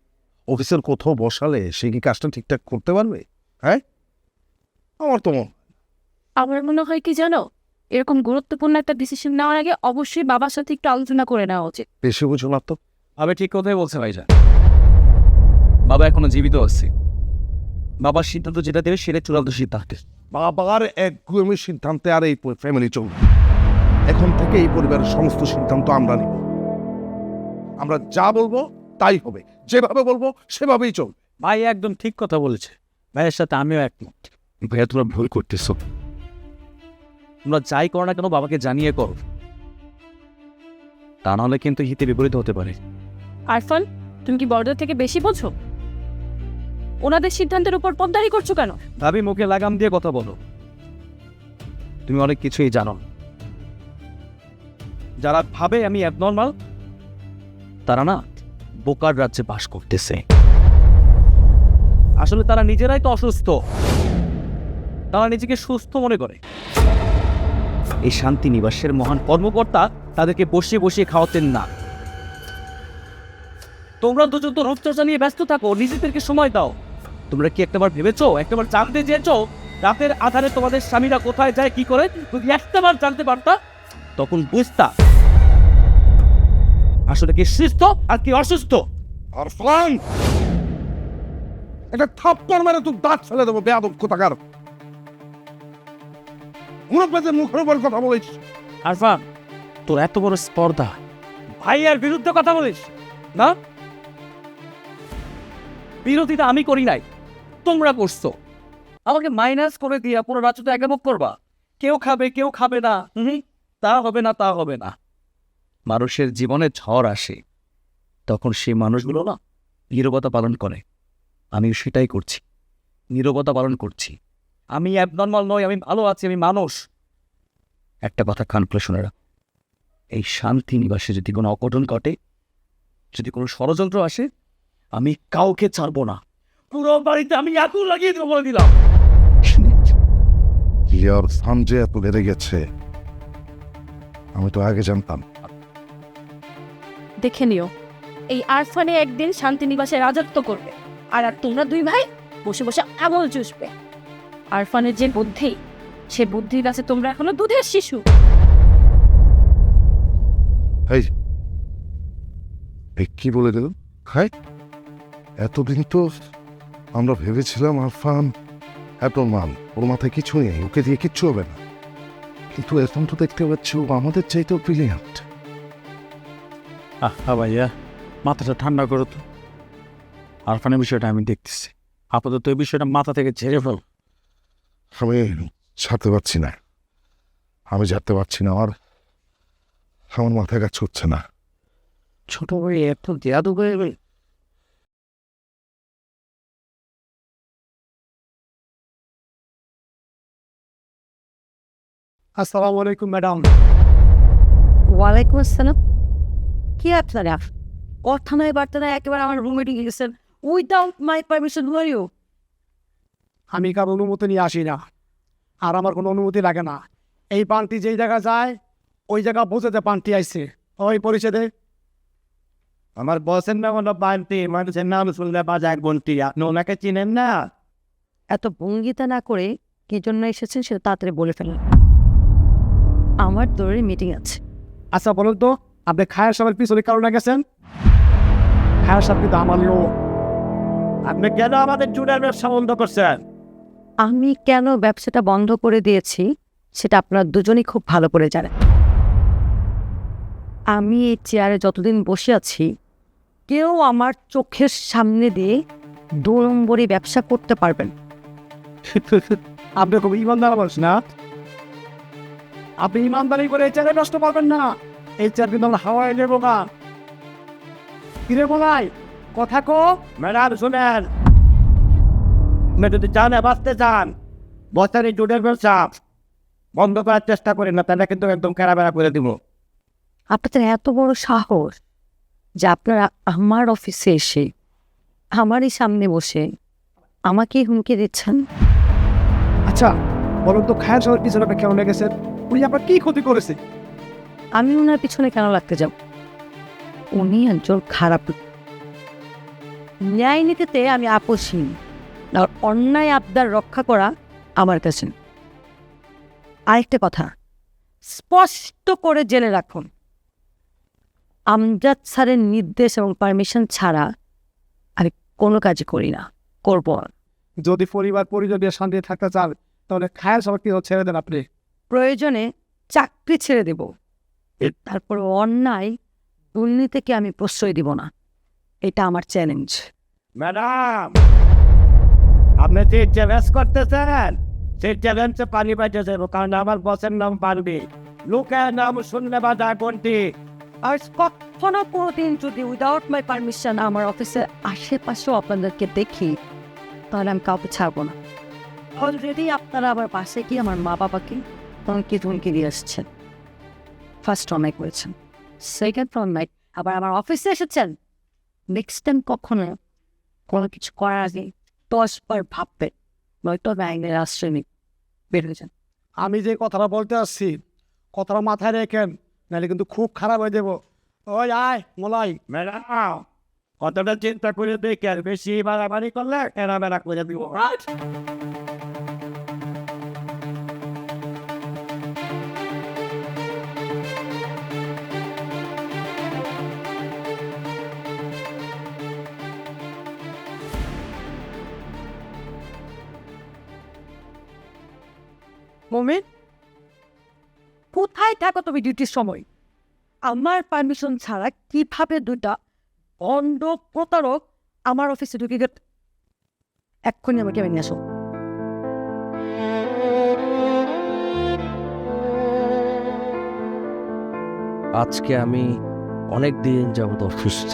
অফিসের কোথাও বসালে সে কি কাজটা ঠিকঠাক করতে পারবে? হ্যাঁ, আমার মনে হয় কি জানো, এরকম গুরুত্বপূর্ণ একটা ডিসিশন নেওয়ার আগে অবশ্যই বাবার সাথে একটু আলোচনা করে নেওয়া উচিত। বেশি বুঝো না তো। আবে ঠিক কথাই বলছে ভাইজান। বাবা এখনো জীবিত আছে, বাবার সিদ্ধান্ত যেটা দেবে সেটা চূড়ান্ত সিদ্ধান্ত। বাবার একগুয়েমি সিদ্ধান্তে আর এই ফ্যামিলি চলবে। এখন থেকে এই পরিবারের সমস্ত সিদ্ধান্ত আমরা নিব। আমরা যা বলবো তাই হবে, যেভাবে বলবো সেভাবেই চলবে। ভাই একদম ঠিক কথা বলেছে, ভাইয়ের সাথে আমিও একমত। ভাইয়া তোমরা ভুল করতেছো, তোমরা যাই করো না কেন বাবাকে জানিয়ে করো, তা নাহলে কিন্তু হিতে বিপরীত হতে পারে। আরফান, তুমি কি বড়দের থেকে বেশি বোঝো? ওনাদের সিদ্ধান্তের উপর পদ্মারি করছো কেন? ভাবি মুখে লাগাম দিয়ে কথা বলো, তুমি অনেক কিছুই জানো। যারা ভাবে আমি অ্যাবনর্মাল, তারা না বোকার রাজ্যে বাস করতেছে। আসলে তারা নিজেরাই তো অসুস্থ, তারা নিজেকে সুস্থ মনে করে। এই শান্তি নিবাসের মহান কর্মকর্তা তাদেরকে বসিয়ে বসিয়ে খাওয়াতেন না। তোমরা দুজন তো রূপচর্চা নিয়ে ব্যস্ত থাকো, নিজেদেরকে সময় দাও। তোমরা কি একটাবার ভেবেছো, একটাবার জানতে চেয়েছো রাতের আধারে তোমাদের স্বামীরা কোথায় যায়, কি করে? যদি একটাবার জানতে পারতা তখন বুঝতা আসলে কি সুস্থ আর কি অসুস্থ। আরফান, একটা থাপ্পড় মেরে তুই দাঁত ফেলে দেবো, বেয়াদব কোথাকার। মুরব্বীদের মুখের উপর কথা বলিস। আরফান, তোর এত বড় স্পর্ধা, ভাইয়ার বিরুদ্ধে কথা বলিস না? বিরোধিতা আমি করি নাই, তোমরা করছো। আমাকে মাইনাস করে দিয়া পুরো রাজ্য তো একামক করবা। কেউ খাবে কেউ খাবে না, তা হবে না, তা হবে না। মানুষের জীবনে ঝড় আসে, তখন সেই মানুষগুলো না নীরবতা পালন করে। আমি সেটাই করছি, নীরবতা পালন করছি। আমি অ্যাবনর্মাল নই, আমি ভালো আছি, আমি মানুষ। একটা কথা কান খুলে শুনে রাখ, এই শান্তি নিবাসে যদি কোনো অঘটন ঘটে, যদি কোনো ষড়যন্ত্র আসে, আমি কাউকে ছাড়বো না। পুরো বাড়িতে আমি আগুন লাগিয়ে দেবো বলে দিলাম। ইয়ার স্থান যে এত বেড়ে গেছে আমি তো আগে জানতাম। দেখে নিও, এই আরফানে একদিন শান্তিনিবাসে রাজত্ব করবে, আর তোমরা দুই ভাই বসে বসে আঙুল চুষবে। আরফানের যে বুদ্ধি, সে বুদ্ধির কাছে তোমরা এখনো দুধের শিশু। এই কি বলে দিল? খাই এতদিন তো আমরা ভেবেছিলাম আরফান এত মান, ওর মাথায় কিছু নেই, ওকে দিয়ে কিচ্ছু হবে না। কিন্তু এখন তো দেখতে পাচ্ছি ও আমাদের চাইতেও ব্রিলিয়ান্ট। ভাইয়া, মাথাটা ঠান্ডা করো তো। আরফানের বিষয়টা আমি দেখতেছি, আপাতত এই বিষয়টা মাথা থেকে ঝেড়ে ফেল। আমি ছাড়তে পারছি না, আমি ছাড়তে পারছি না। আমার মাথায় কাজ হচ্ছে না। ছোট ভাই এত দেয়াদু হয়ে গেল। আসসালামু আলাইকুম ম্যাডাম। ওয়ালাইকুম আসসালাম। কি আপনারা কথা নয় বার্তা নয় একেবারে আমার রুমে ঢুকে গেছেন উইদাউট মাই পারমিশন। ইউ? আমি কারো অনুমতি নিয়ে আসি না, আর আমার কোনো অনুমতি লাগে না। এই পানটি যেই জায়গা যায় ওই জায়গা বোঝাতে পানটি আইছে। ওই পরিষদে আমার বসের নাম হলো পানটি, মানুষের নাম শুনলে বাজার বন্টি। আপনি ওনাকে চিনেন না? এত ভঙ্গিতা না করে কি জন্য এসেছেন সেটা তাড়াতাড়ি বলে ফেলেন। আমার জরুরি মিটিং আছে। আচ্ছা বলুন তো, আপনি খায়ের সাহেবের পিছনে কারণে গেছেন? খায়ের সাহেব কিন্তু আমার লোক। আপনি কেন আমাদের জুড়ে ব্যবসা বন্ধ করছেন? আমি কেন ব্যবসাটা বন্ধ করে দিয়েছি সেটা আপনারা দুজনেই খুব ভালো করে জানেন। আমি এই চেয়ারে যতদিন বসে আছি, কেউ আমার চোখের সামনে দিয়ে 2 নম্বরে ব্যবসা করতে পারবেন। আপনি খুব ইমানদার মানুষ না? আপনি ইমানদারি করে এই চেয়ারে নষ্ট পারবেন না। এই চেয়ার কিন্তু আমরা হাওয়ায় নেবো না। কিরে বলাই কথা কো। ম্যাডাম শুনেন, আপনি যদি চান বাঁচতে চান, বছরে জুটের ব্যবসা বন্ধ করার চেষ্টা করেন না, তাহলে কিন্তু একদম কেরাবেরা করে দিব। আপনাদের এত বড় সাহস যে আপনারা আমার অফিসে এসে আমারই সামনে বসে আমাকেই হুমকি দিচ্ছেন। আচ্ছা বলুন তো, খায়ের সাহেবের পিছনে আপনি কেন লেগেছেন? উনি আপনার কি ক্ষতি করেছে? আমি ওনার পিছনে কেন লাগতে যাব? উনি একজন খারাপ লোক। ন্যায় নীতিতে আমি আপোষহীন, আর অন্যায় আবদার রক্ষা করা আমার কাছে। আরেকটা কথা স্পষ্ট করে জেনে রাখুন, আমজাদ স্যারের নির্দেশ এবং পারমিশন ছাড়া আমি কোনো কাজই করি না, করব না। যদি পরিবার পরিজন নিয়ে শান্তিতে থাকতে চান তাহলে খায়ের সাহেবকে ছেড়ে দেন। আপনি প্রয়োজনে চাকরি ছেড়ে দেব, তারপর অন্যায় দুর্নীতিকে আমি প্রশ্রয় দিব না। এটা আমার চ্যালেঞ্জ। ম্যাডাম, আপনি যে চ্যালেঞ্জ করতেছেন সেই চ্যালেঞ্জে পানি পাইতে যাবো, কারণ আমার বসের নাম পারবে, লোকের নাম শুনলে বাজার বন্টি। আর কখনো কোনোদিন যদি উইদাউট মাই পারমিশন আমার অফিসের আশেপাশেও আপনাদেরকে দেখি, তাহলে আমি কাউকে ছাড়বো না। অলরেডি আপনারা আবার পাশে কি আমার মা বাবাকে তখন হুমকি দিয়ে আসছেন। ফার্স্ট অন্যায় করেছেন, সেকেন্ড অন্যায় আবার আমার অফিসে এসেছেন। নেক্সট টাইম কখনো কোনো কিছু করার আগে 10 বার ভাববেন, নয়তো আইনের আশ্রয় নিন। বের হয়ে যান। আমি যে কথাটা বলতে আসছি কথাটা মাথায় রেখেন, নাহলে কিন্তু খুব খারাপ হয়ে যাবো। ওই আয় মোলাই। ম্যাডাম কতটা চিন্তা করে দেখে, আর বেশি বাড়াবাড়ি করলে এরা বেড়া করে দিব। মমিন, কোথায় থাকো তুমি ডিউটির সময়? আমার পারমিশন ছাড়া কিভাবে দুটা অন্ধ প্রতারক আমার অফিসে ঢুকে গেল? এক্ষুনি আমাকে নিয়ে আসো। আজকে আমি অনেক দিন যাবত অসুস্থ।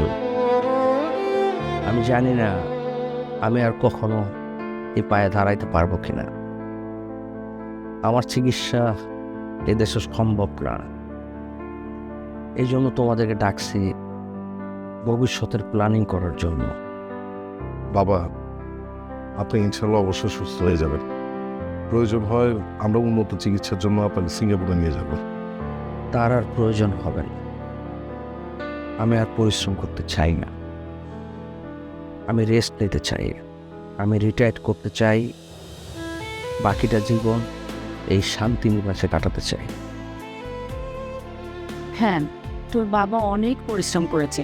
আমি জানি না আমি আর কখনো এই পায়ে দাঁড়াইতে পারবো কিনা। আমার চিকিৎসা এদেশে সম্ভব না। এই জন্য তোমাদেরকে ডাকছি ভবিষ্যতের প্ল্যানিং করার জন্য। বাবা, আপনি ইনশাল্লাহ অবশ্যই সুস্থ হয়ে যাবেন। প্রয়োজন হয় আমরা উন্নত চিকিৎসার জন্য আপনাকে সিঙ্গাপুরে নিয়ে যাব। তার আর প্রয়োজন হবে না। আমি আর পরিশ্রম করতে চাই না। আমি রেস্ট নিতে চাই। আমি রিটায়ার করতে চাই। বাকিটা জীবন এই শান্তি নিবাসে কাটাতে চাই। হ্যাঁ, তোর বাবা অনেক পরিশ্রম করেছে,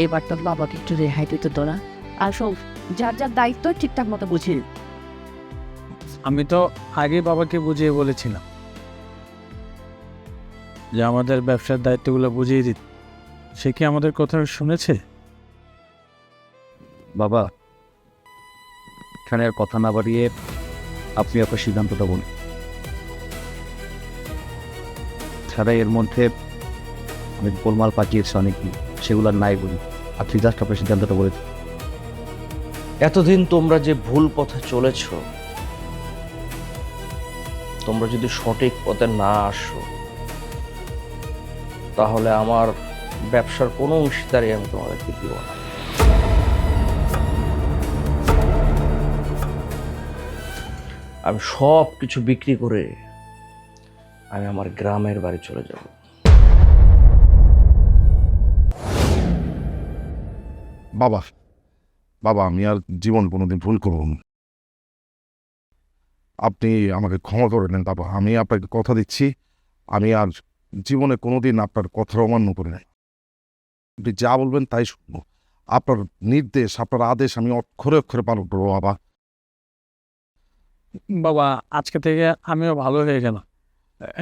এবার তোর বাবাকে একটু রেহাই দিতে তোরা। আর সব যার যার দায়িত্ব ঠিকঠাক মতো বুঝিয়ে। আমি তো আগে বাবাকে বুঝিয়ে বলেছিলাম যে আমাদের ব্যবসার দায়িত্বগুলো বুঝিয়ে দিত। সে কি আমাদের কথা শুনেছে? বাবা, এখানে আর কথা না বাড়িয়ে আপনি আপনার সিদ্ধান্তটা বলুন। ছাড়া এর মধ্যে আমি গোলমাল পাঠিয়েছি অনেক, সেগুলো আর নাই বলি। আপনি জাস্ট আপনার সিদ্ধান্তটা বলে দিন। এতদিন তোমরা যে ভুল পথে চলেছ, তোমরা যদি সঠিক পথে না আসো তাহলে আমার ব্যবসার কোনো অংশীদারি আমি তোমাদেরকে দিব না। আমি সব কিছু বিক্রি করে আমি আমার গ্রামের বাড়ি চলে যাব। বাবা, বাবা, আমি আর জীবন কোনোদিন ভুল করব না। আপনি আমাকে ক্ষমা করে নেন বাবা। আমি আপনাকে কথা দিচ্ছি, আমি আর জীবনে কোনোদিন আপনার কথা অমান্য করে নাই। আপনি যা বলবেন তাই শুনবো। আপনার নির্দেশ, আপনার আদেশ আমি অক্ষরে অক্ষরে পালন করবো বাবা। বাবা, আজকে থেকে আমিও ভালো হয়ে গেলাম।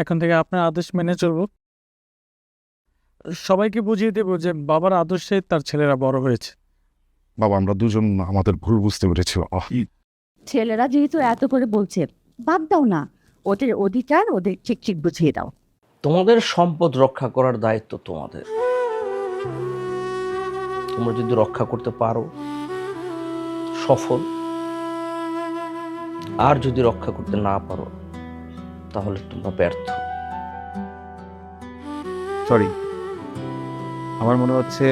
এখন থেকে আপনার আদেশ মেনে চলবো। সবাইকে বুঝিয়ে দেব যে বাবার আদর্শে তার ছেলেরা বড় হয়েছে। বাবা, আমরা দুজন আমাদের ভুল বুঝতে পেরেছি বাবা। ছেলেরা যেহেতু এত করে বলছে, বাদ দাও না, ওদের অধিকার ওদের ঠিক ঠিক বুঝিয়ে দাও। তোমাদের সম্পদ রক্ষা করার দায়িত্ব তোমাদের। তোমরা যদি রক্ষা করতে পারো সফল, আর যদি রক্ষা করতে না পারো তাহলে তোমরা ব্যর্থ। সরি, আমার মনে হচ্ছে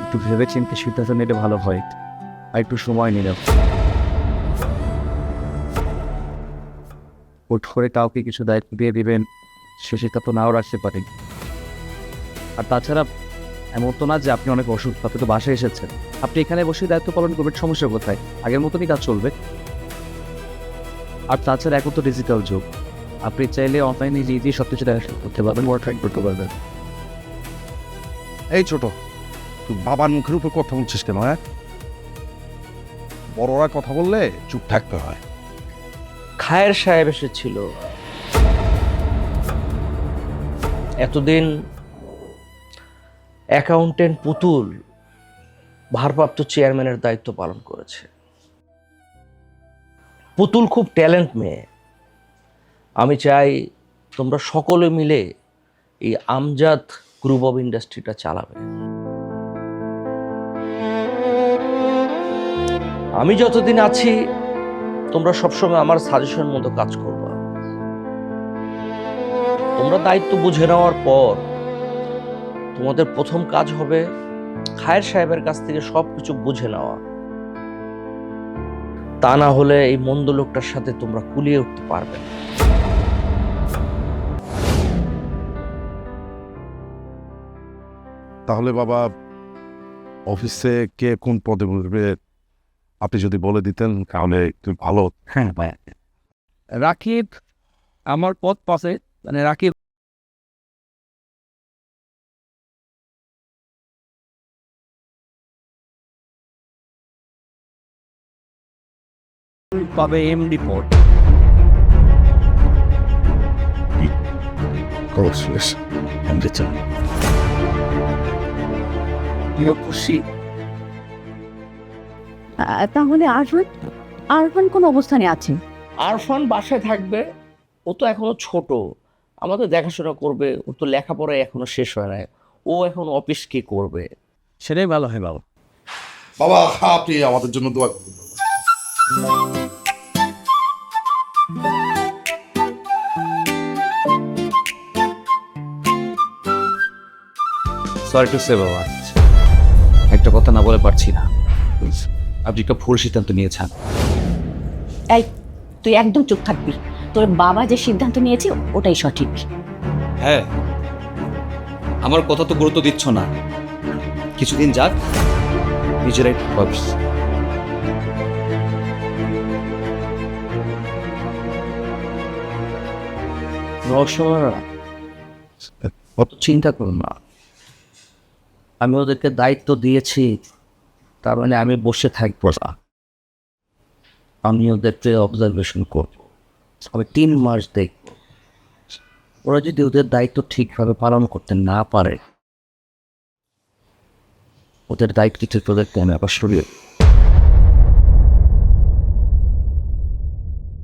একটু ভেবে চিন্তে সিদ্ধান্ত নিলে ভালো হয়। আর একটু সময় নিলাম। হুট করে কাউকে কিছু দায়িত্ব দিয়ে দিবেন, সে সিদ্ধান্ত নাও রাখতে পারে। আর তাছাড়া এমন তো না যে আপনি অনেক অসুস্থ, আপনি তো বাসায় এসেছেন। আপনি এখানে বসে দায়িত্ব পালন করবেন, সমস্যা কোথায়? আগের মতনই কাজ চলবে। আর তাছাড়া এখন তো ডিজিটাল যুগ, আপনি চাইলে অনলাইনে নিজেই সব কিছু দেখা করতে পারবেন, ওয়ার্ক করতে পারবেন। এই ছোট, তুই বাবার মুখের উপর কথা বলছিস কেন? হ্যাঁ, বড়রা কথা বললে চুপ থাকতে হয়। খায়ের সাহেব এসেছিল, এতদিন অ্যাকাউন্টেন্ট পুতুল ভারপ্রাপ্ত চেয়ারম্যানের দায়িত্ব পালন করেছে। পুতুল খুব ট্যালেন্ট মেয়ে। আমি চাই তোমরা সকলে মিলে এই আমজাদ গ্রুপ অফ ইন্ডাস্ট্রিটা চালাবে। আমি যতদিন আছি তোমরা সবসময় আমার সাজেশন মতো কাজ করবা। তোমরা দায়িত্ব বুঝে নেওয়ার পর তোমাদের প্রথম কাজ হবে খায়ের সাহেবের কাছ থেকে সবকিছু বুঝে নেওয়া। তা না হলে এই মন্দ লোকটার সাথে তোমরা কুলিয়ে উঠতে পারবে না। তাহলে বাবা, অফিসে কে কোন পদে বসবে আপনি যদি বলে দিতেন তাহলে একটু ভালো। হ্যাঁ ভাই, রাকিব আমার পথ পাশে, মানে রাকিব পাবে এমডি পদ। শেষ আমি চাই খুশি। তাহলে আরফান কোন অবস্থানে আছে? আরফান বাসায় থাকবে, ও তো এখনো ছোট, আমাদের দেখাশোনা করবে, ও তো লেখাপড়া এখনো শেষ হয় না, ও এখন অফিস কি করবে? সেটাই ভালো হয় বাবা। বাবা আপনি আমাদের জন্য দোয়া করুন। সরি টু সে বাবা, একটা কথা না বলে পারছি না। আপনি একটা ভুল সিদ্ধান্ত নিয়েছেন। এই তুই একদম চুপ থাকবি, তোর বাবা যে সিদ্ধান্ত নিয়েছে ওটাই সঠিক। হ্যাঁ, আমার কথা তো গুরুত্ব দিচ্ছ না। কিছুদিন যাক, নিজেরাই ভাবছ। রসনা অত চিন্তা করুন না, আমি ওদেরকে দায়িত্ব দিয়েছি, তার মানে আমি বসে থাকবো না, আমি ওদেরকে অবজারভেশন করব। আমি 3 মাস দেখব, ওরা যদি ওদের দায়িত্ব ঠিকভাবে পালন করতে না পারে, ওদের দায়িত্ব ঠিক ওদেরকে আমি আবার সরিয়ে